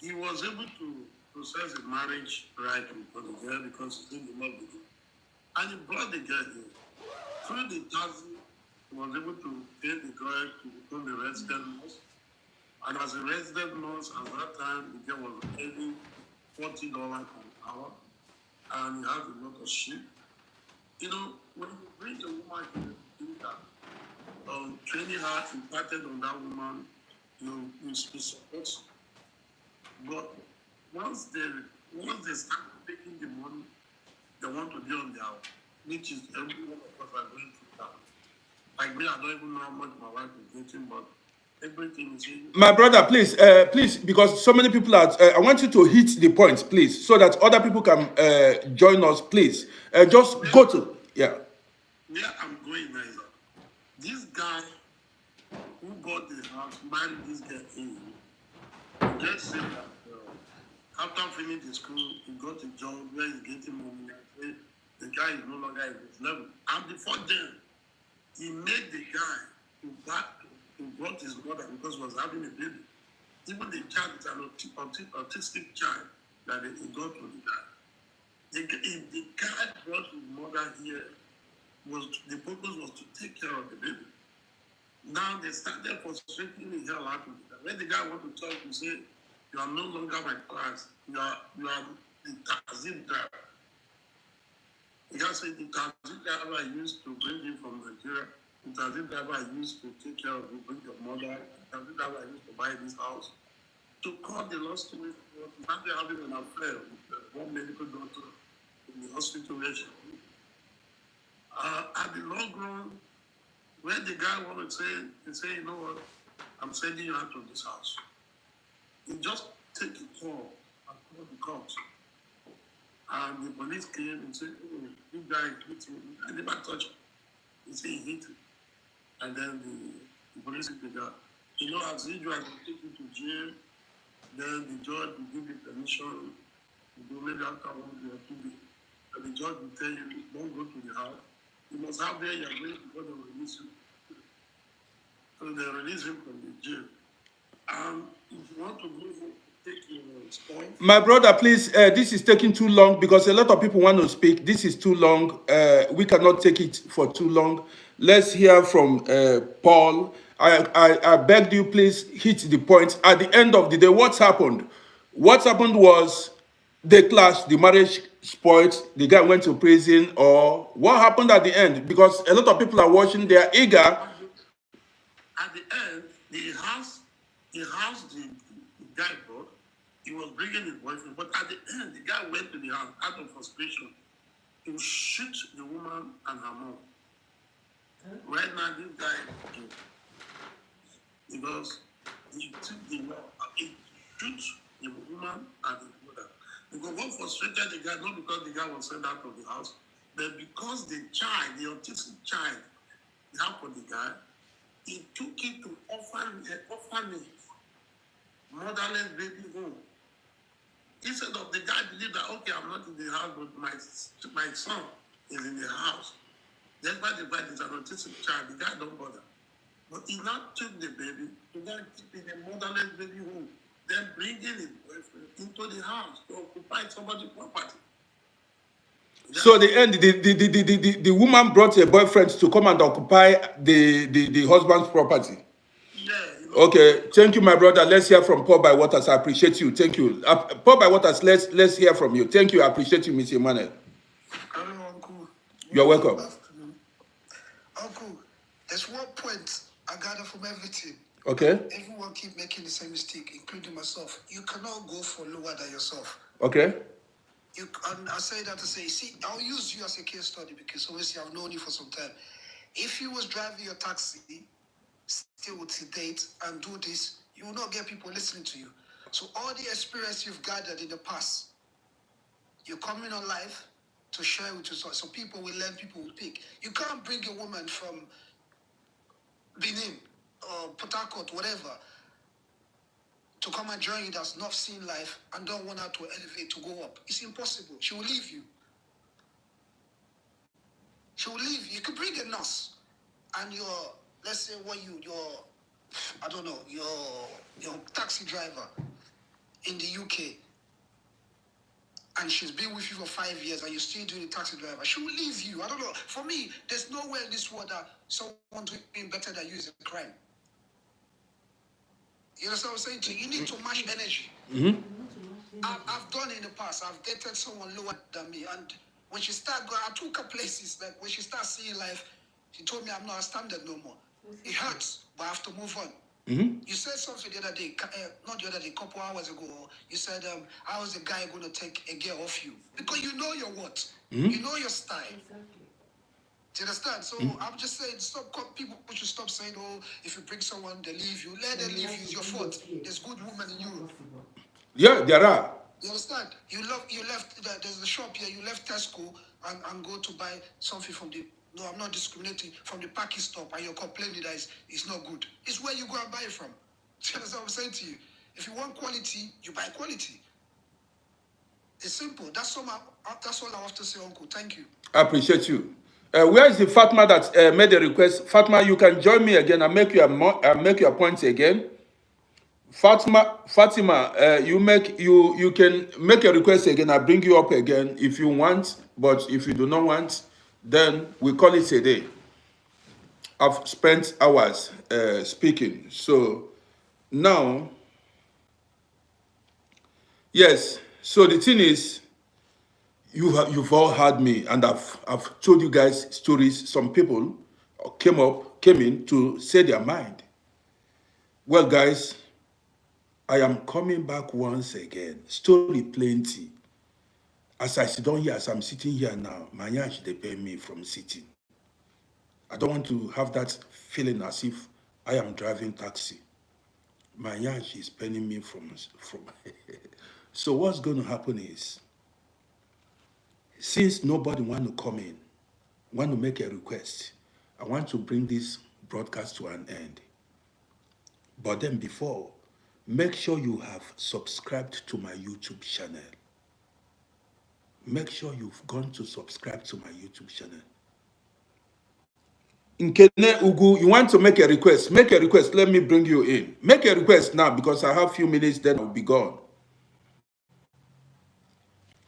he was able to process the marriage right for the girl because he didn't love the girl. And he brought the girl here. Through the taxi, he was able to pay the girl to become a resident nurse. And as a resident nurse, at that time, the girl was earning $40 per hour. And he has a lot of sheep. You know, when you bring a woman here to do that, training her, impacted on that woman, you support. But once once they start taking the money, they want to be on their own, which is every one of us are going through that. Like me, I don't even know how much my wife is getting, but everything is in.
My brother, please, please, because so many people are. I want you to hit the point, please, so that other people can join us. Please, just go to
Where I'm going now is that this guy who bought the house married this girl in. Just say that after finishing the school, he got a job where he's getting money. And the guy is no longer at his level. And before then, he made the guy who brought his mother because he was having a baby. Even the child is an autistic child that he got to the guy. The guy brought his mother here. The purpose was to take care of the baby. Now they started frustrating the hell out of it. When the guy want to talk, you say, you are no longer my class. You are the taxi driver. The guy said, the taxi driver I used to bring you from Nigeria. The taxi driver I used to take care of you, bring your mother. The taxi driver I used to buy this house. To cut the long story short, started having an affair with one medical doctor in the hospital. At the long run, when the guy wanted to say, he said, you know what, I'm sending you out of this house. He just take a call and call the cops. And the police came and said, oh, this guy hit him. I never touched him. He said he hit him. And then the police hit the guy. You know, as usual, they take you to jail. Then the judge will give you permission to go maybe after 1 day or 2 days. And the judge will tell you, don't go to the house. You must have where you're going before they release you. So they release him from the jail. If you want to go home, take your spoil.
My brother, please, this is taking too long because a lot of people want to speak. This is too long. We cannot take it for too long. Let's hear from Paul. I begged you, please hit the point. At the end of the day, what's happened? What happened was they clashed, the marriage spoiled, the guy went to prison, or what happened at the end? Because a lot of people are watching, they are eager.
At the end, the house the guy bought, he was bringing his boyfriend, but at the end, the guy went to the house out of frustration to shoot the woman and her mom. Right now, this guy is killed because he took the law, he shoots the woman and the mother. Because what frustrated the guy, not because the guy was sent out of the house, but because the child, the autistic child, helped the guy, he took it to orphanage, motherless baby home. Instead of the guy believe that, okay, I'm not in the house, but my son is in the house. Despite the fact it's an autistic child, the guy don't bother. But he now took the baby to then keep in a motherless baby home, then bringing his boyfriend into the house to occupy somebody's property.
So the end, the woman brought her boyfriend to come and occupy the husband's property.
Yeah.
Okay, thank you, my brother. Let's hear from Paul by Waters. I appreciate you. Thank you. Paul by Waters, let's hear from you. Thank you. I appreciate you, Mr. Emmanuel.
Hello, Uncle.
You're welcome.
Good afternoon. Uncle, there's one point I gather from everything.
Okay.
Everyone keep making the same mistake, including myself. You cannot go for lower than yourself.
Okay.
And I say that to say, see, I'll use you as a case study because obviously I've known you for some time. If you was driving your taxi, still to date and do this, you will not get people listening to you. So all the experience you've gathered in the past, you're coming on live to share with you, so people will learn, people will pick. You can't bring a woman from Benin or Port Harcourt, whatever, to come and join you that's not seen life and don't want her to elevate, to go up. It's impossible. She will leave you. She will leave you. You could bring a nurse and let's say I don't know, your taxi driver in the UK, and she's been with you for 5 years and you're still doing the taxi driver, she will leave you. I don't know. For me, there's nowhere in this world that someone doing better than you is a crime. You understand what I'm saying to you? You need to match energy.
Mm-hmm.
I've done it in the past. I've dated someone lower than me, and when she started going, I took her places, like when she started seeing life, she told me I'm not a standard no more. It hurts, but I have to move on. You said something the other day, not the other day, a couple hours ago. You said, how is the guy going to take a girl off you? Because you know your what? You know your style. Exactly. Do you understand? So I'm just saying, people should stop saying, oh, if you bring someone, they leave you. Let them leave you. It's your fault. There's good women in Europe.
Yeah, there are.
You understand? You left, there's a shop here, you left Tesco and go to buy something from the, no, I'm not discriminating, from the packing stop, and you're complaining that it's not good. It's where you go and buy it from. Do you understand what I'm saying to you? If you want quality, you buy quality. It's simple. That's all I have to say, Uncle. Thank you.
I appreciate you. Where is the Fatma that made the request? Fatma, you can join me again and make your points again. Fatima, you can make a request again. I'll bring you up again if you want, but if you do not want, then we call it a day. I've spent hours speaking, so now, yes. So the thing is, you've all heard me, and I've told you guys stories. Some people came in to say their mind. Well, guys, I am coming back once again. Story plenty. As I sit down here, as I'm sitting here now, my yash they pay me from sitting. I don't want to have that feeling as if I am driving taxi. My yash is paying me from. So what's going to happen is, since nobody want to come in, want to make a request, I want to bring this broadcast to an end. But then before, make sure you have subscribed to my YouTube channel. Make sure you've gone to subscribe to my YouTube channel. Nkene Ugu, you want to make a request? Make a request. Let me bring you in. Make a request now because I have a few minutes, then I'll be gone.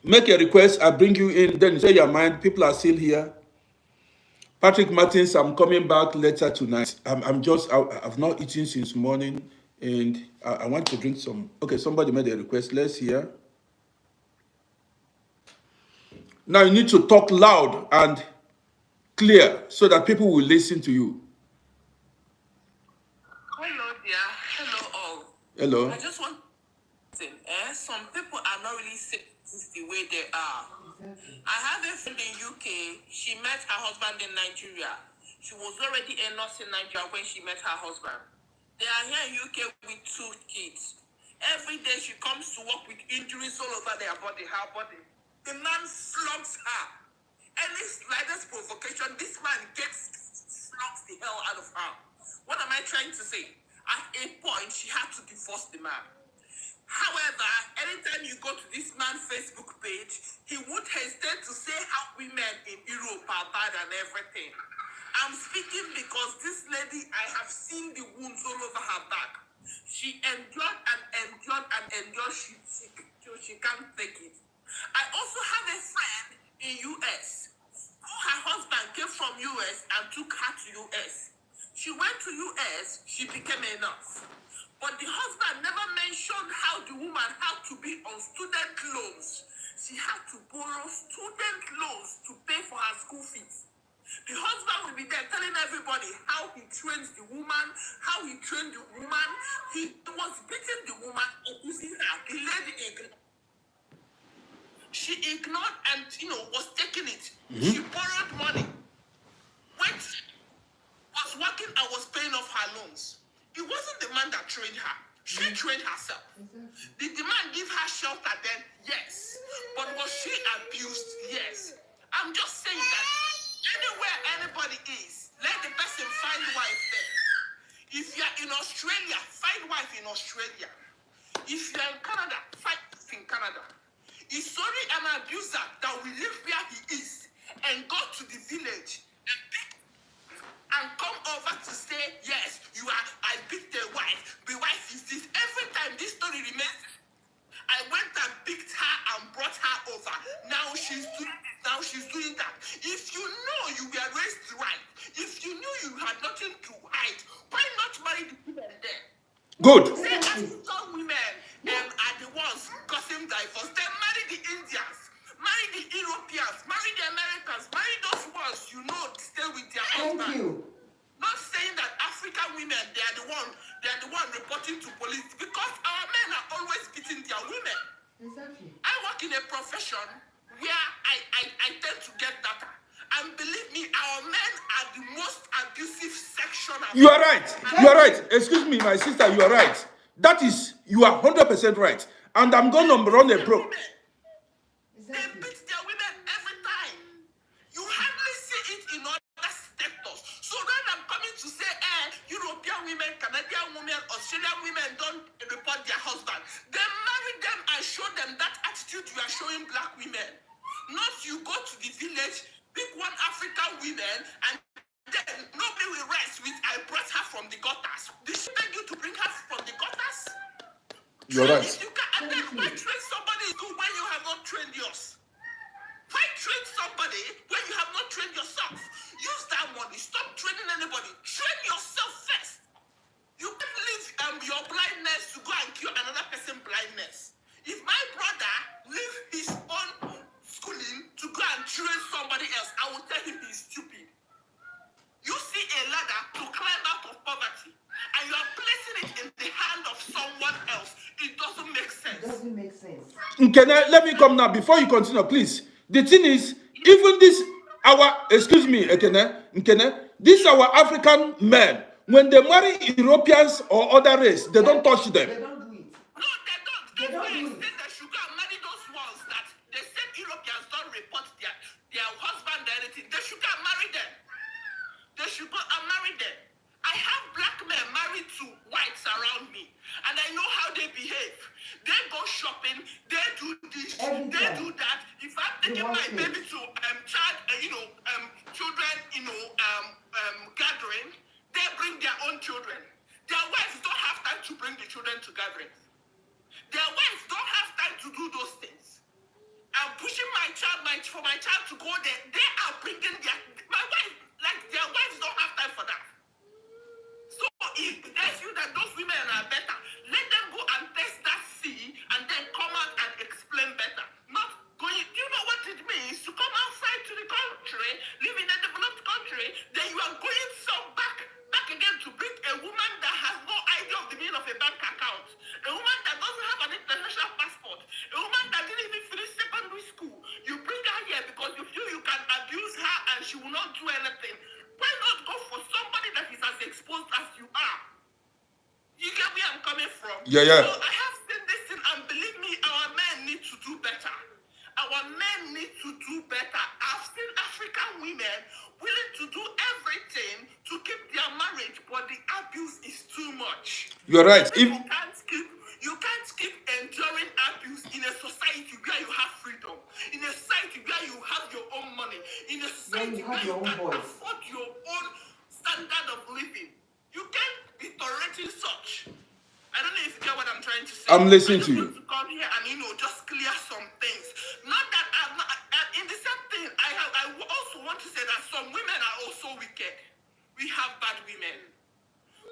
Make a request. I bring you in. Then say your mind. People are still here. Patrick Martins, I'm coming back later tonight. I've not eaten since morning, and I want to drink some. Okay, somebody made a request. Let's hear. Now you need to talk loud and clear so that people will listen to you.
Hello, dear. Hello, all.
Hello.
I just want to say, some people are not really saying things the way they are. I have a friend in UK. She met her husband in Nigeria. She was already a nurse in Nigeria when she met her husband. They are here in UK with 2 kids. Every day she comes to work with injuries all over her body. The man flogs her. Any slightest provocation, this man flogs the hell out of her. What am I trying to say? At a point, she had to divorce the man. However, anytime you go to this man's Facebook page, he would hesitate to say how women in Europe are bad and everything. I'm speaking because this lady, I have seen the wounds all over her back. She endured and endured and endured. She can't take it. I also have a friend in US who her husband came from US and took her to US. She went to US, she became a nurse. But the husband never mentioned how the woman had to be on student loans. She had to borrow student loans to pay for her school fees. The husband will be there telling everybody how he trains the woman, how he trained the woman. He was beating the woman, abusing her. The lady ignored. She ignored and, was taking it. She borrowed money. Was working and was paying off her loans. It wasn't the man that trained her. She trained herself. Did the man give her shelter then? Yes. But was she abused? Yes. I'm just saying that anywhere anybody is, let the person find wife there. If you're in Australia, find wife in Australia. If you're in Canada, find wife in Canada. Is sorry an abuser that will live where he is and go to the village and come over to say, yes, I picked a wife. The wife is this. Every time this story remains, I went and picked her and brought her over. Now she's doing that. If you know you were raised right, if you knew you had nothing to hide, why not marry the women there?
Good.
Say African women are the ones causing divorce. Then marry the Indians, marry the Europeans, marry the Americans, marry those ones stay with their husband.
Thank you.
Not saying that African women, they are the one reporting to police, because our men are always beating their women.
Exactly.
I work in a profession where I tend to get data. And believe me, our men are the most abusive section.
You are right. You are right. Excuse me, my sister, you are right. That is, you are 100% right. And I'm going to run a pro.
They beat their women every time. You hardly see it in other sectors. So then I'm coming to say, European women, Canadian women, Australian women don't report their husband. Then marry them and show them that attitude you are showing black women. Not you go to the village, pick one African woman, and then nobody will rest with, I brought her from the gutters. Did she beg you to bring her from the gutters?
You're right.
If you can, and then why train somebody good when you have not trained yours? Why train somebody when you have not trained yourself? Use that money. Stop training anybody. Train yourself first. You can't leave your blindness to go and cure another person's blindness. If my brother leave his own schooling to go and train somebody else, I will tell him he's stupid. You see a ladder to climb out of poverty, and you are placing it in the hand of someone else. It doesn't make sense.
It doesn't make sense.
Nkene, let me come now before you continue, please. The thing is, even this, excuse me, Nkene, these our African men, when they marry Europeans or other race, they don't touch them.
They don't do it.
No, they don't.
They
That's why I
don't do it.
said they should go and marry those ones that they said Europeans don't report their husband or anything. They should go and marry them. They should go and marry them. I have black men married to whites around me, and I know how they behave. They go shopping, they do this, they do that. If I'm taking my baby to children, gathering, they bring their own children. Their wives don't have time to bring the children to gatherings. Their wives don't have time to do those things. I'm pushing my child to go there. They are bringing their wives don't have time for that. So if they feel that those women are better, let them go and test that sea and then come out and explain better. Not going, you know what it means to come outside to the country, live in a developed country, then you are going back again to bring a woman that has no idea of the meaning of a bank account, a woman that doesn't have an international passport, a woman that didn't even finish secondary school. You bring her here because you feel you can abuse her and she will not do anything. Why not go for somebody that is as exposed as you are? You get where I'm coming from?
Yeah.
So I have seen this thing, and believe me, our men need to do better. Our men need to do better. I've seen African women willing to do everything to keep their marriage, but the abuse is too much.
You're right.
You can't keep enduring abuse in a society where you have freedom, in a society where you have your own money, in a society where you can afford your own standard of living. You can't be tolerating such. I don't know if you get what I'm trying to say.
I'm listening to you.
I just want to come here and just clear some things. Not that I'm not. In the same thing, I also want to say that some women are also wicked. We have bad women.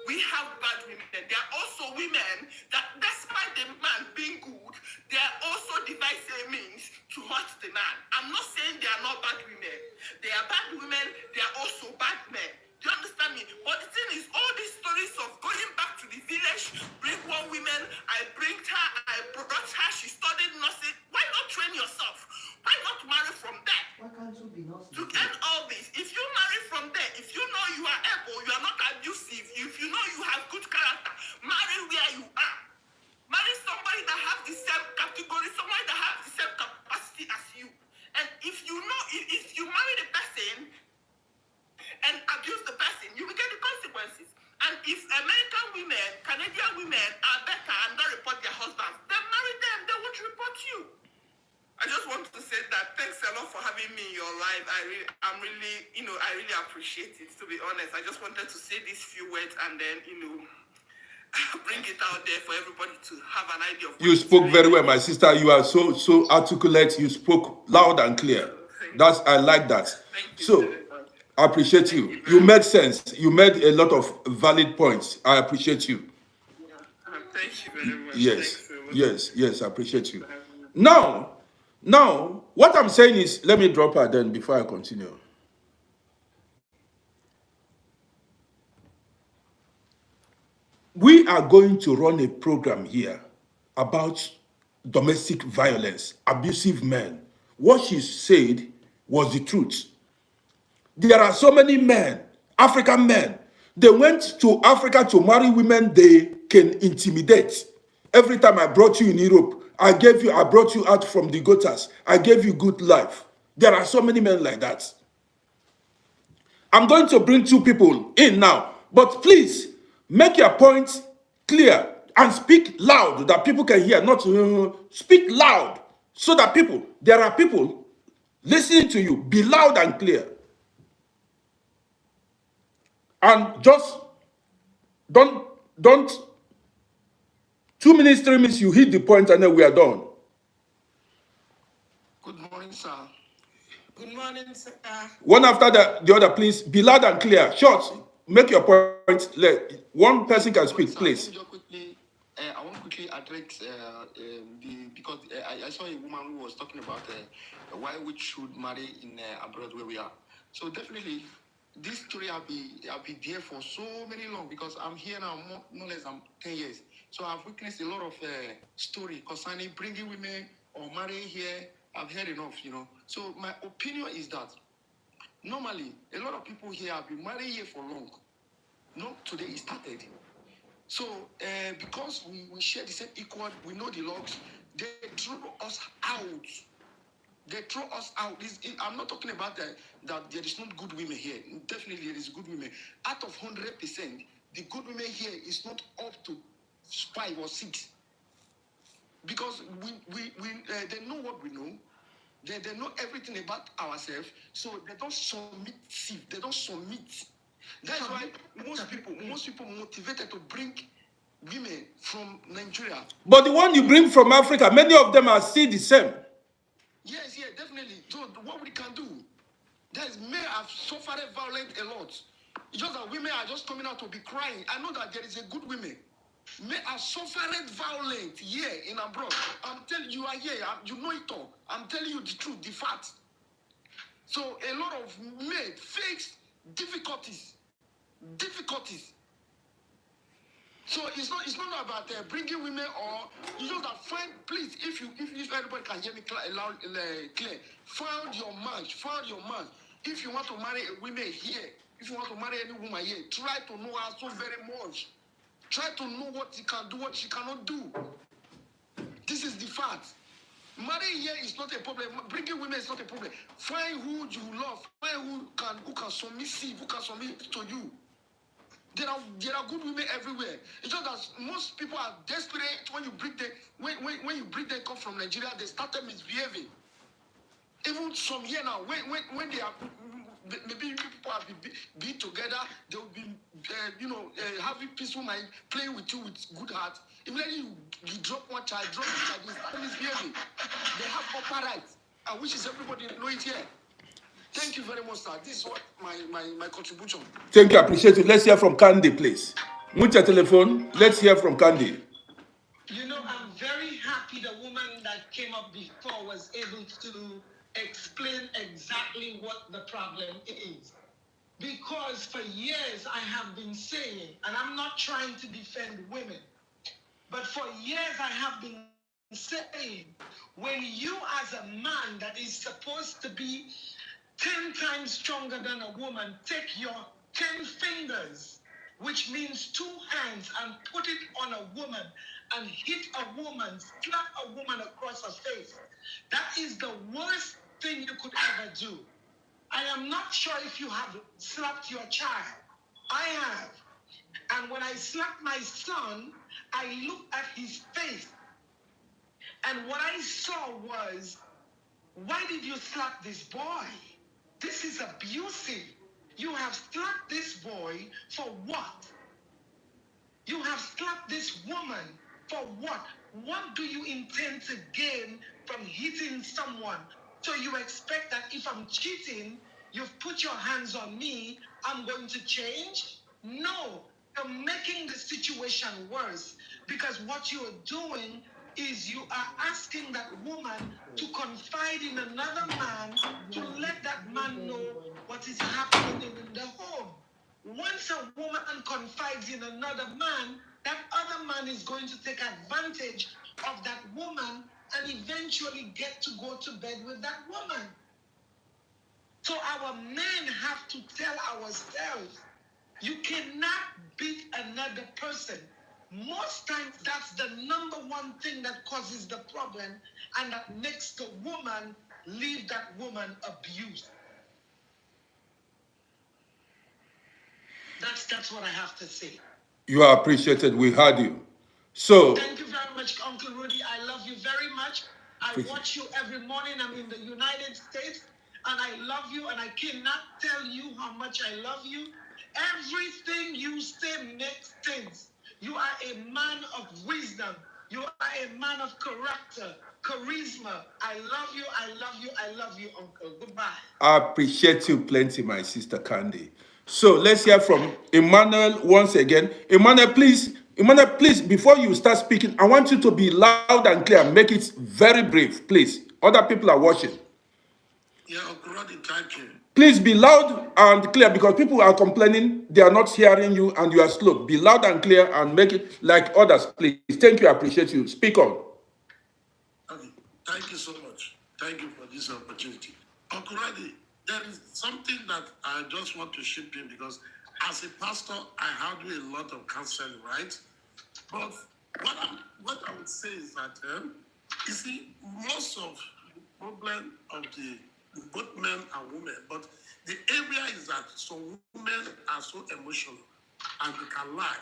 We have bad women. There are also women that, despite the man being good, they are also devising means to hurt the man. I'm not saying they are not bad women. They are bad women. They are also bad men. Do you understand me? But the thing is, all these stories of going back to the village, bring one woman, I brought her, she studied nursing. Why not train yourself? Why not marry from there?
Why can't you be nursing?
To end all this, if you marry from there, if you know you are able, you are not abusive, if you know you have good character, marry where you are. Marry somebody that has the same category, somebody that has the same capacity as you. And if you know, if you marry the person and abuse the person, you will get the consequences. And if American women, Canadian women are better and don't report their husbands, then marry them, they won't report you. I just want to say that thanks a lot for having me in your life. I really appreciate it, to be honest. I just wanted to say these few words and then, bring it out there for everybody to have an idea of.
You spoke very well, my sister. You are so articulate. You spoke loud and clear. I like that.
Thank you.
So I appreciate you. You made sense. You made a lot of valid points. I appreciate you.
Thank you very much.
Yes, I appreciate you. Now, what I'm saying is, let me drop her then before I continue. We are going to run a program here about domestic violence, abusive men. What she said was the truth. There are so many men, African men, they went to Africa to marry women they can intimidate. Every time I brought you in Europe, I brought you out from the gutters. I gave you good life. There are so many men like that. I'm going to bring two people in now, but please make your point clear and speak loud that people can hear, not speak loud so that there are people listening to you. Be loud and clear. And just don't 2 minutes, 3 minutes, you hit the point and then we are done.
Good morning, sir.
Good morning, sir.
One after the other, please be loud and clear. Short, make your point. One person can speak, please.
Just quickly, I want to quickly address because I saw a woman who was talking about why we should marry in abroad where we are. So definitely, this story I'll be there for so many long because I'm here now more or less 10 years. So I've witnessed a lot of story concerning bringing women or marrying here. I've heard enough, you know. So my opinion is that normally a lot of people here have been married here for long. Not today it started. So because we share the same equal, we know the logs, they throw us out. They throw us out. I'm not talking about that there is not good women here. Definitely there is good women. Out of 100%, the good women here is not up to 5 or 6. Because they know what we know. They know everything about ourselves. So they don't submit. They don't submit. That's why most people motivated to bring women from Nigeria.
But the one you bring from Africa, many of them are still the same.
Yes, definitely. So what we can do, there's men have suffered violence a lot. It's just that women are just coming out to be crying. I know that there is a good women. Men have suffered violence here in abroad. I'm telling you, are here. You know it all. I'm telling you the truth, the facts. So a lot of men face difficulties. So it's not about bringing women or you just have find. Please, if everybody can hear me clear, find your man. If you want to marry a woman here, if you want to marry any woman here, try to know her so very much. Try to know what she can do, what she cannot do. This is the fact. Marrying here is not a problem. Bringing women is not a problem. Find who you love. Find who can submissive, who can submit to you. There are good women everywhere. It's just that most people are desperate when you bring them when you bring them come from Nigeria, they started misbehaving. Even from here now, when they are maybe people have been together, they will be having peaceful mind, playing with you with good heart. Immediately you drop one child, they start misbehaving. They have proper rights. I wish everybody know it here. Thank you very much, sir. This is what my contribution.
Thank you, I appreciate it. Let's hear from Candy, please. Mucha telephone. Let's hear from Candy.
You know, I'm very happy the woman that came up before was able to explain exactly what the problem is. Because for years I have been saying, and I'm not trying to defend women, but for years I have been saying, when you as a man that is supposed to be 10 times stronger than a woman, take your 10 fingers, which means 2 hands, and put it on a woman and hit a woman, slap a woman across her face. That is the worst thing you could ever do. I am not sure if you have slapped your child. I have. And when I slapped my son, I looked at his face. And what I saw was, why did you slap this boy? This is abusive. You have slapped this boy for what? You have slapped this woman for what? What do you intend to gain from hitting someone? So you expect that if I'm cheating, you've put your hands on me, I'm going to change? No, you're making the situation worse because what you're doing is you are asking that woman to confide in another man to let that man know what is happening in the home. Once a woman confides in another man, that other man is going to take advantage of that woman and eventually get to go to bed with that woman. So our men have to tell ourselves, you cannot beat another person. Most times that's the number one thing that causes the problem and that makes the woman leave that woman abused. That's what I have to say.
You are appreciated. We heard you. So,
Thank you very much, Uncle Rudy. I love you very much. I watch you every morning. I'm in the United States and I love you and I cannot tell you how much I love you. Everything you say makes sense. You are a man of wisdom. You are a man of character, charisma. I love you. I love you. I love you, Uncle. Goodbye.
I appreciate you plenty, my sister Candy. So let's hear from Emmanuel once again. Emmanuel, please, before you start speaking, I want you to be loud and clear. Make it very brief, please. Other people are watching.
Yeah, Okuradi, thank you.
Please be loud and clear because people are complaining they are not hearing you and you are slow. Be loud and clear and make it like others, please. Thank you. I appreciate you. Speak on.
Okay, thank you so much. Thank you for this opportunity. Okuradi, there is something that I just want to chip in because as a pastor, I have to do a lot of counseling, right? But what I would say is that, you see, most of the problem of the both men and women, but the area is that some women are so emotional and they can lie.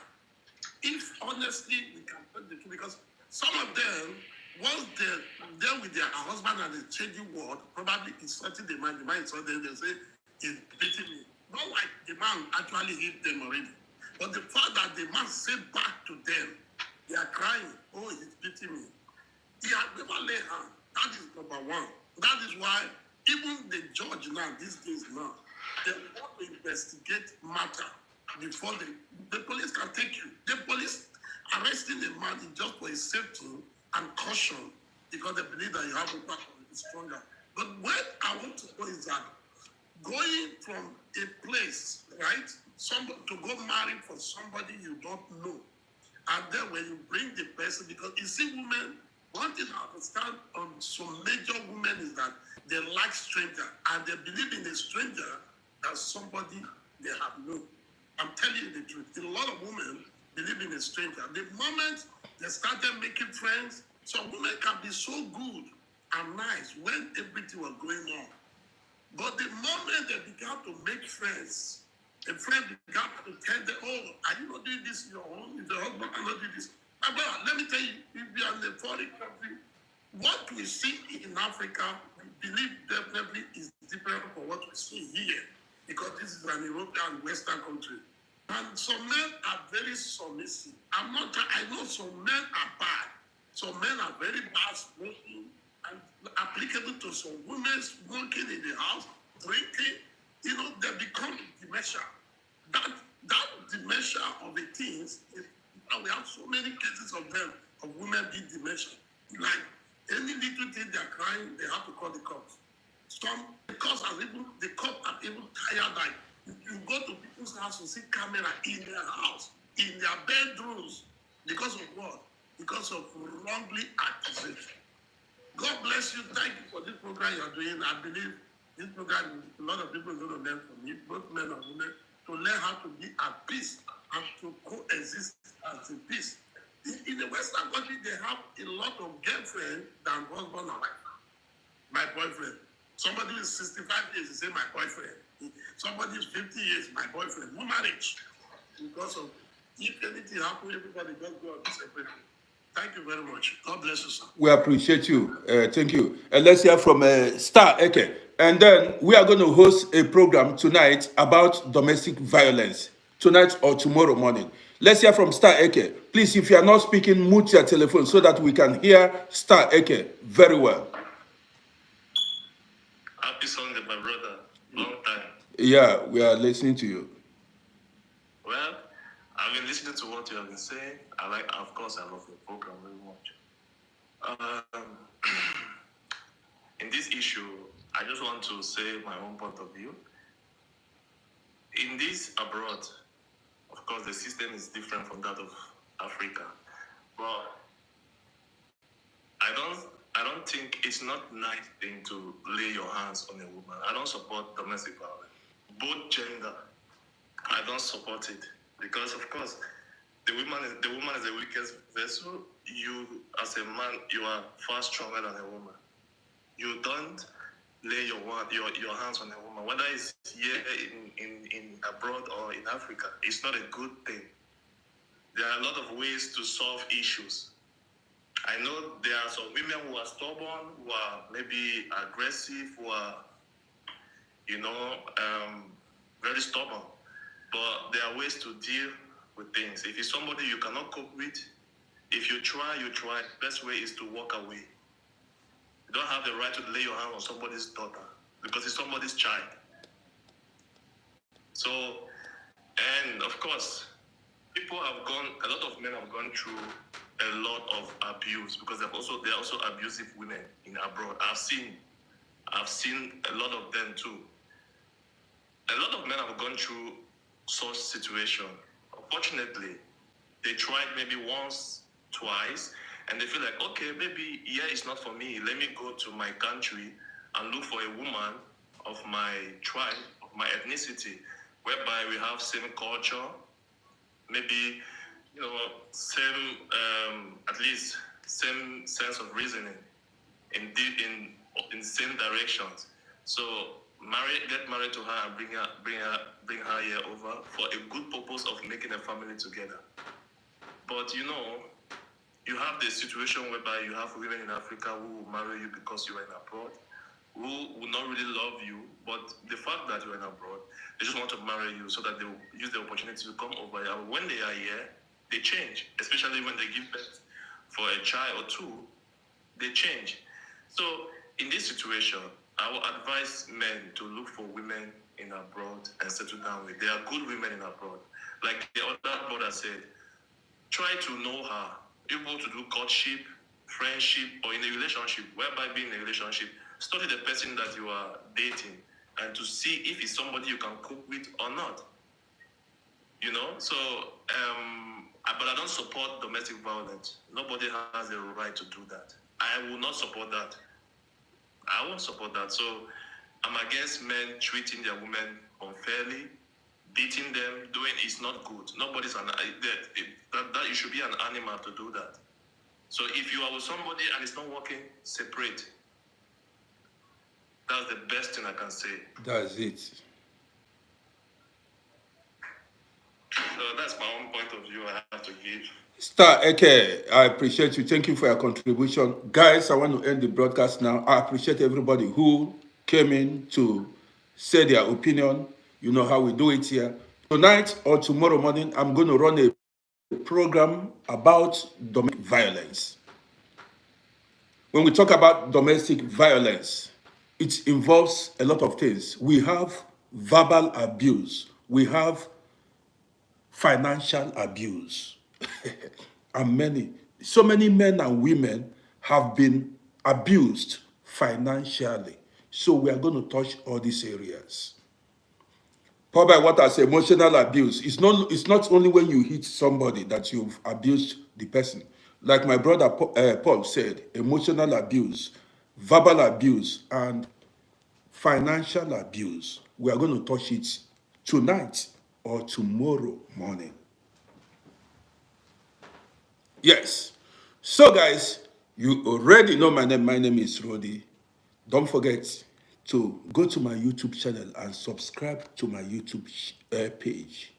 If honestly we can tell the truth, because some of them, once they're there with their husband and they changing word, probably insulting the man insulting them, they say, he's beating me. Not like the man actually hit them already. But the fact that the man said back to them, they are crying, oh, he's beating me. He has never laid hand. That is number one. That is why even the judge now, these days now, they want to investigate matter before the police can take you. The police arresting a man is just for his safety and caution because they believe that you have a back stronger. But what I want to know is that going from a place, right, somebody to go marry for somebody you don't know, and then when you bring the person, because you see women, one thing I understand on some major women is that they like stranger and they believe in a stranger as somebody they have known. I'm telling you the truth. A lot of women believe in a stranger. The moment they started making friends, some women can be so good and nice when everything was going on. But the moment they began to make friends, a friend began to tell them, oh, are you not doing this in your home? If the husband cannot do this. My brother, let me tell you, if you are in a foreign country, what we see in Africa, we believe definitely is different from what we see here, because this is an European Western country. And some men are very submissive. I know some men are bad. Some men are very bad smoking and applicable to some women smoking in the house, drinking. You know, they become dementia. That dementia of the teens, we have so many cases of them, of women being dementia. Like any little thing they're crying, they have to call the cops. The cops are even tired. Like you go to people's house and see camera in their house, in their bedrooms, because of what? Because of wrongly accusation. God bless you. Thank you for this program you are doing. I believe this program, a lot of people are going to learn from you, both men and women, to learn how to be at peace and to coexist as in peace. In the Western country, they have a lot of girlfriends than husband and wife. My boyfriend. Somebody is 65 years, he say my boyfriend. Somebody is 50 years, my boyfriend. No marriage. Because of, if anything happens, everybody just go and separate. Thank you very much. God bless you, sir.
We appreciate you. Thank you. And let's hear from Star Eke. And then we are going to host a program tonight about domestic violence, tonight or tomorrow morning. Let's hear from Star Eke. Please, if you are not speaking, mute your telephone so that we can hear Star Eke very well.
Happy Sunday, my brother. Long time.
Yeah, we are listening to you.
Well, I've been listening to what you have been saying. Of course, I love your program very much. In this issue, I just want to say my own point of view. in this abroad, of course, the system is different from that of Africa, but I don't think it's not nice thing to lay your hands on a woman. I don't support domestic violence. Both gender, I don't support it because, of course, the woman is the weakest vessel. You, as a man, you are far stronger than a woman. You don't lay your hands on a woman, whether it's here in abroad or in Africa. It's not a good thing. There are a lot of ways to solve issues. I know there are some women who are stubborn, who are maybe aggressive, who are, very stubborn. But there are ways to deal with things. If it's somebody you cannot cope with, if you try, you try. Best way is to walk away. You don't have the right to lay your hand on somebody's daughter because it's somebody's child. So, and of course, a lot of men have gone through a lot of abuse because there are also abusive women in abroad. I've seen a lot of them too. A lot of men have gone through such situation. Unfortunately, they tried maybe once, twice, and they feel like, okay, maybe here is not for me. Let me go to my country and look for a woman of my tribe, of my ethnicity, whereby we have same culture, maybe, same, at least same sense of reasoning in same directions. So get married to her and bring her here over for a good purpose of making a family together. But you have the situation whereby you have women in Africa who will marry you because you are in abroad, who will not really love you, but the fact that you're in abroad, they just want to marry you so that they will use the opportunity to come over here. When they are here, they change, especially when they give birth for a child or two, they change. So in this situation, I will advise men to look for women in abroad and settle down with. There are good women in abroad. Like the other brother said, try to know her, able to do courtship, friendship, or in a relationship, whereby being in a relationship, study the person that you are dating and to see if it's somebody you can cope with or not. So, but I don't support domestic violence. Nobody has a right to do that. I will not support that. I won't support that. So, I'm against men treating their women unfairly, beating them, doing is not good. Nobody's that you should be an animal to do that. So if you are with somebody and it's not working, separate. That's the best thing I can say.
That's it.
So that's my own point of view I have to give.
Star Eke, I appreciate you. Thank you for your contribution. Guys, I want to end the broadcast now. I appreciate everybody who came in to say their opinion. You know how we do it here. Tonight or tomorrow morning, I'm going to run a program about domestic violence. When we talk about domestic violence, it involves a lot of things. We have verbal abuse. We have financial abuse. And so many men and women have been abused financially. So we are going to touch all these areas. Probably what I say, emotional abuse. It's not only when you hit somebody that you've abused the person. Like my brother Paul said, emotional abuse, verbal abuse, and financial abuse. We are going to touch it tonight or tomorrow morning. Yes. So, guys, you already know my name. My name is Rodi. Don't forget to go to my YouTube channel and subscribe to my YouTube page.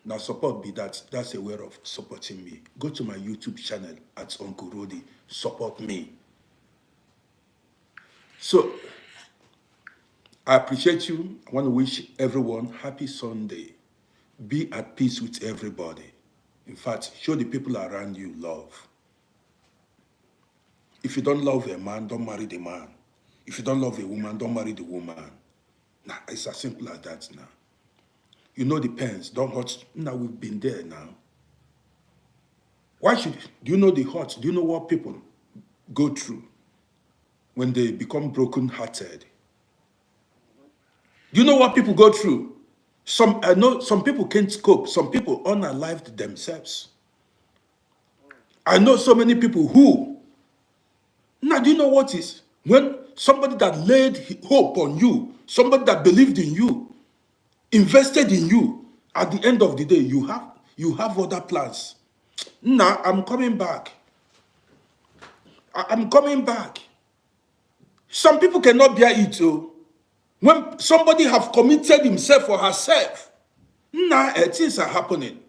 Now, support me. That's a way of supporting me. Go to my YouTube channel at Uncle Rodi. Support me. So, I appreciate you. I want to wish everyone happy Sunday. Be at peace with everybody. In fact, show the people around you love. If you don't love a man, don't marry the man. If you don't love a woman, don't marry the woman. Nah, it's as simple as that now. You know the pains, don't hurt. Now we've been there now. Do you know the hurt? Do you know what people go through when they become broken-hearted? Do you know what people go through? I know some people can't cope. Some people unalived themselves. I know so many people who. Now, do you know what is? When somebody that laid hope on you, somebody that believed in you, invested in you, at the end of the day, you have other plans. Now, I'm coming back. I'm coming back. Some people cannot bear it. So when somebody have committed himself or herself, now things are happening.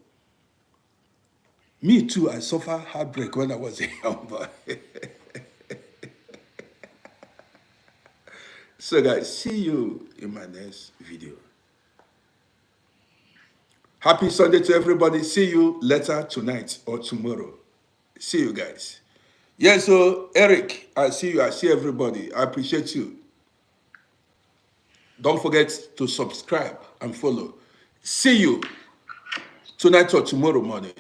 Me too, I suffered heartbreak when I was a young boy. So guys, see you in my next video. Happy Sunday to everybody. See you later tonight or tomorrow. See you guys. Yes, so Eric, I see you. I see everybody. I appreciate you. Don't forget to subscribe and follow. See you tonight or tomorrow morning.